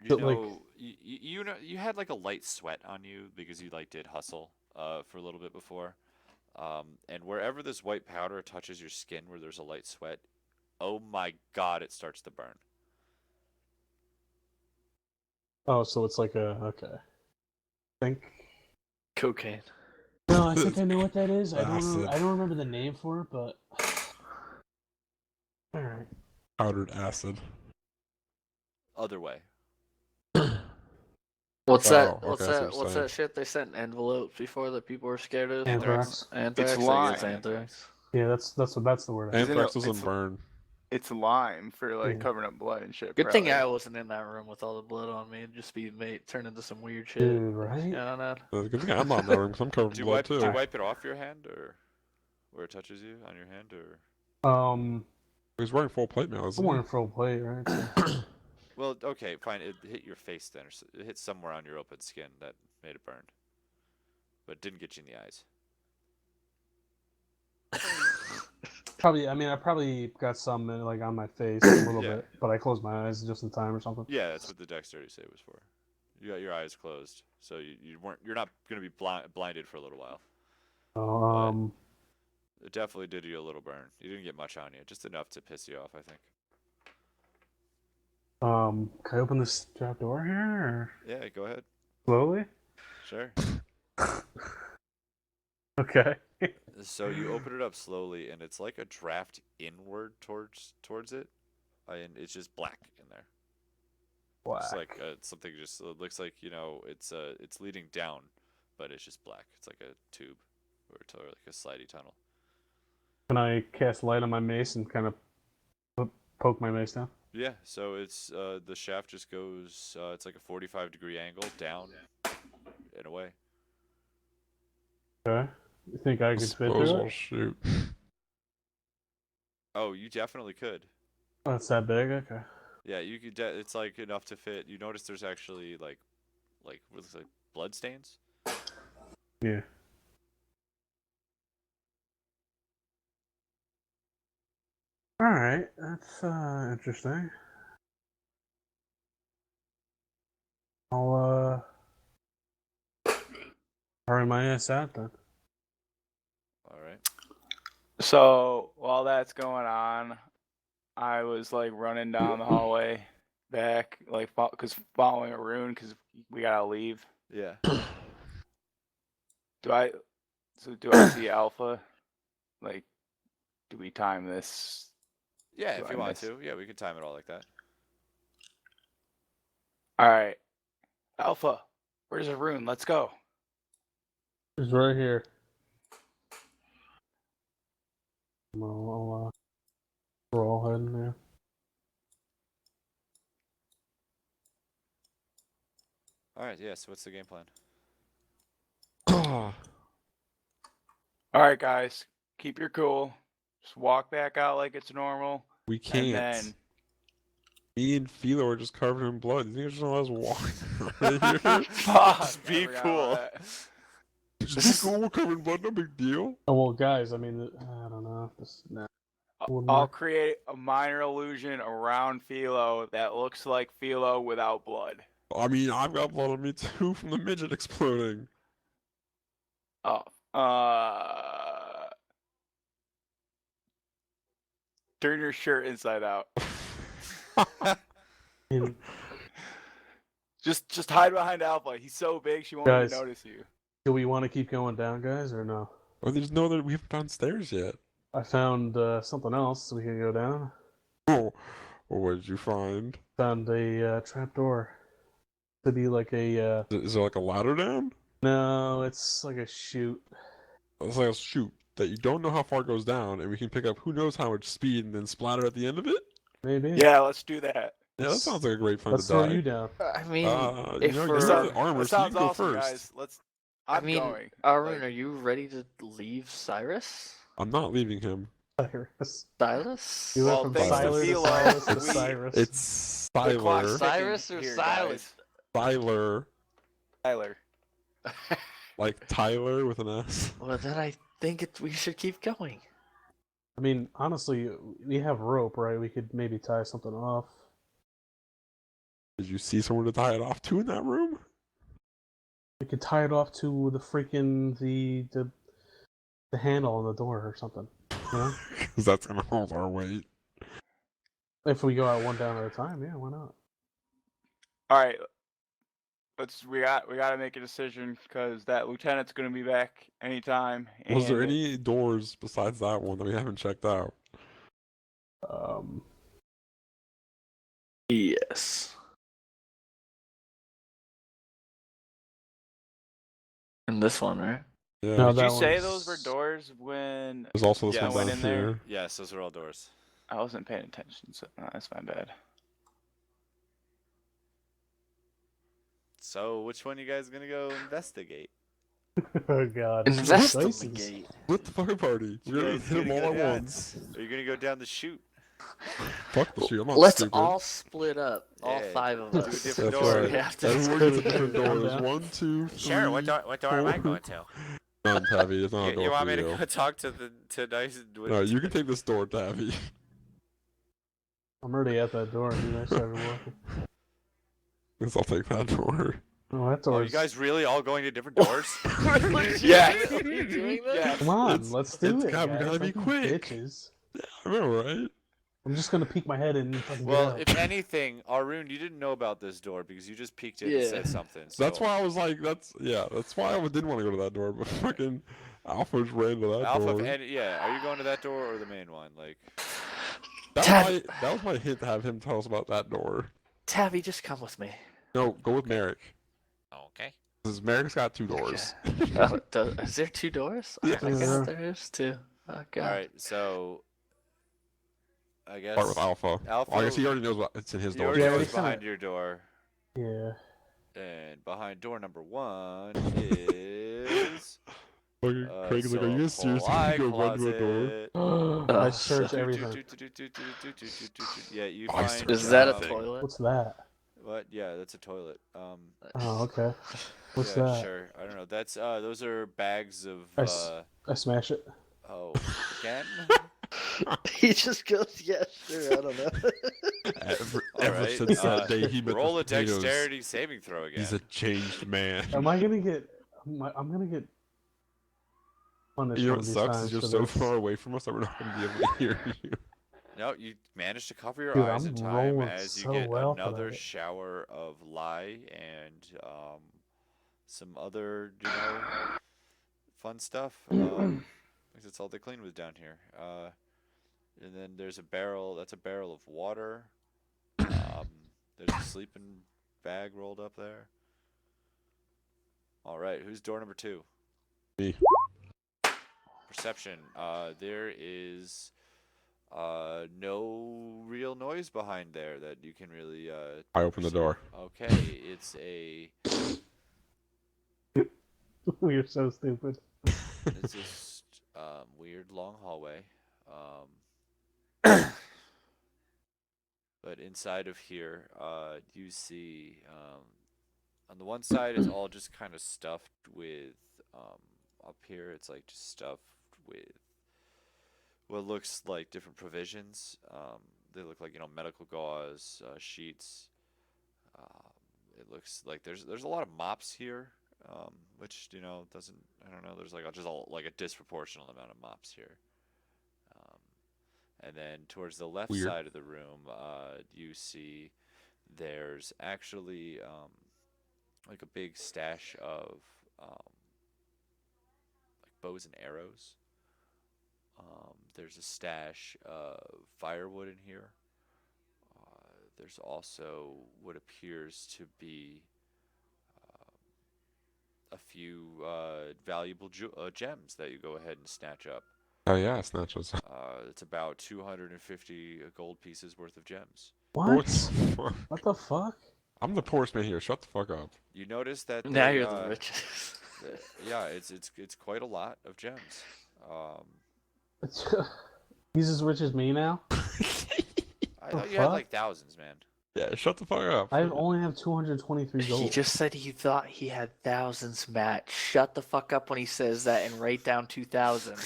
you But, like- know, you know, you had like a light sweat on you because you like did hustle for a little bit before, and wherever this white powder touches your skin, where there's a light sweat, oh my God, it starts to burn. Oh, so it's like okay. I think. Cocaine. No, I think I know what that is. Acid. I don't remember the name for it, but. All right. Powdered acid. Other way. What's Oh, that? okay, What's I see what that? you're What's saying. that shit they sent in envelopes before that people were scared of? Anthrax. Anthrax. It's I guess lime. anthrax. Yeah, that's the word. Isn't Anthrax it- doesn't it's- burn. It's lime for like Yeah. covering up blood and shit. Good thing probably. I wasn't in that room with all the blood on me. It'd just be turn into some weird shit. Dude, right? Yeah, no. Good thing I'm not in that room because I'm covered Do in you blood wipe? Do you too. wipe it off your hand, or where it touches you on your hand, or? He's wearing full plate mail, I'm isn't wearing full plate, right? So. Well, okay, fine. It hit your face then, or it hit somewhere on your open skin that made it burn, but it didn't get you in the eyes. Probably, I probably got some like on my face a little Yeah. bit, but I closed my eyes just in time or something. Yeah, that's what the dexterity save was for. You got your eyes closed, so you're not gonna be blinded for a little while. It definitely did you a little burn. You didn't get much on you, just enough to piss you off, I think. Can I open this trap door here, or Yeah, go ahead. slowly? Sure. Okay. So you open it up slowly, and it's like a draft inward towards it, and it's just black in there. It's like something just it looks like it's leading down, but it's just black. It's like a tube or like a slidey tunnel. Can I cast light on my mace and kind of poke my mace down? Yeah, so it's the shaft just goes. It's like a 45-degree angle down and away. Okay. You think I I could fit suppose through I'll it? shoot. Oh, you definitely could. Oh, it's that big? Okay. Yeah, you could. It's like enough to fit. You notice there's actually like what looks like blood stains. Yeah. All right, that's interesting. I'll hurry my ass out then. All right. So while that's going on, I was like running down the hallway back, like because following Arun because we gotta leave. Yeah. Do I see Alpha? Like, do we time this? Yeah, Do if I you want miss- to. Yeah, we could time it all like that. All right, Alpha, where's Arun? Let's go. It's right here. We're all heading there. All right, yeah. So what's the game plan? All right, guys, keep your cool. Just walk back out like it's normal. We And can't. then Me and Philo are just covered in blood. You think you're just gonna let us walk right here? fuck, Just I be forgot cool. about that. Just be cool. We're covered in blood. No big deal. Oh well, guys. I mean, I don't know. Wouldn't I'll work. create a minor illusion around Philo that looks like Philo without blood. I mean, I've got blood on me too from the midget exploding. Oh, turn your shirt inside out. I mean, Just hide behind Alpha. He's so big she won't Guys. even notice you. do we want to keep going down, guys, or no? Or there's no that we haven't downstairs yet. I found something else we can go down. Oh, well, what did you find? Found a trapdoor. To be like a Is there like a ladder down? no, it's like a chute. It's like a chute that you don't know how far it goes down, and we can pick up who knows how much speed and then splatter at the end of it. Maybe. Yeah, let's do that. Yeah, that sounds like a great fun Let's to throw die. you down. I mean, You if know, we're- you have the armor, That so you sounds can go awesome, first. guys. I'm I mean, going. Arun, Like- are you ready to leave Cyrus? I'm not leaving him. Cyrus. Silas? You Well, went from thanks to Siler to Philo, Silas to we- Cyrus. It's The clock's Tyler. Cyrus ticking or here, Silas? Tyler. Tyler. Like Tyler with an S. Well, then I think we should keep going. I mean, honestly, we have rope, right? We could maybe tie something off. Did you see someone to tie it off to in that room? We could tie it off to the freaking the handle on the door or something. You know? Because that's gonna hold our weight. If we go out one down at a time, yeah, why not? All right. We got to make a decision because that lieutenant's gonna be back anytime. Was there and- any doors besides that one that we haven't checked out? Yes. And this one, right? Yeah. No, Did you that say one's- those were doors when There's also this Yeah, one went down in there? here. Yes, those are all doors. I wasn't paying attention, so that's my bad. So which one you guys gonna go investigate? Oh god. Investigate. Split the fire party. You We're gonna guys hit them gonna all go at down? once. Are you gonna go down the chute? Fuck the shit. I'm not Let's stupid. all split up. All Yeah, 5 of do us. different That's doors. right. We have to Everyone Good. gets a different Calm door. down. There's 1, 2, 3. Sure. What door am I four. going to? None, Tabby. It's not a door You want for me to you. go talk to nice? No, you can take this door, Tabby. I'm already at that door, dude. I started walking. Guess I'll take that door. Oh, that Are door's... you guys really all going to different doors? Yeah. doing this? Yeah. Come on, It's- let's do it's it, gotta- we guys. gotta be Don't quick. Bitches. I know, right? I'm just gonna peek my head in and fucking Well, get out. if anything, Arun, you didn't know about this door because you just peeked in and Yeah. said something. That's so- why I was like, that's why I didn't want to go to that door, but fucking Alpha just ran to that Alpha, door. yeah. Are you going to that door or the main one? Like, That was my hint to have him tell us about that door. Tabby, just come with me. No, go with Merrick. okay. Because Merrick's got 2 doors. Oh, is there 2 doors? Yeah. I guess there is 2. Oh, God. All right. So, I guess Start with Alpha. Alpha. Well, I guess he already knows what it's in his you door. already Yeah, know we what's kinda- behind your door, Yeah. and behind door number 1 is. Fucking Craig's like, are you seriously supply gonna go run to a door? closet. I Oh, search shit. everything. Yeah, you I find. searched Is that a um, toilet? What's that? What? Yeah, that's a toilet. Oh, okay. What's yeah, that? Sure. I don't know. That's those are bags of I smash it. oh, again. He just goes, yeah, sure, I don't know. Ever Alright, since that day he met roll the a potatoes, dexterity saving throw again. he's a changed man. Am I gonna get? I'm gonna get punished You know one what of these sucks times is you're for so this. far away from us that we're not going to be able to hear you. No, you managed to cover your Dude, eyes I'm in time rolling as you so get well for another that. shower of lie and some other, fun stuff. Because it's all they clean with down here. And then there's a barrel. That's a barrel of water. There's a sleeping bag rolled up there. All right, who's door number 2? Me. perception. There is no real noise behind there that you can really I open the perceive. door. Okay, it's a We're so stupid. it's this weird long hallway. But inside of here, you see on the one side it's all just kind of stuffed with up here it's like just stuffed with what looks like different provisions. They look like medical gauze, sheets. It looks like there's a lot of mops here, which doesn't I don't know. There's like like a disproportionate amount of mops here. And then towards the left Weird. side of the room, you see there's actually like a big stash of like bows and arrows. There's a stash of firewood in here. There's also what appears to be a few valuable gems that you go ahead and snatch up. Oh yeah, snatch those. It's about 250 gold pieces worth of gems. What? What? What the fuck? I'm the poorest man here. Shut the fuck up. You notice that Now they, you're the richest. yeah, it's quite a lot of gems. He's as rich as me now. I The thought you had fuck? like thousands, man. Yeah, shut the fuck up. I only have 223 gold. He just said he thought he had thousands, Matt. Shut the fuck up when he says that and write down 2,000.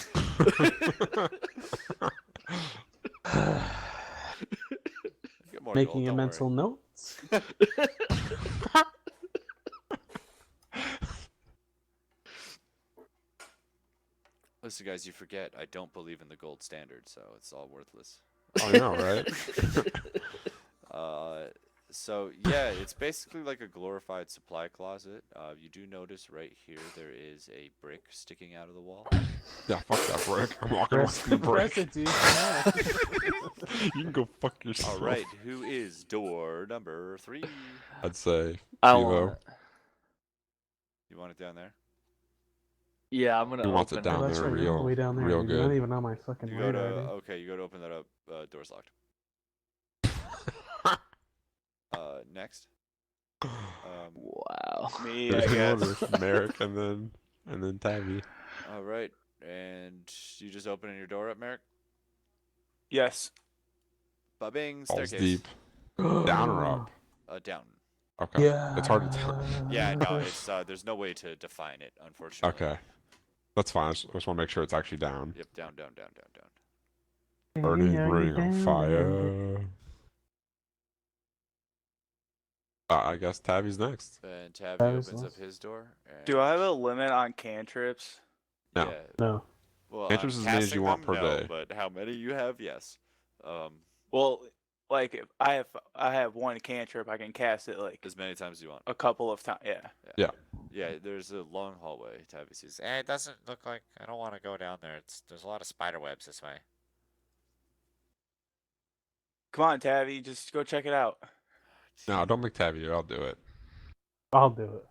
Get more Making gold, a don't mental worry. notes. Listen, guys, you forget I don't believe in the gold standard, so it's all worthless. I know, right? So yeah, it's basically like a glorified supply closet. You do notice right here there is a brick sticking out of the wall. Yeah, fuck that brick. I'm walking away Press, from the brick. press it, dude. Come You can go fuck yourself. All right, who is door number 3? I'd say I Chivo. want it. You want it down there? Yeah, I'm gonna He wants open it on. down Oh, that's there right, real- all the way down there. real dude. You're not good. even on my fucking You go to radar, dude. okay. You go to open that up. Door's locked. Next. Wow. Me, I There's an guess. order. Merrick and then Tabby. All right, and you just opening your door up, Merrick? Yes. Ba-bing, Balls staircase. deep. Down or up? Down. Okay. Yeah. It's hard to tell. Yeah, no, it's there's no way to define it, unfortunately. Okay. That's fine. I just want to make sure it's actually down. Yep, down. Burning Hey, are you ring on down? fire. I guess Tabby's next. And Tabby Tabby's opens up last. his door. And Do I have a limit on cantrips? No. Yeah. No. Well, Cantrips on as many as you casting want them, per no, day. but how many you have, yes. Well, like if I have one cantrip, I can cast it like As many times as you want. a couple of times. Yeah. Yeah, there's a long hallway. Tabby sees. It doesn't look like I don't want to go down there. There's a lot of spider webs this way. Come on, Tabby, just go check it out. No, don't make Tabby do it. I'll do it. I'll do it.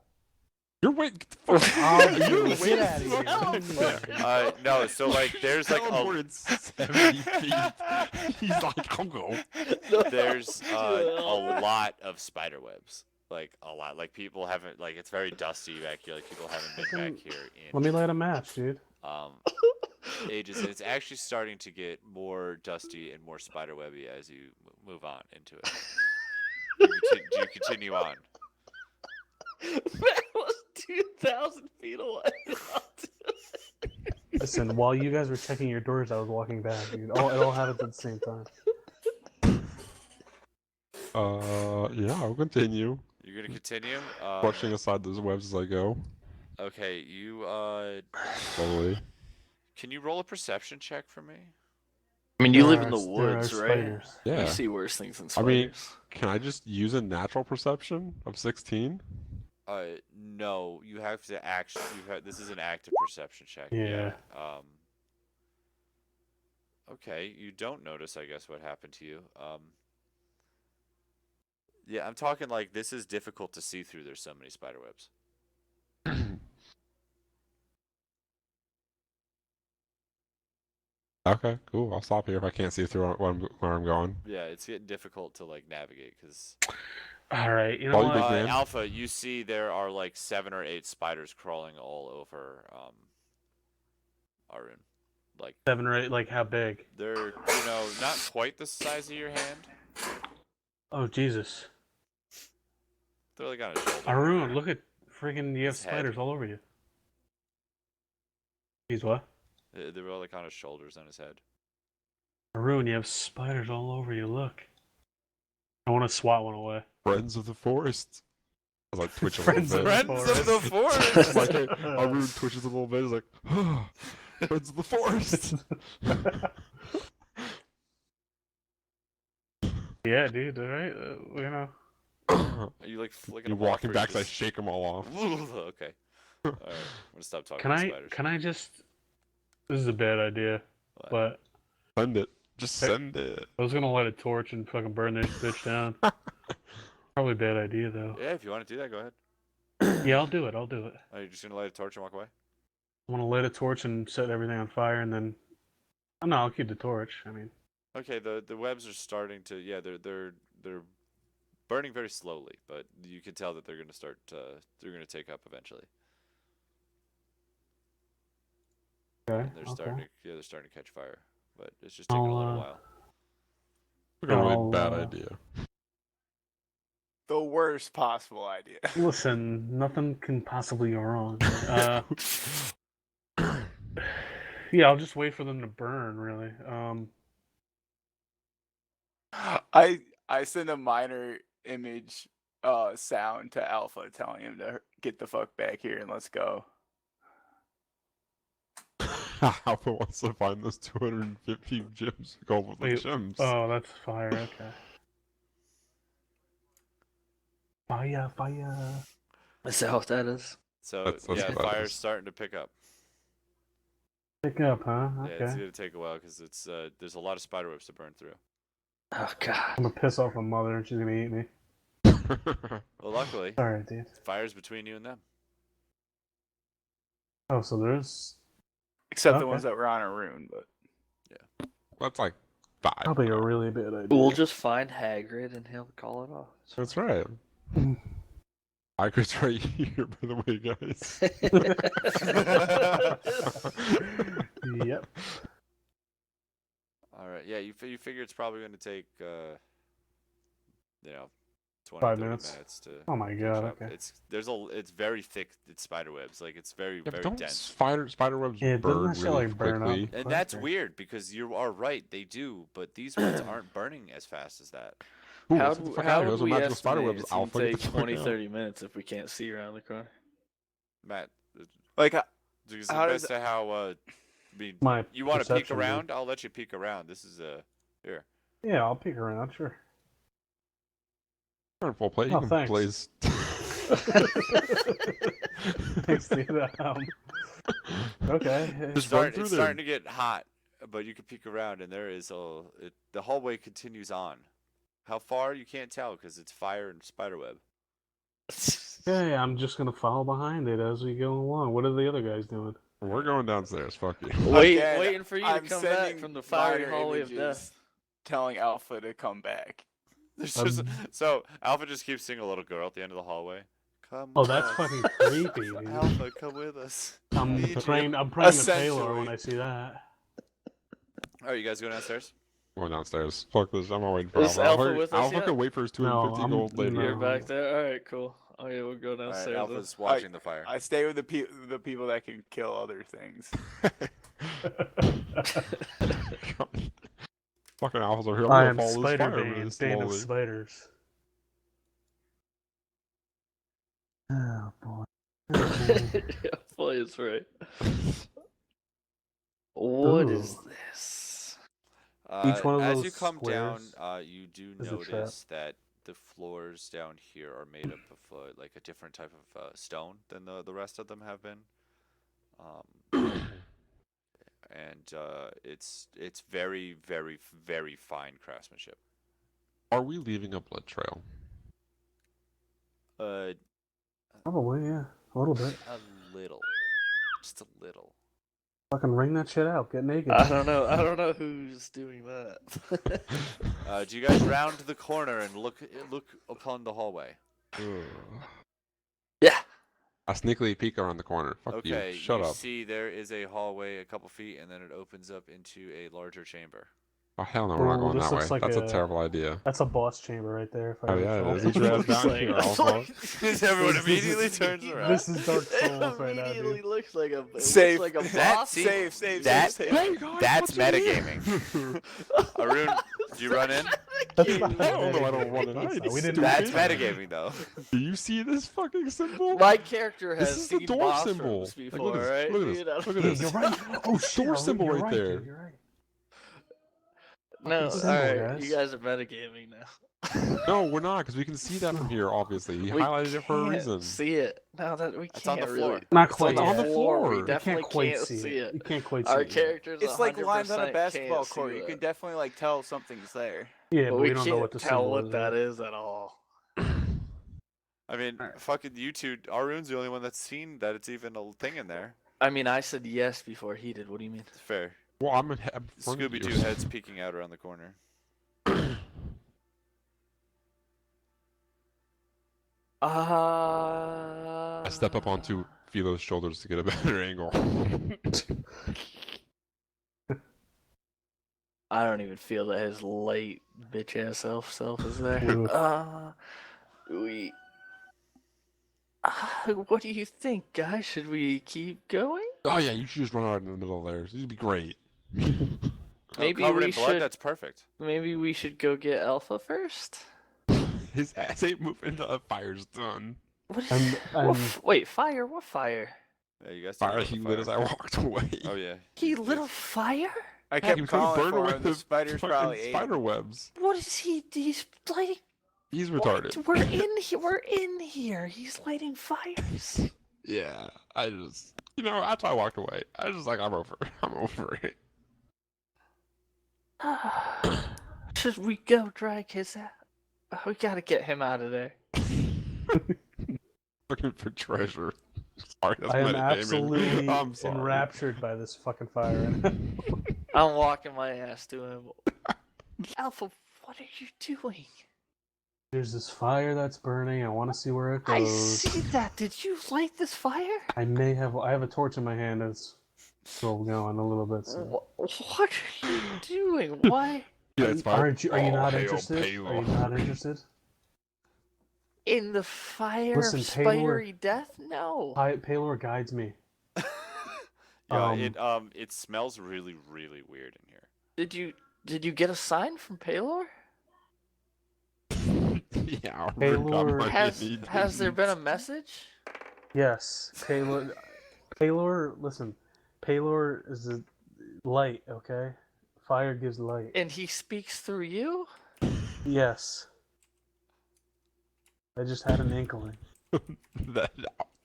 You're waiting. Get the fuck I'll You're do it. waiting Get out of here. so What do you long. mean? No, so like there's like a Teleported 70 feet. He's like, I'll go. there's a lot of spider webs. Like a lot. Like people haven't like it's very dusty back here. Like people haven't been back here in Let me light a match, dude. ages. And it's actually starting to get more dusty and more spider webby as you move on into it. Do you continue on? That was 2,000 feet away. Listen, while you guys were checking your doors, I was walking back, dude. It all happened at the same time. Yeah, I'll continue. You're gonna continue. Brushing aside those webs as I go. Okay, you Slowly. can you roll a perception check for me? I mean, you There live in are- the there are woods, right? spiders. Yeah. You see worse things than I spiders. mean, can I just use a natural perception of 16? No, you have to actually. This is an active perception check. Yeah. Okay, you don't notice, I guess, what happened to you. Yeah, I'm talking like this is difficult to see through. There's so many spider webs. Okay, cool. I'll stop here if I can't see through where I'm going. Yeah, it's getting difficult to like navigate because All right, you know All you what? big man. Alpha, you see there are like 7 or 8 spiders crawling all over Arun. Like 7 or 8, like how big? they're not quite the size of your hand. Oh Jesus, They're like on his shoulder. Arun, look at freaking! You have His head. spiders all over you. He's what? They're all like on his shoulders, on his head. Arun, you have spiders all over you. Look. I want to swat one away. Friends of the forest. I was like twitch a Friends little of bit. the Friends of the forest. Like, hey, Arun twitches a little bit. He's like, oh, friends of the forest. Yeah, dude. All right, you know. Are you like flicking You them off, walking or back, you so I just... shake them all off. Okay. All right. I'm gonna stop talking Can to I? spiders. Can I just? This is a bad idea, What? but Send it. Just send it. I was gonna light a torch and fucking burn this bitch down. Probably a bad idea though. Yeah, if you want to do that, go ahead. Yeah, I'll do it. Are you just gonna light a torch and walk away? I want to light a torch and set everything on fire, and then. Oh, no, I'll keep the torch. I mean. Okay. The webs are starting to. Yeah, they're burning very slowly, but you can tell that they're gonna start. They're gonna take up eventually. Okay. And they're Okay. starting to. Yeah, they're starting to catch fire, but it's just taking a little while. Like a really I'll, bad idea. The worst possible idea. Listen, nothing can possibly go wrong. Yeah, I'll just wait for them to burn. Really. I send a minor image sound to Alpha telling him to get the fuck back here and let's go. Alpha wants to find those 250 gems. Gold with the Wait, gems. Oh, that's fire. Okay. Fire, fire. Is that what that is? So That's yeah, what that fire's is. starting to pick up. Pick up, huh? Yeah, it's Okay. gonna take a while because it's there's a lot of spider webs to burn through. Oh God. I'm gonna piss off my mother and she's gonna eat me. Well, luckily, Sorry, dude. fire's between you and them. Oh, so there's Except the Okay. ones that were on Arun, but That's like 5. probably a really bad idea. We'll just find Hagrid and he'll call it off. That's right. Hagrid's right here, by the way, guys. Yep. All right. Yeah, you figure it's probably going to take 20 5 30 minutes. to Oh my catch god. up. Okay. It's very thick. It's spider webs. Like it's very Yeah, but very don't dense. spider webs Yeah, it doesn't burn necessarily really burn up. quickly? And that's quicker. weird because you are right. They do, but these ones aren't burning as fast as that. Ooh, How let's get the fuck how out of here. would Those are we magical spider estimate webs. it's gonna Alpha, get take the fuck 20, out. 30 minutes if we can't see around the corner? Matt, like is How it does best to how I mean, My you want to peek perception, dude. around? I'll let you peek around. This is here. Yeah, I'll peek around, sure. Turn full plate. Oh, You can thanks. blaze. Thanks, dude. Okay. Just run It's through starting there. to get hot, but you can peek around, and there is the hallway continues on. How far you can't tell because it's fire and spiderweb. Yeah, I'm just gonna follow behind it as we go along. What are the other guys doing? We're going downstairs. Fuck you. Again, Waiting for you to I'm come back sending from the fiery minor hallway of images death. telling Alpha to come back. There's just so Alpha just keeps seeing a little girl at the end of the hallway. Come. Oh, with that's us. fucking creepy, dude. Alpha, come with us. I'm Need you. praying a Taylor Essentially. when I see that. All right, you guys go downstairs. Going downstairs. Fuck this. I'm not waiting for Is Alpha. Alpha with us Alpha yet? can wait for his No, 250 I'm- gold later. no. You're back there? Alright, cool. Okay, we'll go All right, downstairs. then. Alpha's watching the fire. I stay with the people that can kill other things. Fucking Alpha's over here. I I'm am gonna follow this Spider fire Bane, really Bane of slowly. Spiders. Oh boy. Yeah, boy, it's right. What is Ooh. this? Each one of as those you come down, squares you do is a trap. notice that the floors down here are made up of like a different type of stone than the rest of them have been. And it's very, very, very fine craftsmanship. Are we leaving a blood trail? Probably, yeah. A little bit. A little, just a little. Fucking ring that shit out. Get naked. I don't know. I don't know who's doing that. Do you guys round the corner and look upon the hallway? Ugh. Yeah. I sneakily peek around the corner. Fuck Okay, you. Shut you up. see there is a hallway a couple feet, and then it opens up into a larger chamber. Oh hell no, we're not Oh, going this that way. looks like That's a a- terrible idea. That's a boss chamber right there. If I Oh ever yeah, saw it is. Eat your ass Looks down like- here, looks Alpha. Everyone This- immediately this- turns around. This is Dark It Souls right now, immediately dude. looks like a Safe. looks like a That- boss. see, Save. that- Hey guys, That's what's in here? metagaming. Arun, do you run in? That's not Hell no, I metagaming. don't want it. I That's not- ain't We didn't. That's Stupid. metagaming, though. Do you see this fucking symbol? My character has This is the seen door boss symbol. rooms Like, before, look at this. right? Look at this. You know? Look at Yeah, this. you're right. Oh shit, Door Arun, symbol you're right there. Dude, you're right. No, Fucking all symbol, right. guys. You guys are metagaming now. No, we're not, because we can see that from here. Obviously, he We highlighted it for a can't reason. See it? No, that we It's on can't the really. floor. Not It's quite on yet. the floor. We You You definitely can't quite can't see it. You can't quite Our see it. characters. It's like lines on a 100% basketball can't see court. You that. can definitely like tell something's there. Yeah, But but we we don't know can't what the tell symbol what is. that right? is at all. I mean, Alright. fucking you two. Arun's the only one that's seen that it's even a thing in there. I mean, I said yes before he did. What do you mean? It's fair. Well, I'm in front of Scooby Doo you. heads peeking out around the corner. I step up onto Philo's shoulders to get a better angle. I don't even feel that his late bitch ass self is there. Oof. We. What do you think, guys? Should we keep going? Oh yeah, you should just run out in the middle there. This would be great. Maybe covered we in blood. should. That's perfect. Maybe we should go get Alpha first. His ass ain't moving. The fire's done. What is? I'm- Wait, fire? What fire? Yeah, you guys. Fire didn't he know lit the as I fire. walked away. Oh yeah. He lit a fire? I Yeah, he kept was trying to calling burn for away him. The spiders fucking probably ate spider him. webs. What is he? He's lighting. He's What? retarded. We're in here. We're in here. He's lighting fires. Yeah, I just, after I walked away, I was just like, I'm over it. Should we go drag his ass? We gotta get him out of there. Looking for treasure. Sorry, that's I am metagaming. absolutely I'm sorry. enraptured by this fucking fire. right now. I'm walking my ass to him. Alpha, what are you doing? There's this fire that's burning. I want to see where it I goes. see that. Did you light this fire? I have a torch in my hand that's still going a little bit. So. What are you doing? Why? Yeah, it's fire. Are you Oh, not hail interested? Palo. Are you not interested? In the fire Listen, of Paylor- spidery death? No. Palor guides me. Yeah, it smells really, really weird in here. Did you get a sign from Paylor? Yeah, Paylor- Has there been a message? Yes, Palor. Listen, Palor is a light. Okay, fire gives light. And he speaks through you? Yes. I just had an inkling. that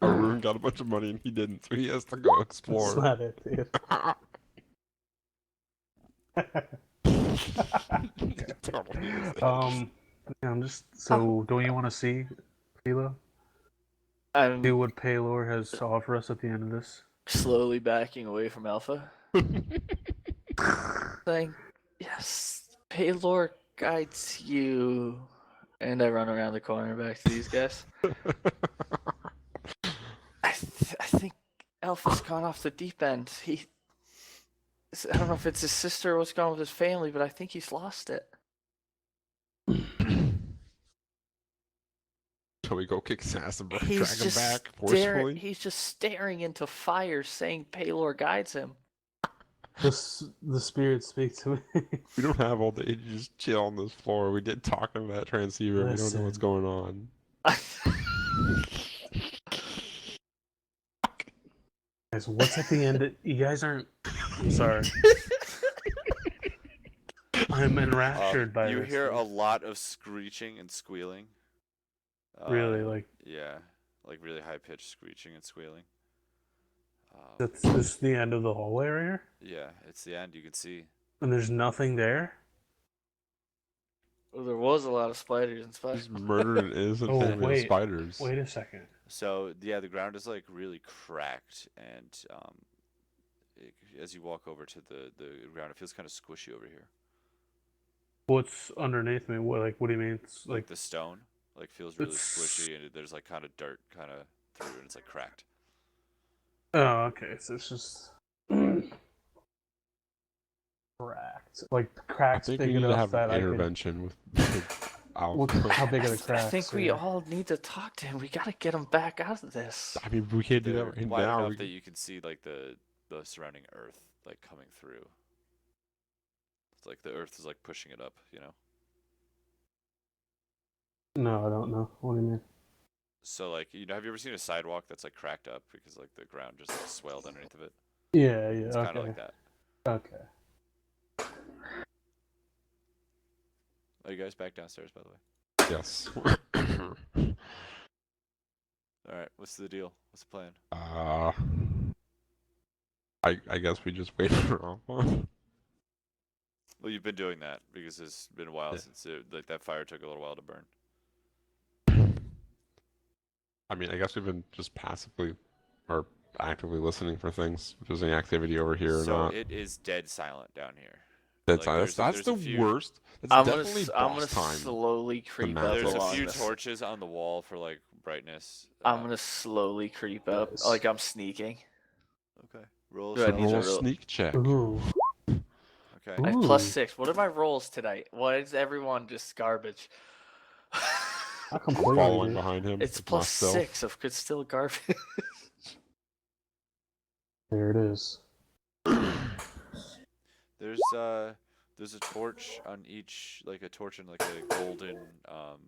Arun got a bunch of money and he didn't, so he has to go That's explore. not it, dude. Totally is. Yeah, I'm just. So, don't you want to see, Philo? I'm See what Palor has to offer us at the end of this? slowly backing away from Alpha. Saying, yes, Paylor guides you. And I run around the corner back to these guys. I think Alpha's gone off the deep end. I don't know if it's his sister or what's going on with his family, but I think he's lost it. Shall we go kick his ass and drag He's him just back staring. forcefully? He's just staring into fire, saying Paylor guides him. The spirits speak to me. We don't have all day to just chill on this floor. We did talk in that transceiver. We don't know Listen. what's going on. Guys, what's at the end? You guys aren't. I'm sorry. I'm enraptured by You this. hear a lot of screeching and squealing. Really, like Yeah, like really high pitched screeching and squealing. that's this the end of the hallway right here, Yeah, it's the end. You can see. and there's nothing there. Well, there was a lot of spiders and spiders. Just murdered an innocent Oh, family of wait. spiders. Wait a second. So yeah, the ground is like really cracked, and as you walk over to the ground, it feels kind of squishy over here. What's underneath me? What do you mean? It's Like like the stone, like feels really It's- squishy, and there's like kind of dirt kind of through, and it's like cracked. oh, okay. So it's just cracked. Like the I cracks think big we need to enough have that an I could. intervention with What, Alpha. how big are the I cracks? think we here? all need to talk to him. We gotta get him back out of this. I mean, we can't do They're that right wide now. enough We- that you can see like the surrounding earth like coming through. It's like the earth is like pushing it up, you know. No, I don't know. What do you mean? So like, have you ever seen a sidewalk that's like cracked up because like the ground just like swelled underneath of it? Yeah, It's yeah. kind of Okay. like that. Okay. Are you guys back downstairs, by the way? Yes. All right. What's the deal? What's the plan? I guess we just wait for Alpha. Well, you've been doing that because it's been a while Yeah. since like that fire took a little while to burn. I mean, I guess we've been just passively or actively listening for things. If there's any activity over here or So not. it is dead silent down here. That's like, that's, there's that's a the few- worst. That's I'm gonna definitely I'm boss gonna time. slowly creep map up There's a along few this. torches on the wall for like brightness. I'm gonna slowly creep up Nice. like I'm sneaking. Okay. Roll. Do I Should need to roll a roll- sneak check. Ooh. Okay. I have Ooh. +6. What are my rolls tonight? Why is everyone just garbage? I completely Following agree. behind him. It's with myself. +6 of good still garbage. There it is. There's a torch on each, like a torch and like a golden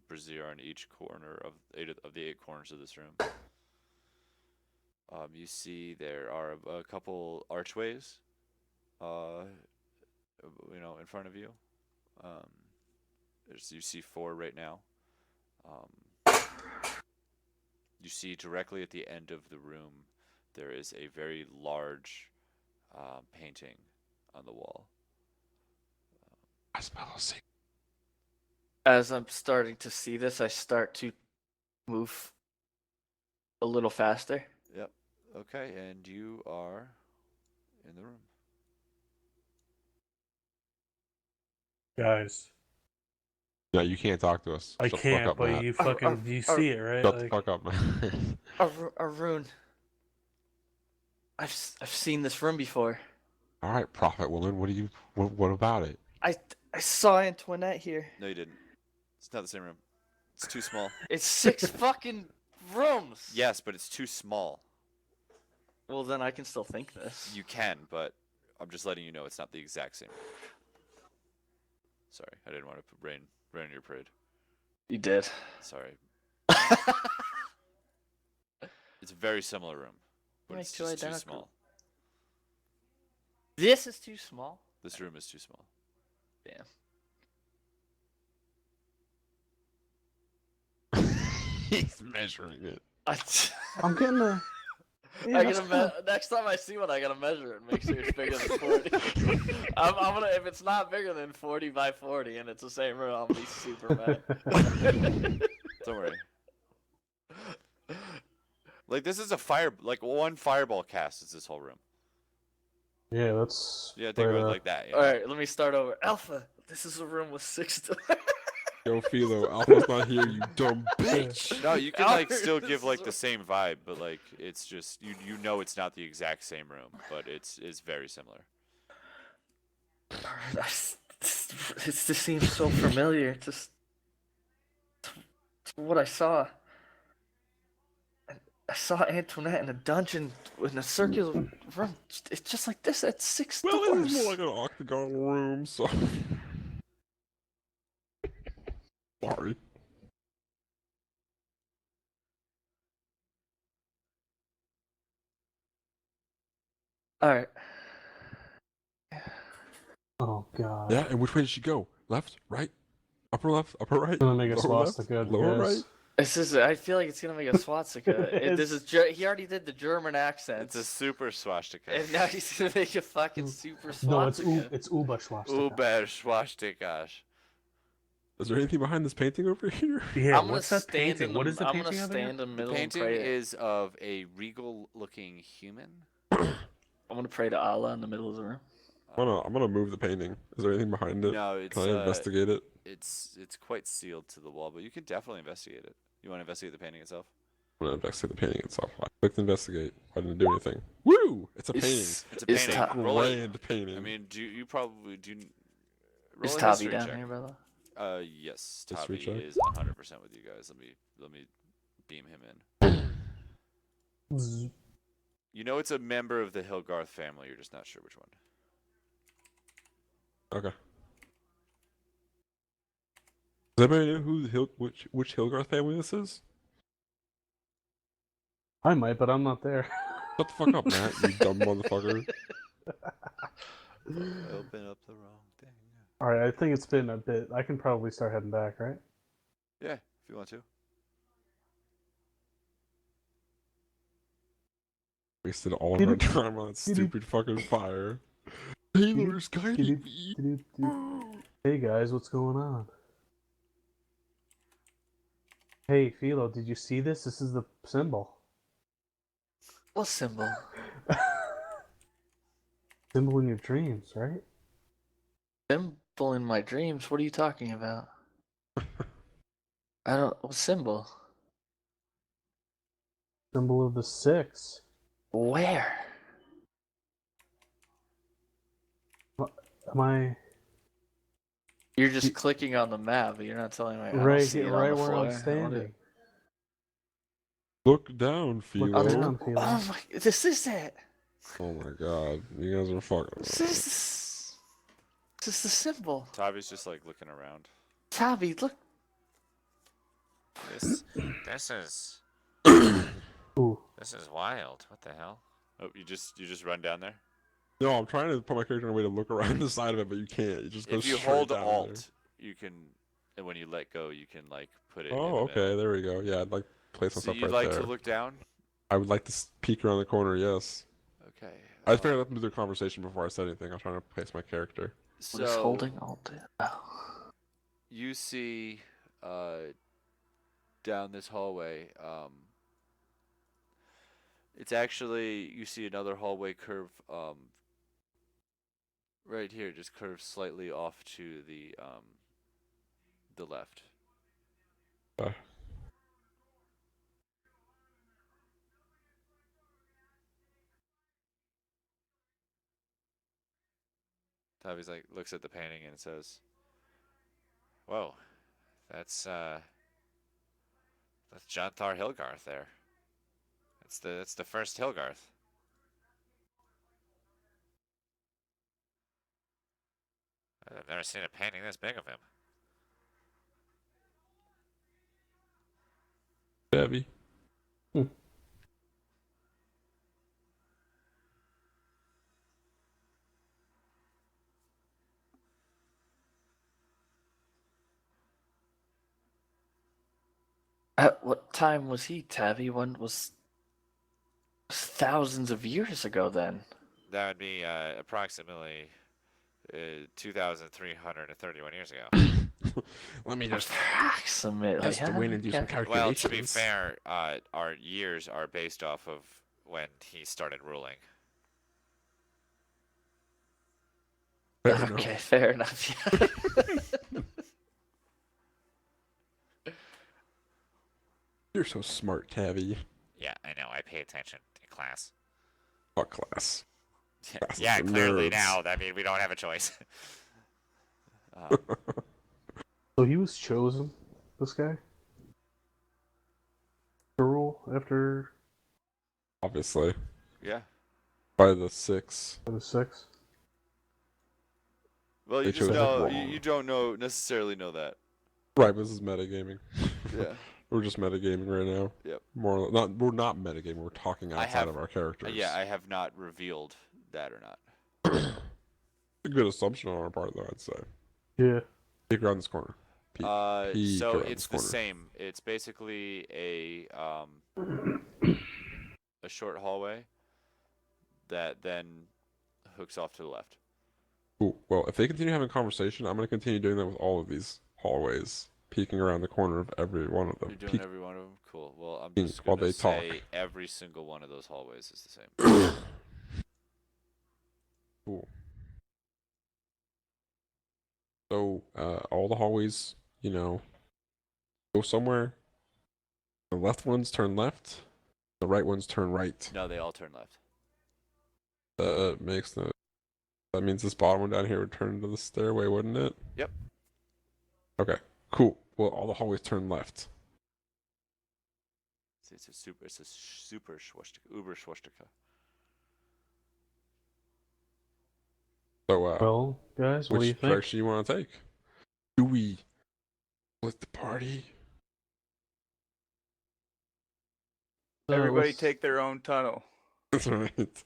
brazier on each corner of the 8 corners of this room. You see there are a couple archways, in front of you. You see 4 right now. You see directly at the end of the room, there is a very large painting on the wall. I smell a cigarette. As I'm starting to see this, I start to move a little faster. Yep. Okay, and you are in the room. Guys, No, you can't talk to us. I Shut the fuck can't, up, but Matt. you fucking you see it, right? Shut the Like, fuck up, man. Arun, I've seen this room before. All right, prophet woman. What about it? I saw Antoinette here. No, you didn't. It's not the same room. It's too small. It's 6 fucking rooms. Yes, but it's too small. Well, then I can still think this. You can, but I'm just letting you know it's not the exact same room. Sorry, I didn't want to rain on your parade. You did. Sorry. It's a very similar room, but Like it's two just too identical. small. This is too small. This room is too small. Damn. He's measuring it. I'm getting a. Yeah, I that's gotta next time I see one, I gotta measure it and make sure it's bigger than 40. I'm gonna if it's not bigger than 40 by 40 and it's the same room, I'll be super mad. Don't worry. Like this is one fireball cast is this whole room. Yeah, that's. Yeah, think right, about it like that. You know? All right, let me start over. Alpha, this is a room with 6 doors. Yo, Philo, Alpha's not here, you dumb bitch. No, you can like Albert, still this give like is the same vibe, but like it's just you know it's not the exact same room, but it's very similar. It just seems so familiar. Just what I saw. I saw Antoinette in a dungeon in a circular room. It's just like this. It's 6 Well, doors. it's more like an octagon room, so. Sorry. All right. Oh god. Yeah, and which way did she go? Left, right, upper left, upper right. Gonna make a lower swastika, left, lower guys. right. This is. I feel like it's gonna make a swastika. This is. He already did the German accent. It's a super swastika. And now he's gonna make a fucking super No, it's swastika. it's Uba swastika. Uber swastika. Is there anything behind this painting over here? Yeah, I'm gonna what's that stand painting? in the. What is the I'm painting gonna of again? stand in the The middle and painting pray. is of a regal-looking human. I'm gonna pray to Allah in the middle of the room. I'm gonna move the painting. Is there anything behind it? No, it's Can I investigate it? it's quite sealed to the wall, but you can definitely investigate it. You want to investigate the painting itself? I'm gonna investigate the painting itself. I clicked investigate. I didn't do anything. Woo! It's a painting. Is, It's a is, painting. Ta- Roll it. Grand painting. I mean, you probably do? Roll is a Tavi history down check. here, brother? Yes, History Tavi check. is 100% with you guys. Let me beam him in. Zzz. You know it's a member of the Hilgarth family. You're just not sure which one. Okay. Does anybody know who which Hilgarth family this is? I might, but I'm not there. Shut the fuck up, Matt. You dumb motherfucker. Open up the wrong thing. All right, I think it's been a bit. I can probably start heading back, right? Yeah, if you want to. Wasted all of our time on that stupid fucking fire. Taylor's guiding me. Hey guys, what's going on? Hey Philo, did you see this? This is the symbol. What symbol? Symbol in your dreams, right? Symbol in my dreams? What are you talking about? I don't. What symbol? Symbol of the six. Where? Am I You're just clicking on the map, but you're not telling me. I don't right see it here, on right the where floor. I'm standing? Look down, Philo. Look Oh, down, Philo. oh my! This is it. Oh my god. You guys are fucking. This is the symbol. Tavi's just like looking around. Tavi, look. This is Ooh. this is wild. What the hell? Oh, you just run down there. No, I'm trying to put my character in a way to look around the side of it, but you can't. You just go If you straight hold down Alt, you can, and when you let go, you can like put it. there. in Oh, the okay. middle. There we go. Yeah, I'd like to place So myself you'd right like there. to look down? I would like to peek around the corner. Yes. Okay. I figured out to do the conversation before I said anything. I'm trying to place my character. What is So holding Alt? Oh. you see, down this hallway, it's actually you see another hallway curve, right here, just curves slightly off to the left. Tavi's like looks at the painting and says, Whoa, that's Jonthar Hilgarth there. That's the first Hilgarth. I've never seen a painting this big of him. Debbie. At what time was he, Tavi? When was thousands of years ago then? That would be approximately 2,331 years ago. Let me just Approximately. test the wind and do some Okay. calculations. Well, to be fair, our years are based off of when he started ruling. Fair enough. Okay, fair enough. Yeah. You're so smart, Tabby. Yeah, I know. I pay attention in class. Fuck class. Classes Yeah, for clearly nerds. now. I mean, we don't have a choice. So he was chosen, this guy, to rule after Obviously. Yeah. By the 6. the six. Well, you They just chose know it wrong. you don't necessarily know that. Right, but this is metagaming. Yeah. We're just metagaming right now. Yep. We're not metagaming, we're talking I outside have- of our characters. Yeah, I have not revealed that or not. A good assumption on our part, though, I'd say. Yeah. Peek around this corner. Peek. Peek So around it's this the corner. same. It's basically a short hallway that then hooks off to the left. Ooh, well, if they continue having conversation, I'm going to continue doing that with all of these hallways. Peeking around the corner of every one of them. You're doing Peek- every one of them? Cool. Well, I'm peek just while going to they talk. say every single one of those hallways is the same. So all the hallways, go somewhere. The left ones turn left. The right ones turn right. No, they all turn left. Makes no. That means this bottom one down here would turn to the stairway, wouldn't it? Yep. Okay, cool. Well, all the hallways turn left. It's a super swastika, uber swastika. So, Well, guys, what do you which think? direction you want to take? Do we split the party? So Everybody let's- take their own tunnel. That's right.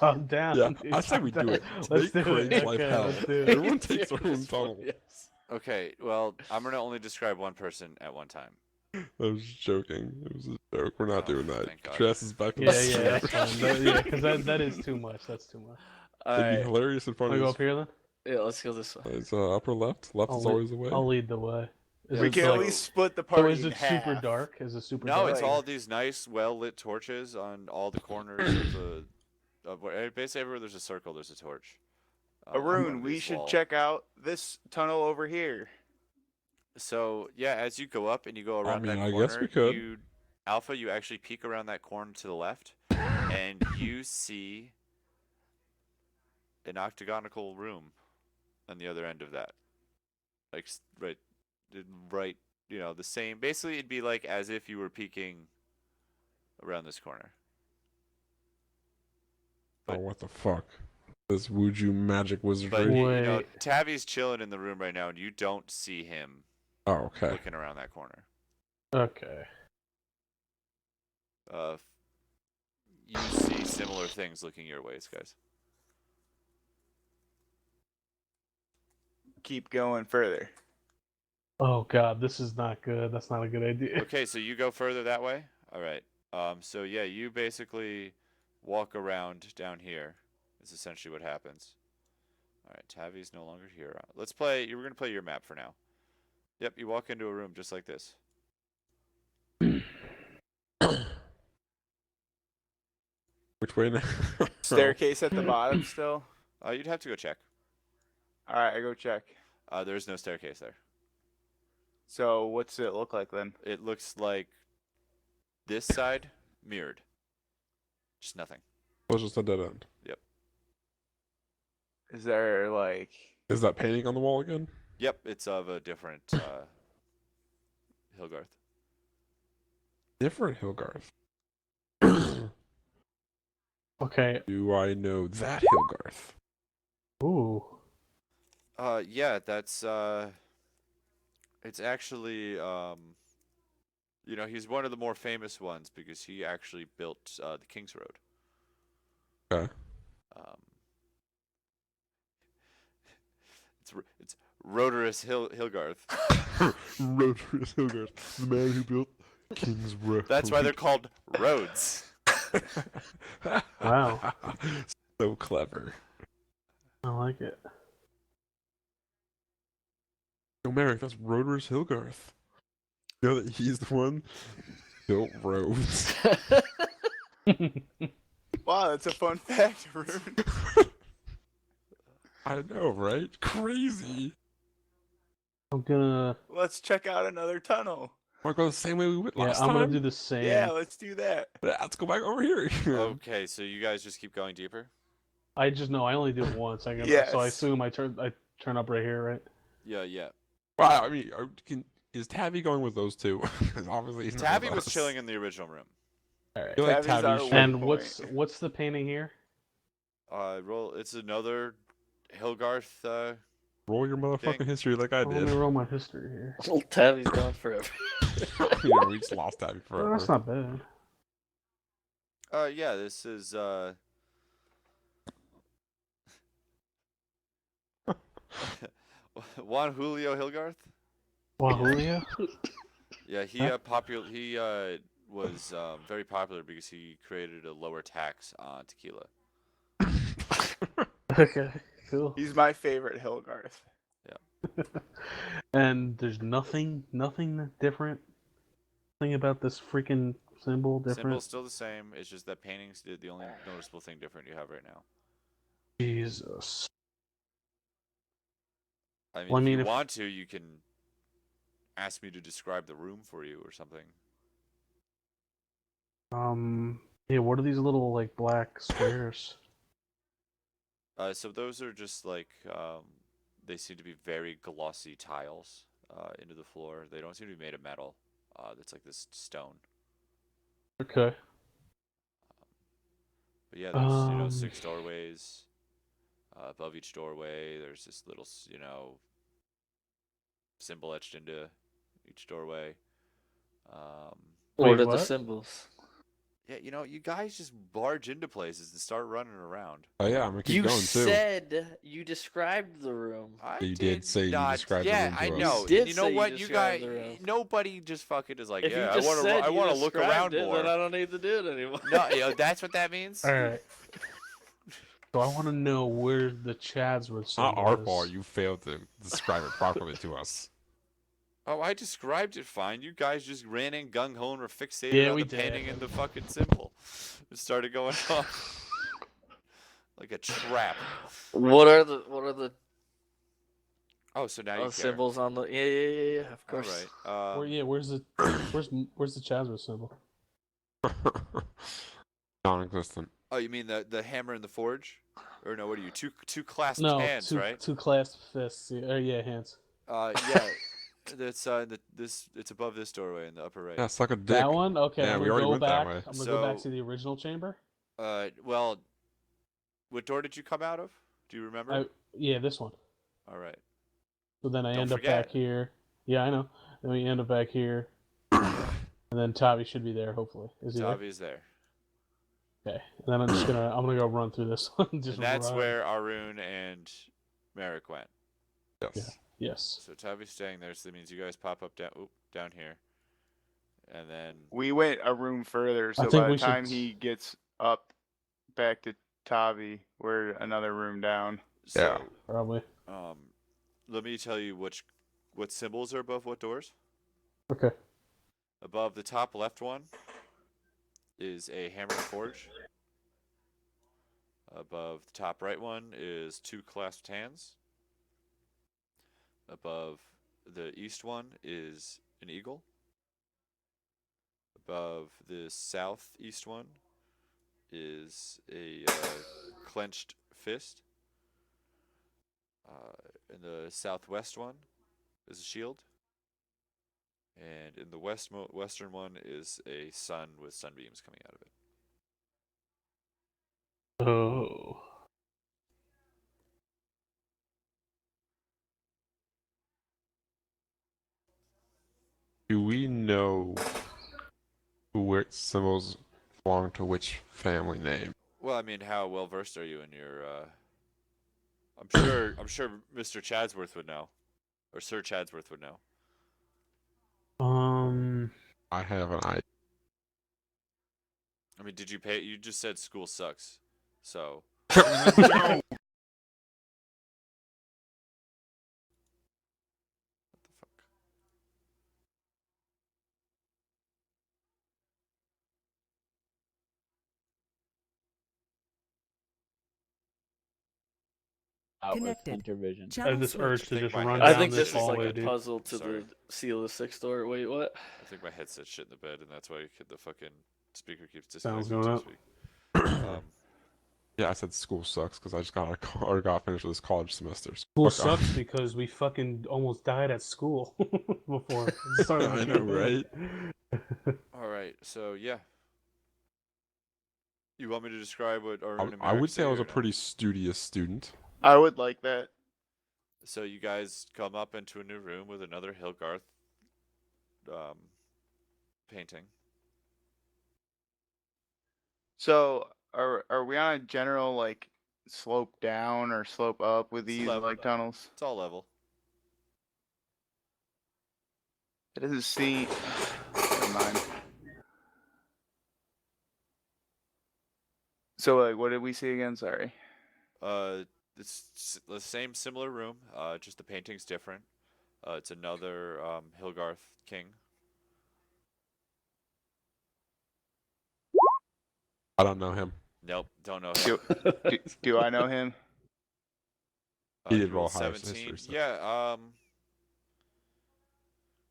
I'm down. Yeah, dude, I say I'm we do down. it. Let's Make do it. Craig's life Okay, hell. let's do it. Everyone takes their own tunnel. Yes. Okay, well, I'm gonna only describe one person at one time. I was just joking. It was a joke. We're not Oh, doing that. thank God. Tress is back to Yeah, the yeah, street. that's fine. Yeah, because that is too much. That's too much. All It'd be right. hilarious and Want funny. to go up here then? Yeah, let's go this way. It's upper left. Left I'll is lead- always the way. I'll lead the way. Is We it can at like- least split the So party is in it super half. dark? Is it super No, dark? it's all these nice, well-lit torches on all the corners of the. Basically, everywhere there's a circle, there's a torch. on one Arun, of we these should walls. check out this tunnel over here. So yeah, as you go up and you go around mean, that I corner, guess we could. you Alpha, you actually peek around that corner to the left, and you see an octagonal room on the other end of that, like right, the same. Basically, it'd be like as if you were peeking around this corner. Oh, what the fuck? This Wuju magic But wizardry. Wait. Tavi's chilling in the room right now, and you don't see him Oh, okay. looking around that corner. Okay. You see similar things looking your ways, guys. Keep going further. Oh god, this is not good. That's not a good idea. Okay, so you go further that way. All right. So yeah, you basically walk around down here. Is essentially what happens. All right, Tavi's no longer here. Let's play. We're gonna play your map for now. Yep, you walk into a room just like this. Which way now? Staircase at the bottom still. You'd have to go check. All right, I go check. There's no staircase there. So what's it look like then? It looks like this side mirrored. Just nothing. It's just a dead end. Is there like? Is that painting on the wall again? Yep, it's of a different Hilgarth. Different Hilgarth. Okay. Do I know that Hilgarth? Ooh. Yeah, that's it's actually he's one of the more famous ones because he actually built the King's Road. Okay. It's Rhodorus Hilgarth. Rhodorus Hilgarth, the man who built King's Road. That's why they're called roads. Wow. So clever. I like it. No, Merrick, that's Rhodorus Hilgarth. You know that he's the one who built roads. Wow, that's a fun fact, Arun. I know, right? Crazy. I'm gonna. Let's check out another tunnel. Want to go the same way we went Yeah, last I'm time? gonna do the same. Yeah, let's do that. Yeah, let's go back over here. Okay, so you guys just keep going deeper. I just know I only do it once. So I Yes. assume I turn up right here, right? Yeah. Wow, I mean, is Tabby going with those two? 'Cause obviously he's not Tabby with was us. chilling in the original room. All I right. feel like Tabby's our Tabby weak should And point. what's the painting here? It's another Hilgarth. roll your motherfucking Dang. history like I Let me did. roll my history here. Little Tavi's gone forever. We just lost Tabby Oh, forever. that's not bad. Yeah, this is Juan Julio Hilgarth. Wow, Julio. Yeah, he was very popular because he created a lower tax on tequila. Okay, cool. He's my favorite Hilgarth. And there's nothing different. Thing about this freaking symbol different. Symbol's still the same. It's just that painting's the only noticeable thing different you have right now. Jesus. I mean, Well, I if mean, you if- want to, you can ask me to describe the room for you or something. Yeah, what are these little like black squares? So those are just like they seem to be very glossy tiles into the floor. They don't seem to be made of metal. That's like this stone. Okay. But yeah, there's Um, 6 doorways. Above each doorway, there's this little symbol etched into each doorway. Um, What Wait, are the what? symbols? yeah, you guys just barge into places and start running around. Oh yeah, I'm gonna keep You going too. said you described the room. I You did say you not. described the Yeah, room to I us. know. You did and you know say you what? You guys, described the room. nobody just fucking is like, If yeah, you just said I you want to look around described it, more. then I don't need to do it anymore. No, that's what that means. All right. So I want to know where the Chadsworth symbol Not our is. fault. You failed to describe it properly to us. Oh, I described it fine. You guys just ran in gung ho and were fixated Yeah, on we the did. painting and the fucking symbol. It started going off like a trap. What are the Oh, so now you care. symbols on the? Yeah. Of All course. right. Where's the Chadsworth symbol? Non-existent. Oh, you mean the hammer and the forge? Or no? What are you? Two clasped No, hands, right? two clasped fists. Yeah, hands. Yeah. That's it's above this doorway in the upper right. Yeah, suck a dick. That one? Okay, Yeah, I'm we gonna already go went that back. way. I'm gonna go back So- to the original chamber. Well, what door did you come out of? Do you remember? Yeah, this one. All right. So then I Don't end up forget. back here. Yeah, I know. Then we end up back here, and then Tavi should be there. Hopefully, is he Tavi's there. there? Okay. And then I'm gonna go run through this one. Just And that's run. where Arun and Merrick went. Yes. Yes. So Tavi's staying there, so that means you guys pop up down here. And then We went a room further, so think by we the should time he gets up back to Tavi, we're another room down. so Probably. let me tell you what symbols are above what doors. Okay. Above the top left one is a hammer and forge. Above the top right one is 2 clasped hands. Above the east one is an eagle. Above the southeast one is a clenched fist. In the southwest one is a shield. And in the western one is a sun with sunbeams coming out of it. Oh. Do we know which symbols belong to which family name? Well, I mean, how well versed are you in your? I'm sure Mr. Chadsworth would know, or Sir Chadsworth would know. I have an idea. I mean, did you pay? You just said school sucks, so. What the fuck? Connected. Intervision. I Channel have this switched. urge to think just my run head- I down think this this is like hallway, a dude. puzzle to Sorry. the seal the 6th door. Wait, what? I think my headset shit in the bed, and that's why the fucking speaker keeps Sounds disconnecting. going to up. speak. Yeah, I said school sucks because I just got finished with this college semester. School Fuck off. sucks because we fucking almost died at school before. it started. I know, right? All right, so yeah. You want me to describe what Arun and I Merrick would say I was or a no? pretty studious student. I would like that. So you guys come up into a new room with another Hilgarth painting. So are we on a general like slope down or slope up with It's these level. like tunnels? It's all level. It doesn't seem. Never mind. So like, what did we see again? Sorry. It's the same similar room. Just the painting's different. It's another Hilgarth king. I don't know him. Nope, don't know him. Do I know him? He you did roll rolled higher, so 17. history, so- Yeah.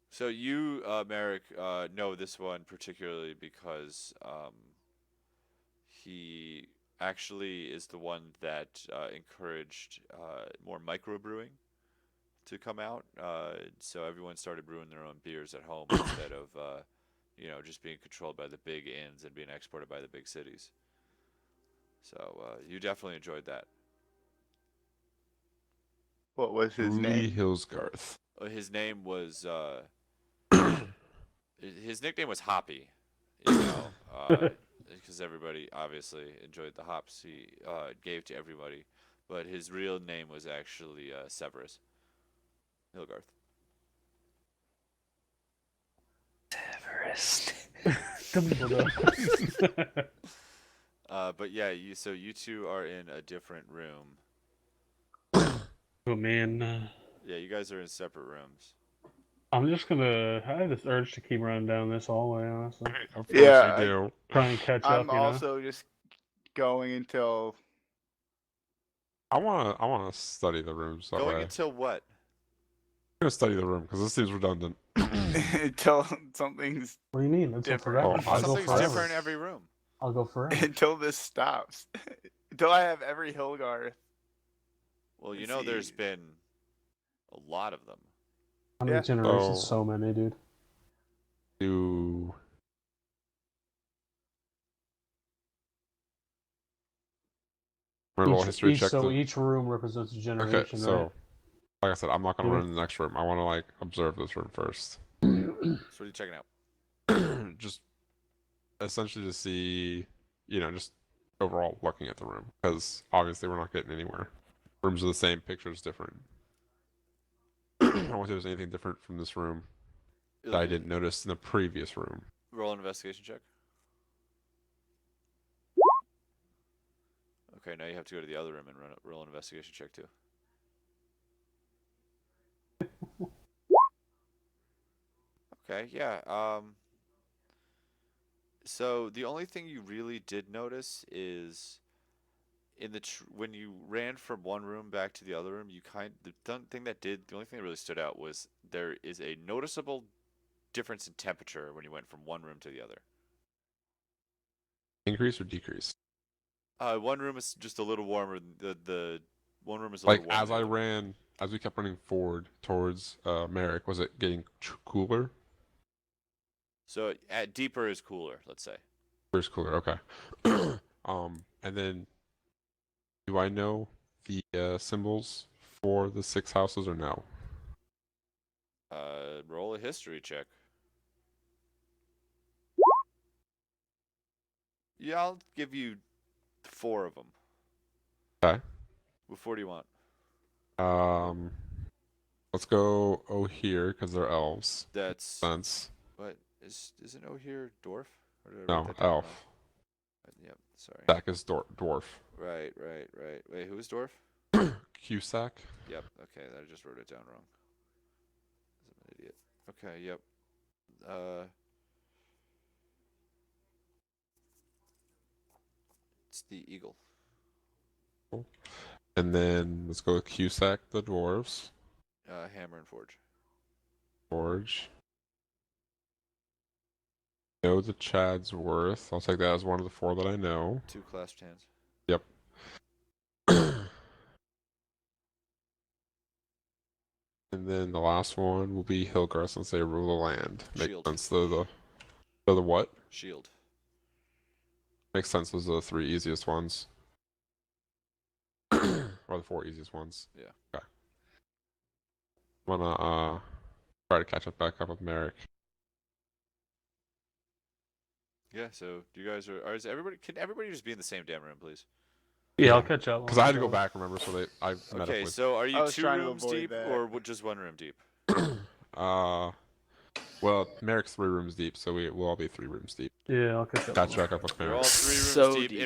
So you, Merrick, know this one particularly because he actually is the one that encouraged more microbrewing to come out. So everyone started brewing their own beers at home instead of, just being controlled by the big inns and being exported by the big cities. So you definitely enjoyed that. What was his Uli name? Hillsgarth. His name was his nickname was Hoppy, because everybody obviously enjoyed the hops he gave to everybody. But his real name was actually Severus Hilgarth. Everest. Dumbledore. But yeah, you two are in a different room. Oh man, Yeah, you guys are in separate rooms. I'm just gonna. I have this urge to keep running down this hallway. Honestly, Of course Yeah, you do. try and catch I'm up. You know. also just going until I wanna study the rooms that Going way. until what? I'm gonna study the room because this seems redundant. until something's What do you mean? It's different. Oh, I'll go Something's forever. different in every room. I'll go forever. until this stops. Until I have every Hilgarth. Well, Let's there's see. been a lot of them. How many Yeah. generations? So- So many, dude. Do roll a history check. Each room represents a Okay, generation, so like I said, I'm not gonna Mhm. run in the next room. I want to observe this room first. So what are you checking out? Just essentially to see, just overall looking at the room because obviously we're not getting anywhere. Rooms are the same, pictures different. I want to see if there's anything different from this room that I didn't notice in the previous room. Roll an investigation check. Okay, now you have to go to the other room and roll an investigation check too. Okay, yeah. So the only thing you really did notice is in when you ran from one room back to the other room, the only thing that really stood out was there is a noticeable difference in temperature when you went from one room to the other. Increase or decrease? One room is just a little warmer. The one room is a Like little warmer. as we kept running forward towards Merrick, was it getting cooler? So at deeper is cooler, let's say. First cooler, okay. And then do I know the symbols for the 6 houses or no? Roll a history check. Yeah, I'll give you 4 of them. Okay. What 4 do you want? Let's go here because they're elves. That's Sense. what isn't here dwarf? Or did I No, write that down elf. wrong? Yep, sorry. Sack is dwarf. Right. Wait, who is dwarf? Cusack. Yep. Okay, I just wrote it down wrong. I'm an idiot. Okay. Yep. It's the eagle. And then let's go with Cusack, the dwarves. Hammer and forge. Forge. Know the Chadsworth. I'll take that as one of the 4 that I know. 2 clasped hands. Yep. And then the last one will be Hilgarth since they rule the land. Makes Shield. sense. The what? Shield. Makes sense. Those are the 3 easiest ones. Or the 4 easiest ones. Yeah. Okay. Wanna try to catch back up with Merrick. Yeah. So do you guys is everybody? Can everybody just be in the same damn room, please? Yeah, I'll catch up. Because I had to go back, remember? So I met up Okay. with. So are I you was 2 trying to rooms avoid deep that. or just 1 room deep? Well, Merrick's 3 rooms deep, so we'll all be 3 rooms deep. Yeah, I'll catch up. Catch back up with You're all Merrick. 3 rooms So deep. deep.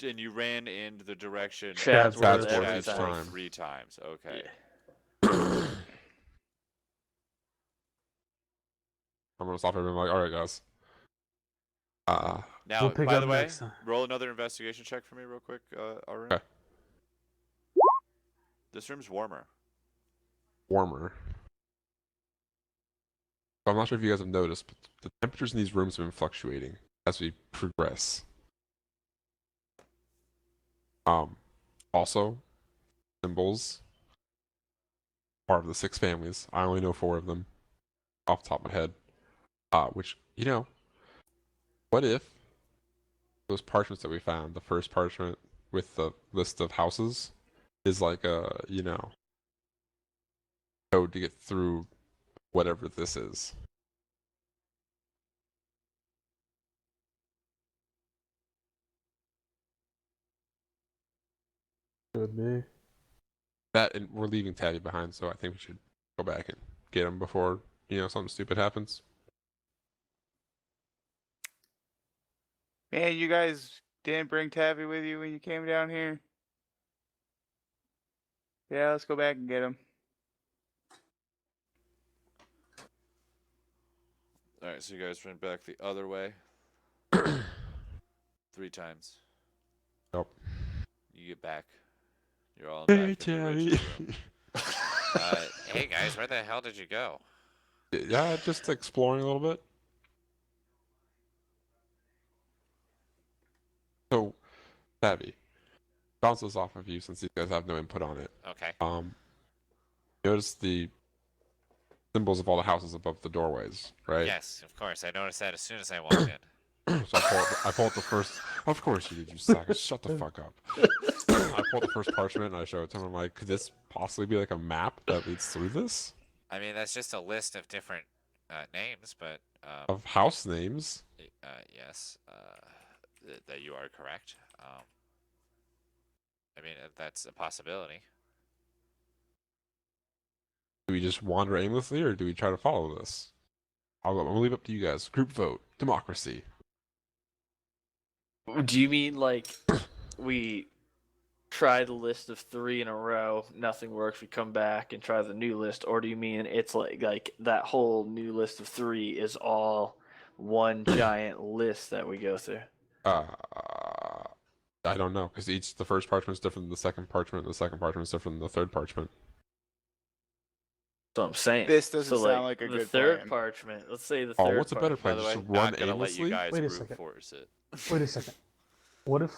And you ran in the direction Chadsworth Chadsworth every each Chadsworth time. 3 times. Okay. Yeah. I'm gonna stop everyone. All right, guys. Now, We'll pick by up the way, next time. roll another investigation check for me real quick, Arun. Okay. This room's warmer. Warmer. So I'm not sure if you guys have noticed, but the temperatures in these rooms have been fluctuating as we progress. Also, symbols, part of the 6 families. I only know 4 of them off the top of my head. Which, what if those parchments that we found, the first parchment with the list of houses, is like a, code to get through whatever this is. Could be. That, and we're leaving Tabby behind, so I think we should go back and get him before, something stupid happens. Man, you guys didn't bring Taffy with you when you came down here? Yeah, let's go back and get him. All right, so you guys went back the other way 3 times. Yep. You get back. You're all back in the Tabby. original room. Hey guys, where the hell did you go? Yeah, just exploring a little bit. So, Tabby, bounce this off of you since you guys have no input on it. Okay. Notice the symbols of all the houses above the doorways, right? Yes, of course. I noticed that as soon as I walked in. So I pull out the first. Of course you did, you sucker. Shut the fuck up. I pull out the first parchment and I show it to him. I'm like, could this possibly be like a map that leads through this? I mean, that's just a list of different names, but Of house names? yes, that you are correct. I mean, that's a possibility. Do we just wander aimlessly or do we try to follow this? I'm gonna leave it up to you guys. Group vote. Democracy. Do you mean like we try the list of 3 in a row, nothing works, we come back and try the new list, or do you mean it's like that whole new list of 3 is all one giant list that we go through? I don't know, because the first parchment is different than the second parchment, and the second parchment is different than the third parchment. That's what I'm saying. This doesn't so, sound like a the good third plan. parchment. Let's say the Oh, third. what's a better By plan? the Just way, run not gonna let you aimlessly? guys Wait a brute second. force it. Wait a second. What if?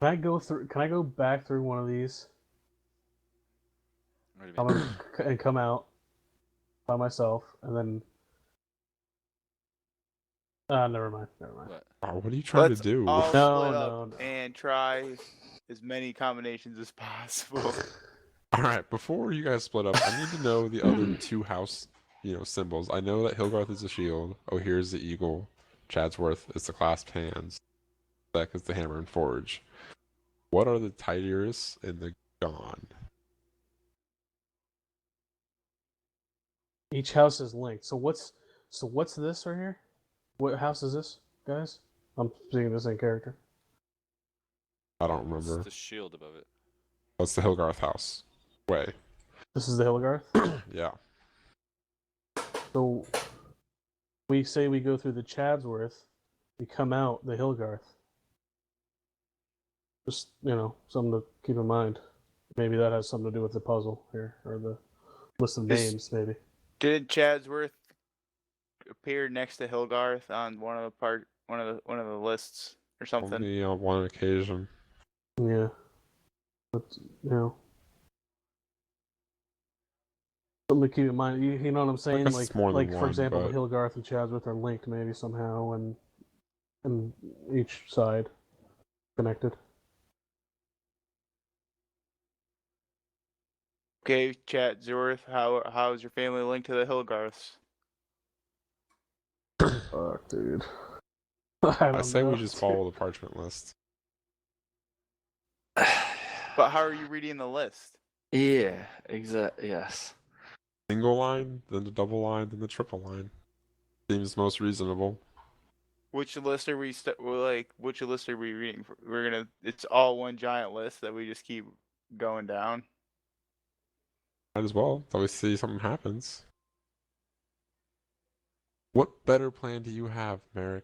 Can I go through? Can I go back through one of these What do you mean? and come out by myself, and then? Never mind. What? Oh, what are you trying Let's to do? all No, split no, up no. and try as many combinations as possible. All right, before you guys split up, I need to know the other 2 house, symbols. I know that Hilgarth is the shield. Oh, here's the eagle. Chadsworth is the clasped hands. Beck is the hammer and forge. What are the Tidyrus and the Gone? Each house is linked. So what's this right here? What house is this, guys? I'm speaking the same character. I don't It's remember. the shield above it. What's the Hilgarth house? Way. This is the Hilgarth. Yeah. So we say we go through the Chadsworth, we come out the Hilgarth. Just something to keep in mind. Maybe that has something to do with the puzzle here, or the list of names. Maybe. Did Chadsworth appear next to Hilgarth on one of the lists or something? Only on one occasion. Yeah. But something to keep in mind. You know what I'm saying? guess it's more than for one, example, but- the Hilgarth and Chadsworth are linked maybe somehow, and each side connected. Okay, Chadsworth, how is your family linked to the Hilgarths? Fuck, dude. I say we just follow the parchment list. But how are you reading the list? Yeah, exactly. Yes. Single line, then the double line, then the triple line. Seems most reasonable. Which list are we which list are we reading? It's all one giant list that we just keep going down. Might as well, till we see something happens. What better plan do you have, Merrick?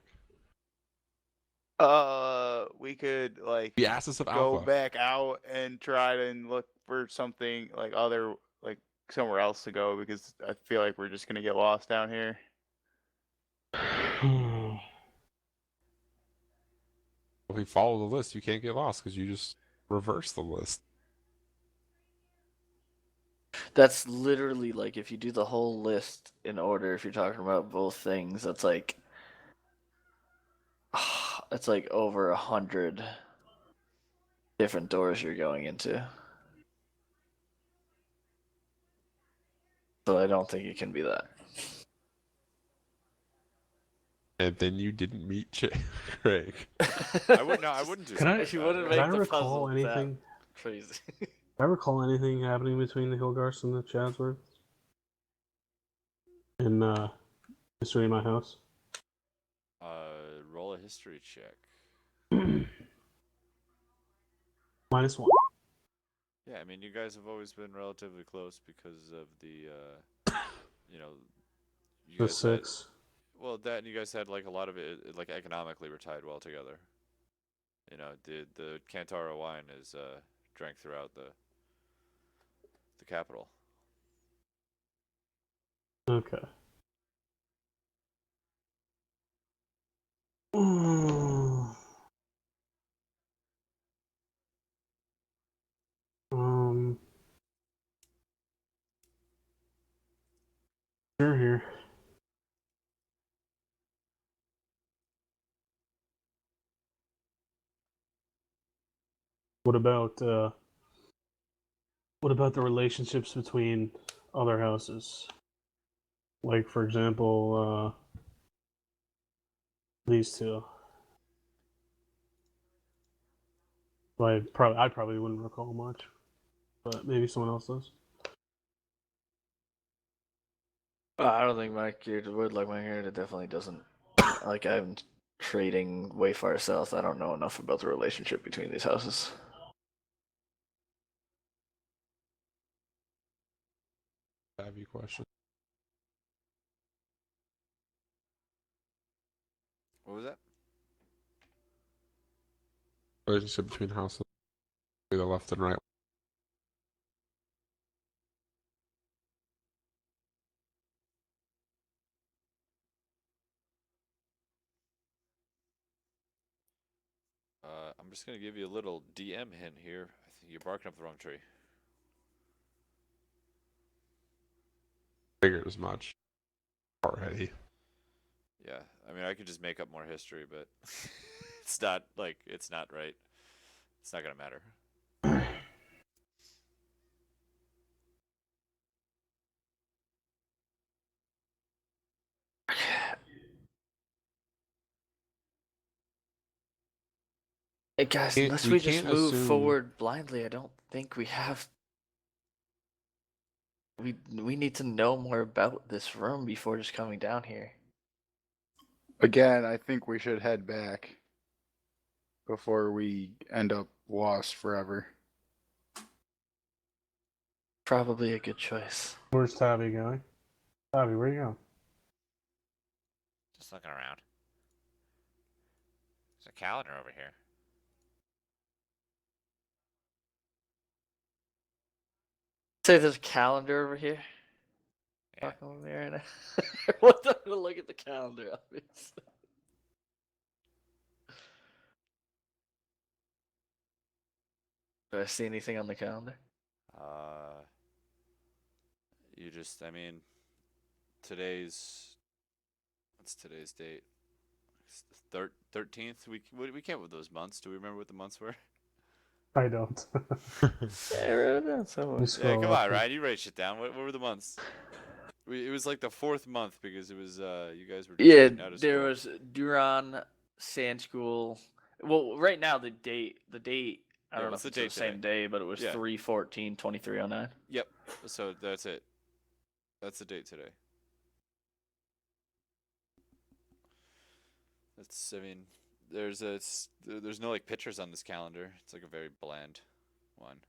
We could The asses of go Alpha. back out and try to look for something like other like somewhere else to go because I feel like we're just gonna get lost down here. If you follow the list, you can't get lost because you just reverse the list. That's literally like if you do the whole list in order. If you're talking about both things, that's like it's like over 100 different doors you're going into. So I don't think it can be that. And then you didn't meet Craig. I wouldn't do Can I- something like You that. wouldn't Can I make the recall puzzle that anything? crazy. Do I recall anything happening between the Hillgarsts and the Chadsworths? In history of my house? Roll a history check. -1. Yeah, I mean, you guys have always been relatively close because of the, you know, you The guys had, 6. well, that and you guys had like a lot of it, like economically were tied well together. You know, the Cantaro wine is drank throughout the capital. Okay. Um. Sure here. What about the relationships between other houses? Like, for example, these two. I probably wouldn't recall much, but maybe someone else does. I don't think my character would. Like my character definitely doesn't. Like I'm trading way far south. I don't know enough about the relationship between these houses. Have you question? What was that? Relationship between houses, the left and right. I'm just gonna give you a little DM hint here. I think you're barking up the wrong tree. Figured as much already. Yeah, I mean, I could just make up more history, but it's not right. It's not gonna matter. Hey guys, Can't- unless we we just can't move assume- forward blindly, I don't think we have. We need to know more about this room before just coming down here. Again, I think we should head back before we end up lost forever. Probably a good choice. Where's Tabby going? Tabby, where you going? Just looking around. There's a calendar over here. Say there's a calendar over here. Yeah. Fucking over there right now. What the? Look at the calendar, obviously. Do I see anything on the calendar? You just, I mean, what's today's date? It's the 13th. We came up with those months. Do we remember what the months were? I don't. Yeah, right down somewhere. Yeah, come on, Ryan. You write shit down. What were the months? It was like the 4th month because it was you guys were just Yeah, getting out of there school. was Duran, Sand School. Well, right now the date. I Yeah, don't know what's if the it's the date same day, but it was Yeah. 3/14/2309. Yep. So that's it. That's the date today. I mean, there's no like pictures on this calendar. It's like a very bland one.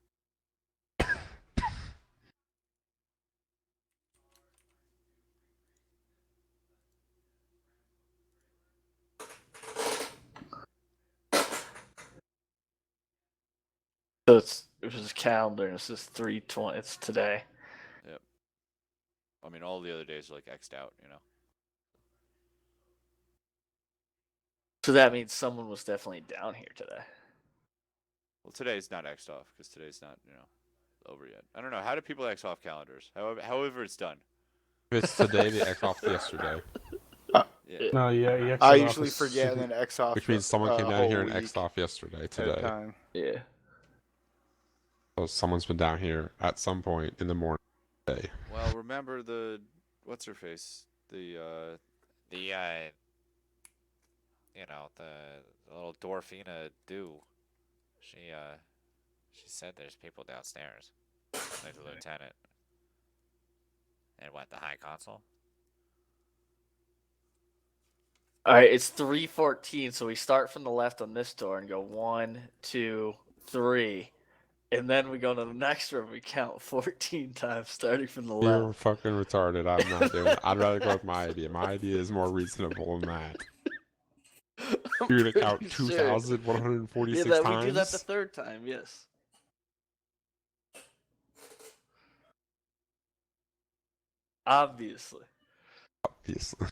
So it's It was his calendar, and it's just 3:20. It's today. Yep. I mean, all the other days are like X'd out, you know. So that means someone was definitely down here today. Well, today's not X'd off because today's not, you know, over yet. I don't know. How do people X off calendars? However it's done. If it's today, they X off yesterday. Yeah. No, yeah, you I exit off usually as forget soon- and then X off. Which means someone came a down here whole and X'd week off yesterday, at a today. time. Yeah. So someone's been down here at some point in the morning today. Well, remember the what's her face? The You know, the little Dwarfina do. She said there's people downstairs. Like the lieutenant. And what, the high consul? All right, it's 3:14, so we start from the left on this door and go 1, 2, 3, and then we go to the next room. We count 14 times, starting from the You're left. fucking retarded. I'm not doing it. I'd rather go with my idea. My idea is more reasonable than that. You're gonna count pretty sure. 2,146 Yeah, times? we do that the third time. Yes. Obviously. Obviously.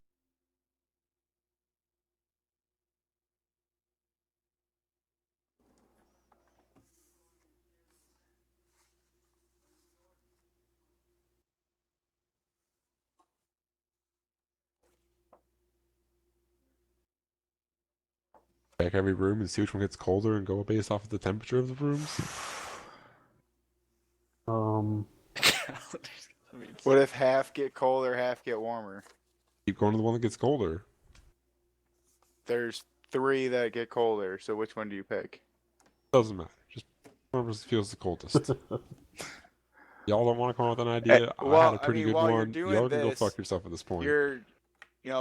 Check every room and see which one gets colder and go based off of the temperature of the rooms. I mean, What if half get colder, half get warmer? Keep going to the one that gets colder. There's 3 that get colder, so which one do you pick? Doesn't matter. Just whoever feels the coldest. Y'all don't want to come up with an idea? I well, had a I pretty mean, good while you're one. doing Y'all can go this, fuck yourself at this point. Your,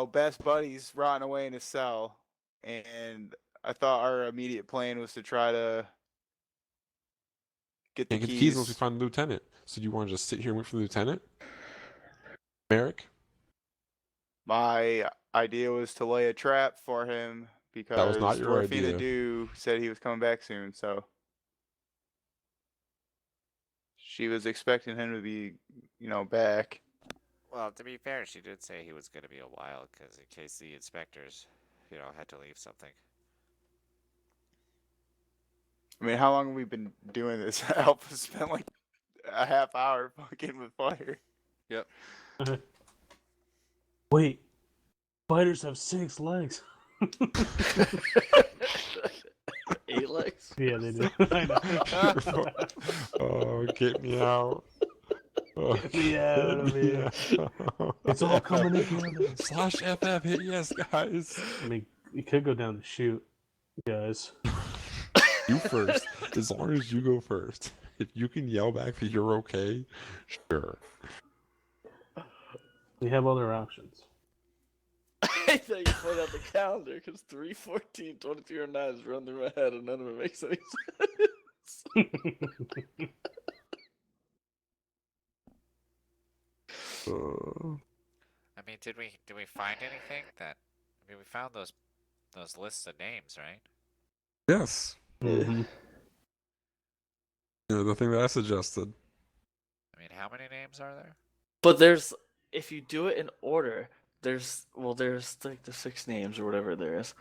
best buddy's rotting away in his cell, and I thought our immediate plan was to try to get the Can't get the keys unless we keys. find the lieutenant. So do you want to just sit here and wait for the lieutenant? Merrick? My idea was to lay a trap for him because was not your idea. Dwarfina Do said he was coming back soon, so she was expecting him to be, back. Well, to be fair, she did say he was going to be a while, because in case the inspectors, had to leave something. I mean, how long have we been doing this? Alpha spent like a half hour fucking with fire. Yep. Wait, spiders have 6 legs. 8 legs? Yeah, they do. I know. Oh, get me out. Oh, Get me out of here. It's all coming together. Slash FF, hit yes, guys. I mean, you could go down the chute, guys. You first. As long as you go first. If you can yell back that you're okay, sure. We have other options. I thought you pointed out the calendar because 3:14, 22:09 is running through my head and none of it makes any sense. I mean, did we find anything that? I mean, we found those lists of names, right? Yes. Mm-hmm. The thing that I suggested. I mean, how many names are there? But if you do it in order, there's like the 6 names or whatever there is.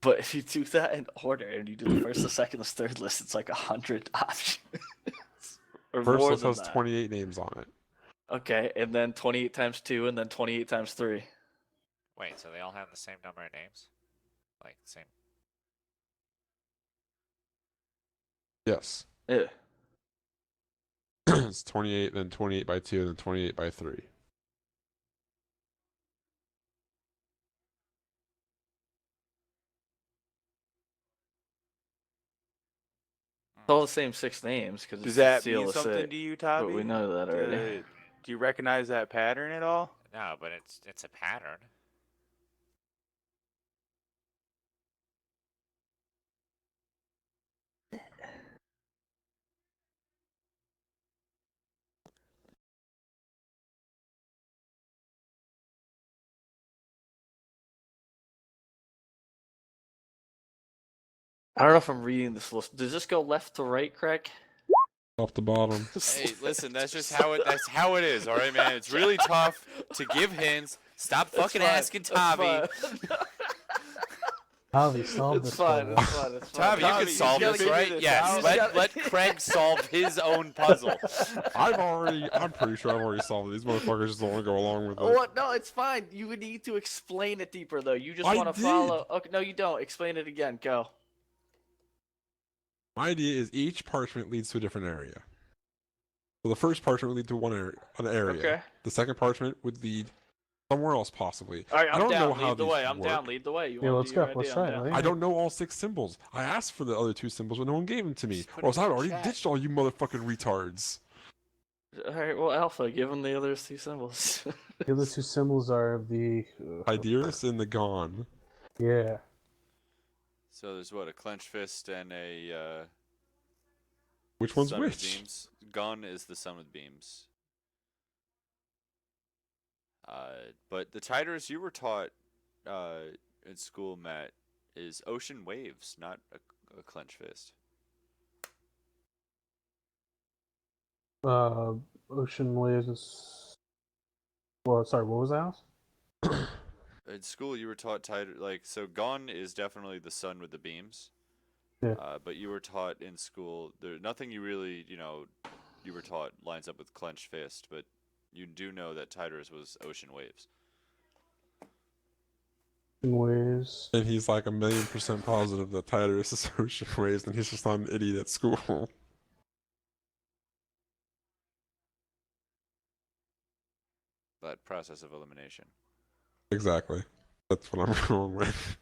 But if you do that in order and you do the first, the second, the third list, it's like 100 options. Or First more list than has that. 28 names on it. Okay, and then 28 times 2, and then 28 times 3. Wait, so they all have the same number of names? Like, same. Yes. Yeah. It's 28, then 28 by 2, then 28 by 3. It's all the same 6 names because Does it's that seal mean of something six. to you, Toby? But we know that already. Do you recognize that pattern at all? No, but it's a pattern. I don't know if I'm reading this list. Does this go left to right, Craig? Top to bottom. Hey, listen, that's just how it is, all right, man. It's really tough to give hints. Stop fucking asking Tavi. Tavi, solve this. It's fine. puzzle. It's fine. It's fine. Tavi, you Tavi, can you solve gotta this, give me right? this. Yes. You Let gotta- let Craig solve his own puzzle. I'm pretty sure I've already solved it. These motherfuckers just don't want to go along with it. What? No, it's fine. You would need to explain it deeper, though. You just I want to did. follow. Okay, no, you don't. Explain it again. Go. My idea is each parchment leads to a different area. So the first parchment would lead to an area. Okay. The second parchment would lead somewhere else, possibly. All right, I I'm don't down. know how Lead the these way. I'm down. work. Lead the way. You Yeah, wanna let's do go. your Let's idea? try I'm it. down. Right? I don't know all 6 symbols. I asked for the other 2 symbols, but no one gave them to me. Just put Or else it in I'd the already chat. ditched all you motherfucking retards. All right. Well, Alpha, give him the other 2 symbols. The other 2 symbols are the. Ideas and the gone. Yeah. So there's what, a clenched fist and a Which one's sun with which? beams. Gun is the sun with beams. But the Tidus you were taught in school, Matt, is ocean waves, not a clenched fist. Ocean waves. Well, sorry. What was that? In school, you were taught Tidus, like, so Gon is definitely the sun with the beams. Yeah. But you were taught in school, there's nothing you really, you were taught lines up with clenched fist, but you do know that Tidus was ocean waves. Ocean waves. And he's like 1,000,000% positive that Tidus is ocean waves, and he's just not an idiot at school. That process of elimination. Exactly. That's what I'm going with.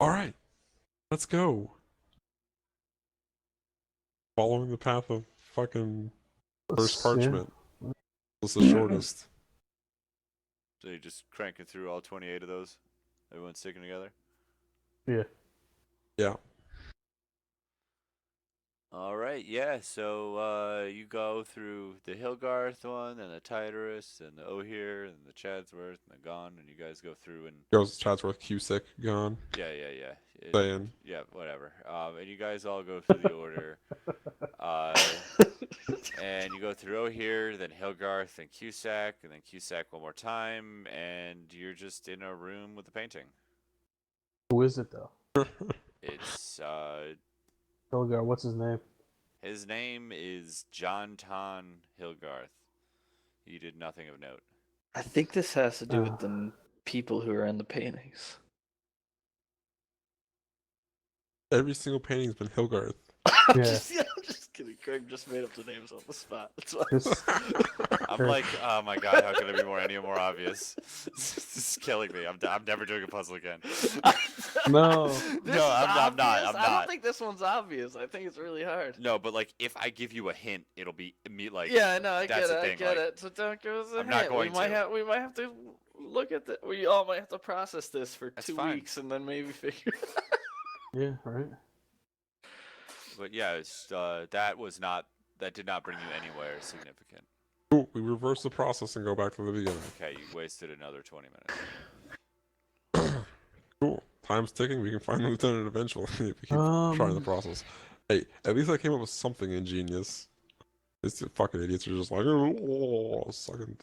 Alright. Let's go. Following the path of fucking first Yeah. parchment. What's the shortest? So you're just cranking through all 28 of those? Everyone's sticking together? Yeah. Yeah. All right, yeah. So you go through the Hilgarth one, and the Tidus, and the Ohir, and the Chadsworth, and the Gon, and you guys go through and Goes Chatsworth, Cusick, gone. yeah. Saying. Yeah, whatever. And you guys all go through the order. And you go through Ohir, then Hilgarth, and Cusack, and then Cusack one more time, and you're just in a room with a painting. Who is it though? It's Hilgar. What's his name? his name is John Ton Hilgarth. He did nothing of note. I think this has to do with the people who are in the paintings. Every single painting's been Hilgarth. I'm Yeah. just kidding. Craig just made up the names on the spot. That's fine. This- I'm like, oh my god, how could it be any more obvious? This is killing me. I'm never doing a puzzle again. No. This No, is I'm not, obvious? I'm I don't not. think this one's obvious. I think it's really hard. No, but like, if I give you a hint, it'll be like. Yeah, no, I that's get the it. thing, I get like, it. So don't give us a I'm not hint. going to. We might have to look at the. We all might have to process this for That's 2 fine. weeks and then maybe figure. Yeah. Right. But yeah, it's, that did not bring you anywhere significant. Cool. We reverse the process and go back to the beginning. Okay, you wasted another 20 minutes. Cool. Time's ticking. We can find the lieutenant eventually if we keep trying the process. Hey, at least I came up with something ingenious. These fucking idiots are just like, oh, sucking.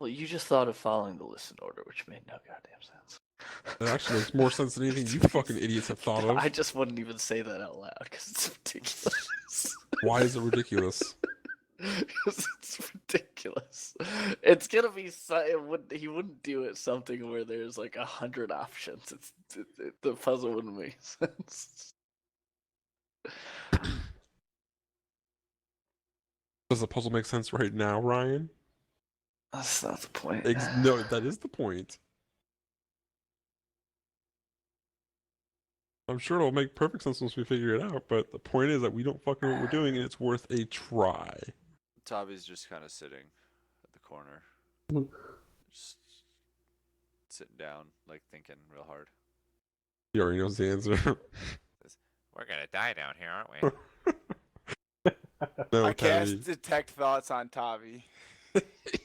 Well, you just thought of following the listen order, which made no goddamn sense. It actually makes more sense than anything you fucking idiots have thought of. I just wouldn't even say that out loud because it's ridiculous. Why is it ridiculous? Because it's ridiculous. It's gonna be. He wouldn't do it something where there's like 100 options. The puzzle wouldn't make sense. Does the puzzle make sense right now, Ryan? That's not the point. No, that is the point. I'm sure it'll make perfect sense once we figure it out, but the point is that we don't fucking know what we're doing, and it's worth a try. Tavi's just kind of sitting at the corner. Just sitting down, like thinking real hard. He already knows the answer. We're gonna die down here, aren't we? No, I Tabby. cast detect thoughts on Tavi.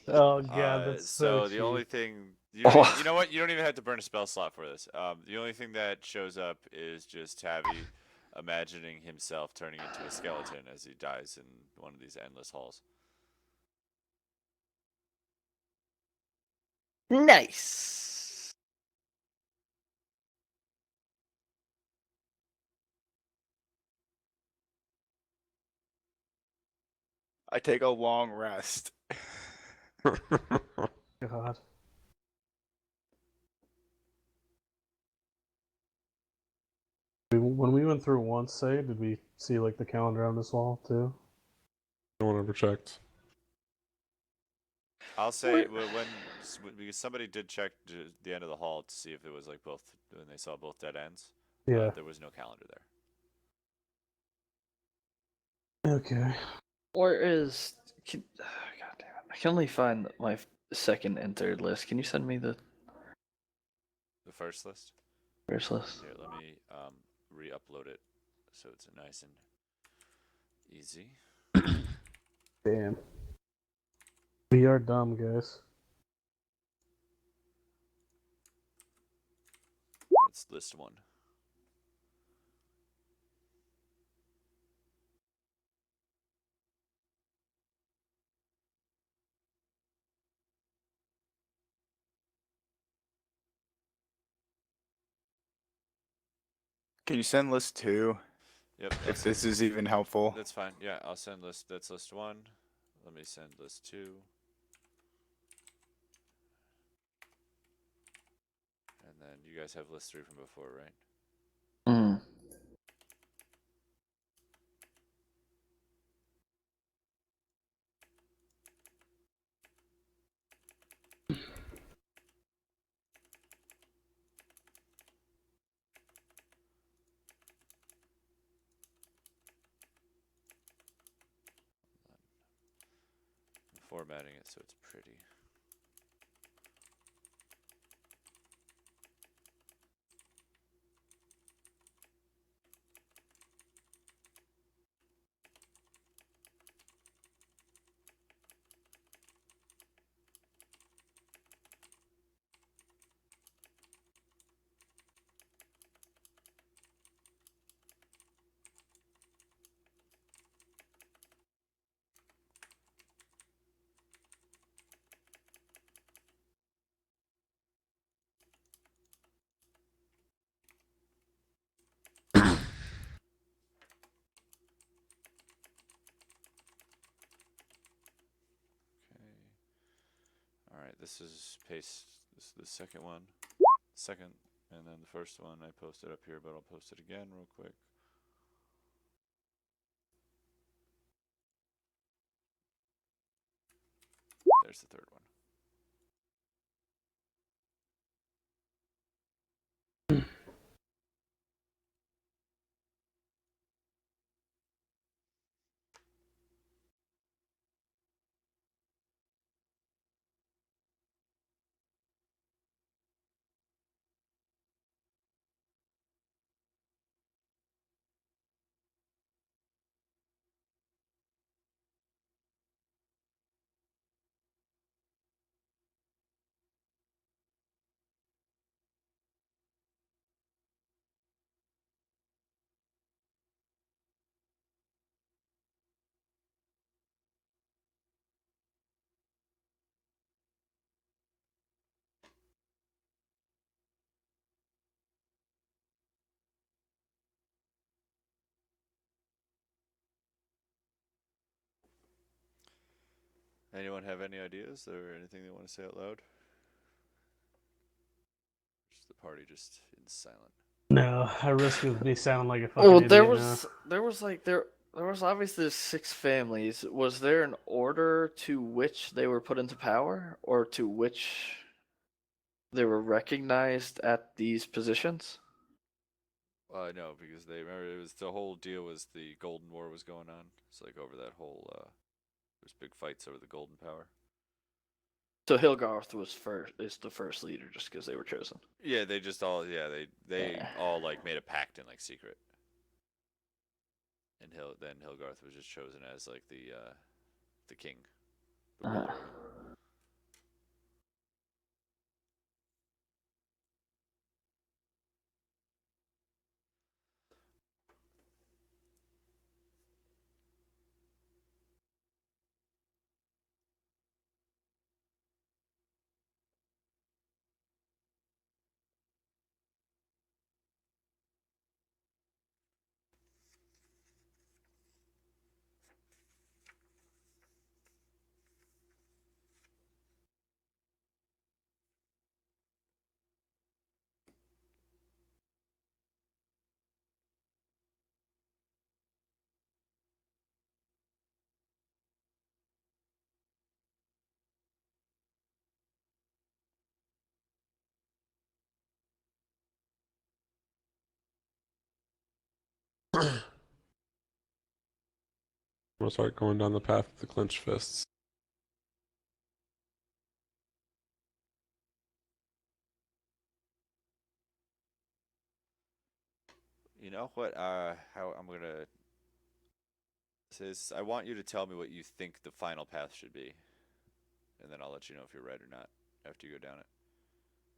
Oh god, that's so the cheap. only thing Oh. you know what? You don't even have to burn a spell slot for this. The only thing that shows up is just Tavi imagining himself turning into a skeleton as he dies in one of these endless halls. Nice. I take a long rest. God. When we went through once, say, did we see like the calendar on this wall too? No one ever checked. I'll say because somebody did check the end of the hall to see if it was like both when they saw both dead ends. Yeah. There was no calendar there. Okay. Or is God damn it! I can only find my second and third list. Can you send me the The first list. first list? Here, let me re-upload it so it's nice and easy. Damn. We are dumb, guys. That's list 1. Can you send list 2? Yep. If this is even helpful. That's fine. Yeah, I'll send list. That's list 1. Let me send list 2. And then you guys have list 3 from before, right? Mm. I'm formatting it so it's pretty. Okay. All right. This is paste. This is the second one. Second, and then the first one I posted up here, but I'll post it again real quick. There's the third one. Anyone have any ideas or anything they want to say out loud? Just the party just in silent. No, I risk of me sounding like a fucking Well, idiot there now. was obviously 6 families. Was there an order to which they were put into power, or to which they were recognized at these positions? No, because they remember it was the whole deal was the Golden War was going on. It's like over that whole there's big fights over the Golden Power. So Hilgarth is the first leader just because they were chosen. Yeah, they just all they Yeah. all like made a pact in like secret. And Hilgarth was just chosen as like the king. The ruler. I'm gonna start going down the path of the clenched fists. You know what? How I'm gonna say this. I want you to tell me what you think the final path should be, and then I'll let you know if you're right or not after you go down it.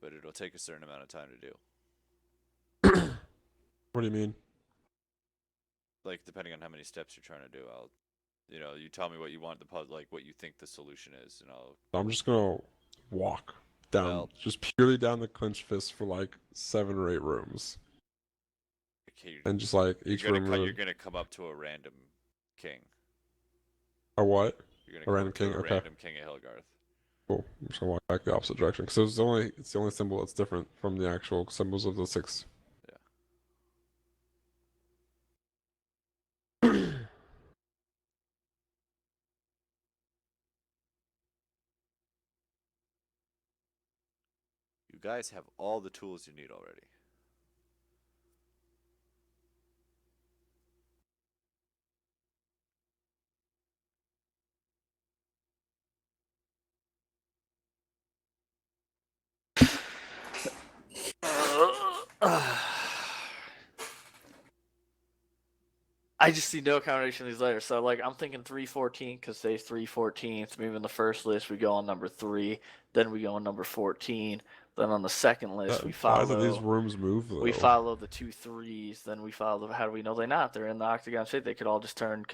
But it'll take a certain amount of time to do. What do you mean? Like depending on how many steps you're trying to do, you tell me what you want the puzzle, like what you think the solution is, and I'll. I'm just gonna walk down, just purely down the clenched fist for like 7 or 8 rooms. Okay, And just like each room. You're gonna come up to a random king. A what? You're gonna A random king. a Okay. random king of Hilgarth. Cool. I'm just gonna walk back the opposite direction because it's the only symbol that's different from the actual symbols of the 6. Yeah. You guys have all the tools you need already. I just see no combination of these letters. So, like, I'm thinking 314 because today's 314th. Maybe in the first list we go on number 3, then we go on number 14. Then on the second list we follow. Why do these rooms move though? We follow the 2 3s. Then we follow. How do we know they're not? They're in the octagon shape. They could all just turn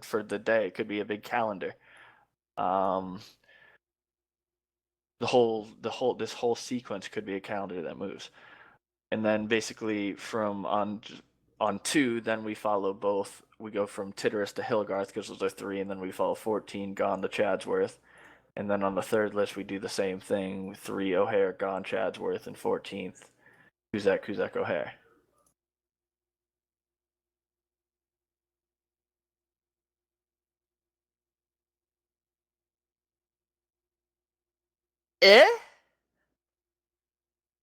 for the day. It could be a big calendar. This whole sequence could be a calendar that moves. And then basically from on 2, then we follow both. We go from Titterus to Hilgarth because those are 3, and then we follow 14 Gone to Chadsworth. And then on the third list we do the same thing: 3 O'Hare, Gone, Chadsworth, and 14th Kuzak, O'Hare.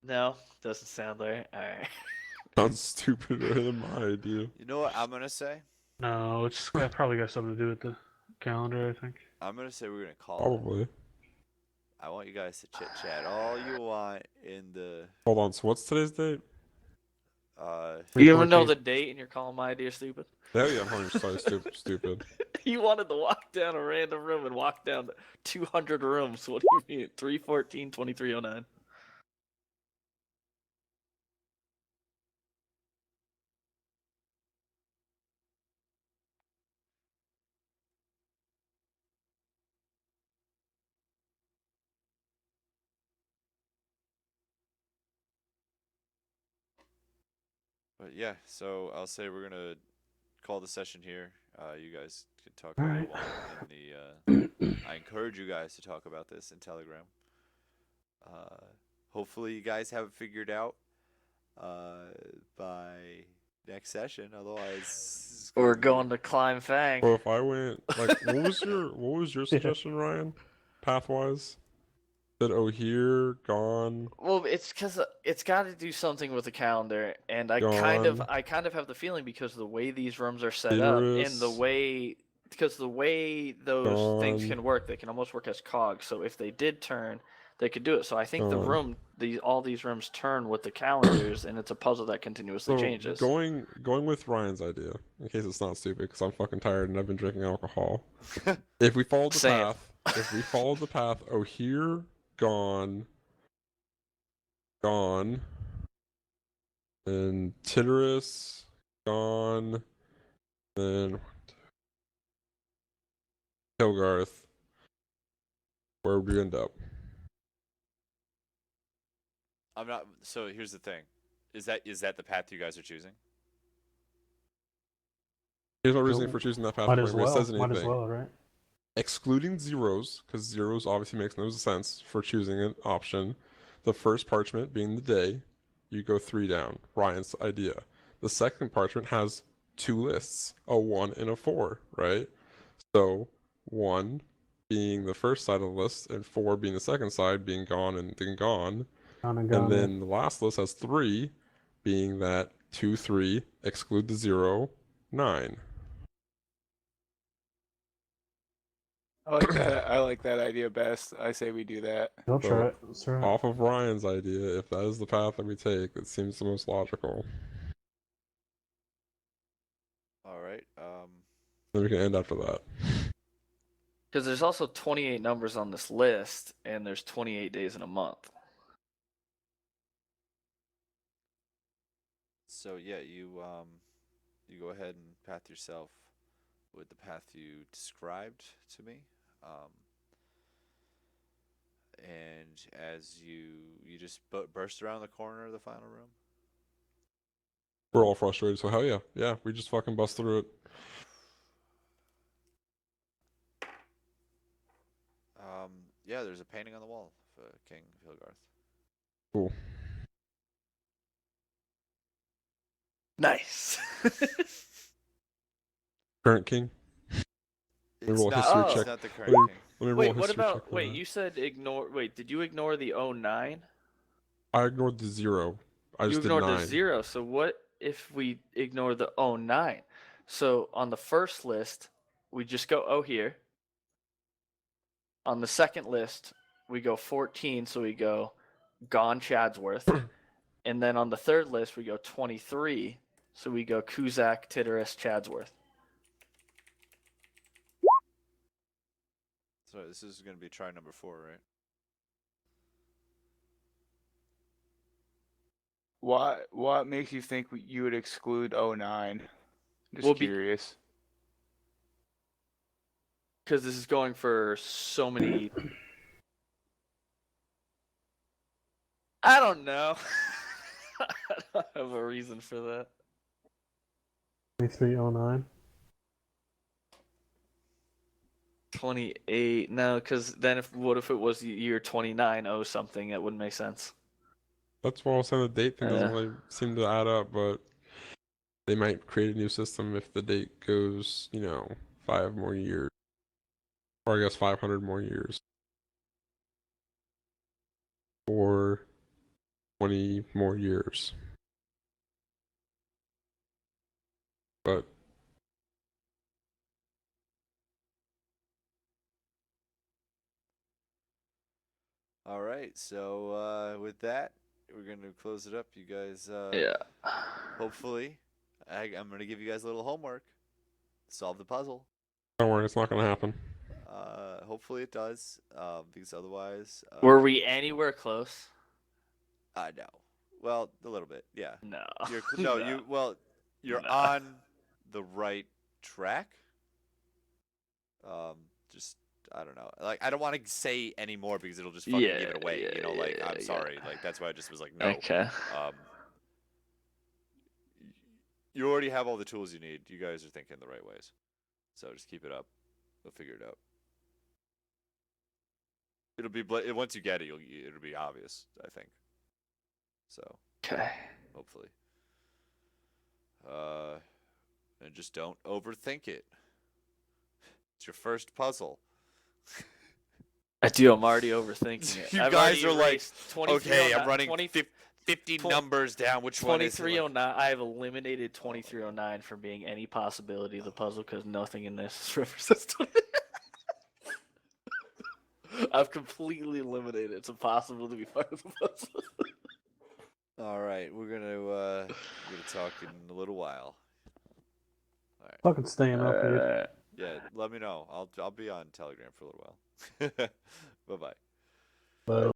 No, doesn't sound right. All right. Sounds stupider than my idea. You know what I'm gonna say? No, it's probably got something to do with the calendar, I think. I'm gonna say we're gonna call Probably. it. I want you guys to chit chat all you want in the. Hold on. So what's today's date? You even know the date, and you're calling my idea stupid? Yeah, I'm calling you stupid. You wanted to walk down a random room and walk down 200 rooms. What do you mean? 314, 2309. But yeah, so I'll say we're gonna call the session here. You guys can talk all you want in the. I encourage you guys to talk about this in Telegram. Hopefully, you guys have it figured out by next session. Otherwise, We're going to climb Fang. Well, if I went like, what was your suggestion, Ryan? Pathwise. Said O'Hare, Gone. Well, it's because it's got to do something with the calendar, and I kind of have the feeling because of the way these rooms are set up, and the way those things can work, they can almost work as cogs. So if they did turn, they could do it. So I think all these rooms turn with the calendars, and it's a puzzle that continuously So changes. going with Ryan's idea, in case it's not stupid, because I'm fucking tired and I've been drinking alcohol. If we followed the Same. path, oh here, gone, and Titterus, gone, then Kilgarth. Where would we end up? I'm not. So here's the thing: is that the path you guys are choosing? Here's my reasoning for choosing that path Might before as anybody well. says Might as anything. well, right? Excluding zeros, because zeros obviously makes no sense for choosing an option. The first parchment being the day, you go 3 down. Ryan's idea. The second parchment has 2 lists, a 1 and a 4, right? So 1 being the first side of the list, and 4 being the second side, being gone and then gone. And then the last list has 3, being that 2, 3, exclude the 0, 9. I like that idea best. I say we do that. I'll So, try it. Let's try it. Off of Ryan's idea, if that is the path that we take, it seems the most logical. All right. Then we can end after that. Because there's also 28 numbers on this list, and there's 28 days in a month. So yeah, you go ahead and path yourself with the path you described to me, and as you just burst around the corner of the final room. We're all frustrated, so hell yeah. Yeah, we just fucking bust through it. Yeah, there's a painting on the wall of King Hilgarth. Cool. Nice. Current king? It's roll a not, history oh. it's check. not the current Let me- king. Let me roll Wait, a what history check about? for Wait, that. you said ignore. Wait, did you ignore the 09? I ignored the 0. I You just did ignored 9. the 0. So what if we ignore the 09? So on the first list, we just go oh here. On the second list, we go 14, so we go gone Chadsworth. And then on the third list, we go 23, so we go Kuzak, Titterus, Chadsworth. So this is going to be try number 4, right? What makes you think you would exclude 09? Just Well, curious. Because this is going for so many. I don't know. I don't have a reason for that. 2309. 28. No, because then what if it was the year 29 something? That wouldn't make sense. That's why I was saying the date thing doesn't really seem to add up, but they might create a new system if the date goes, 5 more years. Or I guess 500 more years. Or 20 more years. But All right. So with that, we're going to close it up. You guys. Yeah. Hopefully, I'm going to give you guys a little homework. Solve the puzzle. don't worry, it's not going to happen. Hopefully it does, because otherwise. Were we anywhere close? No. Well, a little bit, yeah. No. You're No. on the right track. Just I don't know. Like I don't want to say any more because it'll just fucking give it away. I'm sorry. Like that's why I just was like, no. Okay. You already have all the tools you need. You guys are thinking the right ways. So just keep it up. We'll figure it out. It'll be once you get it, it'll be obvious, I think. So Okay. hopefully. And just don't overthink it. It's your first puzzle. I do. I'm already overthinking it. You I've guys already are like, erased okay, I'm 2309 running 50 numbers down. Which one is it? 2309. I have eliminated 2309 from being any possibility of the puzzle because nothing in this represents 20. I've completely eliminated. It's impossible to be part of the puzzle. All right, we're gonna talk in a little while. All right. Fucking staying up here. Yeah, let me know. I'll be on Telegram for a little while. Bye bye. But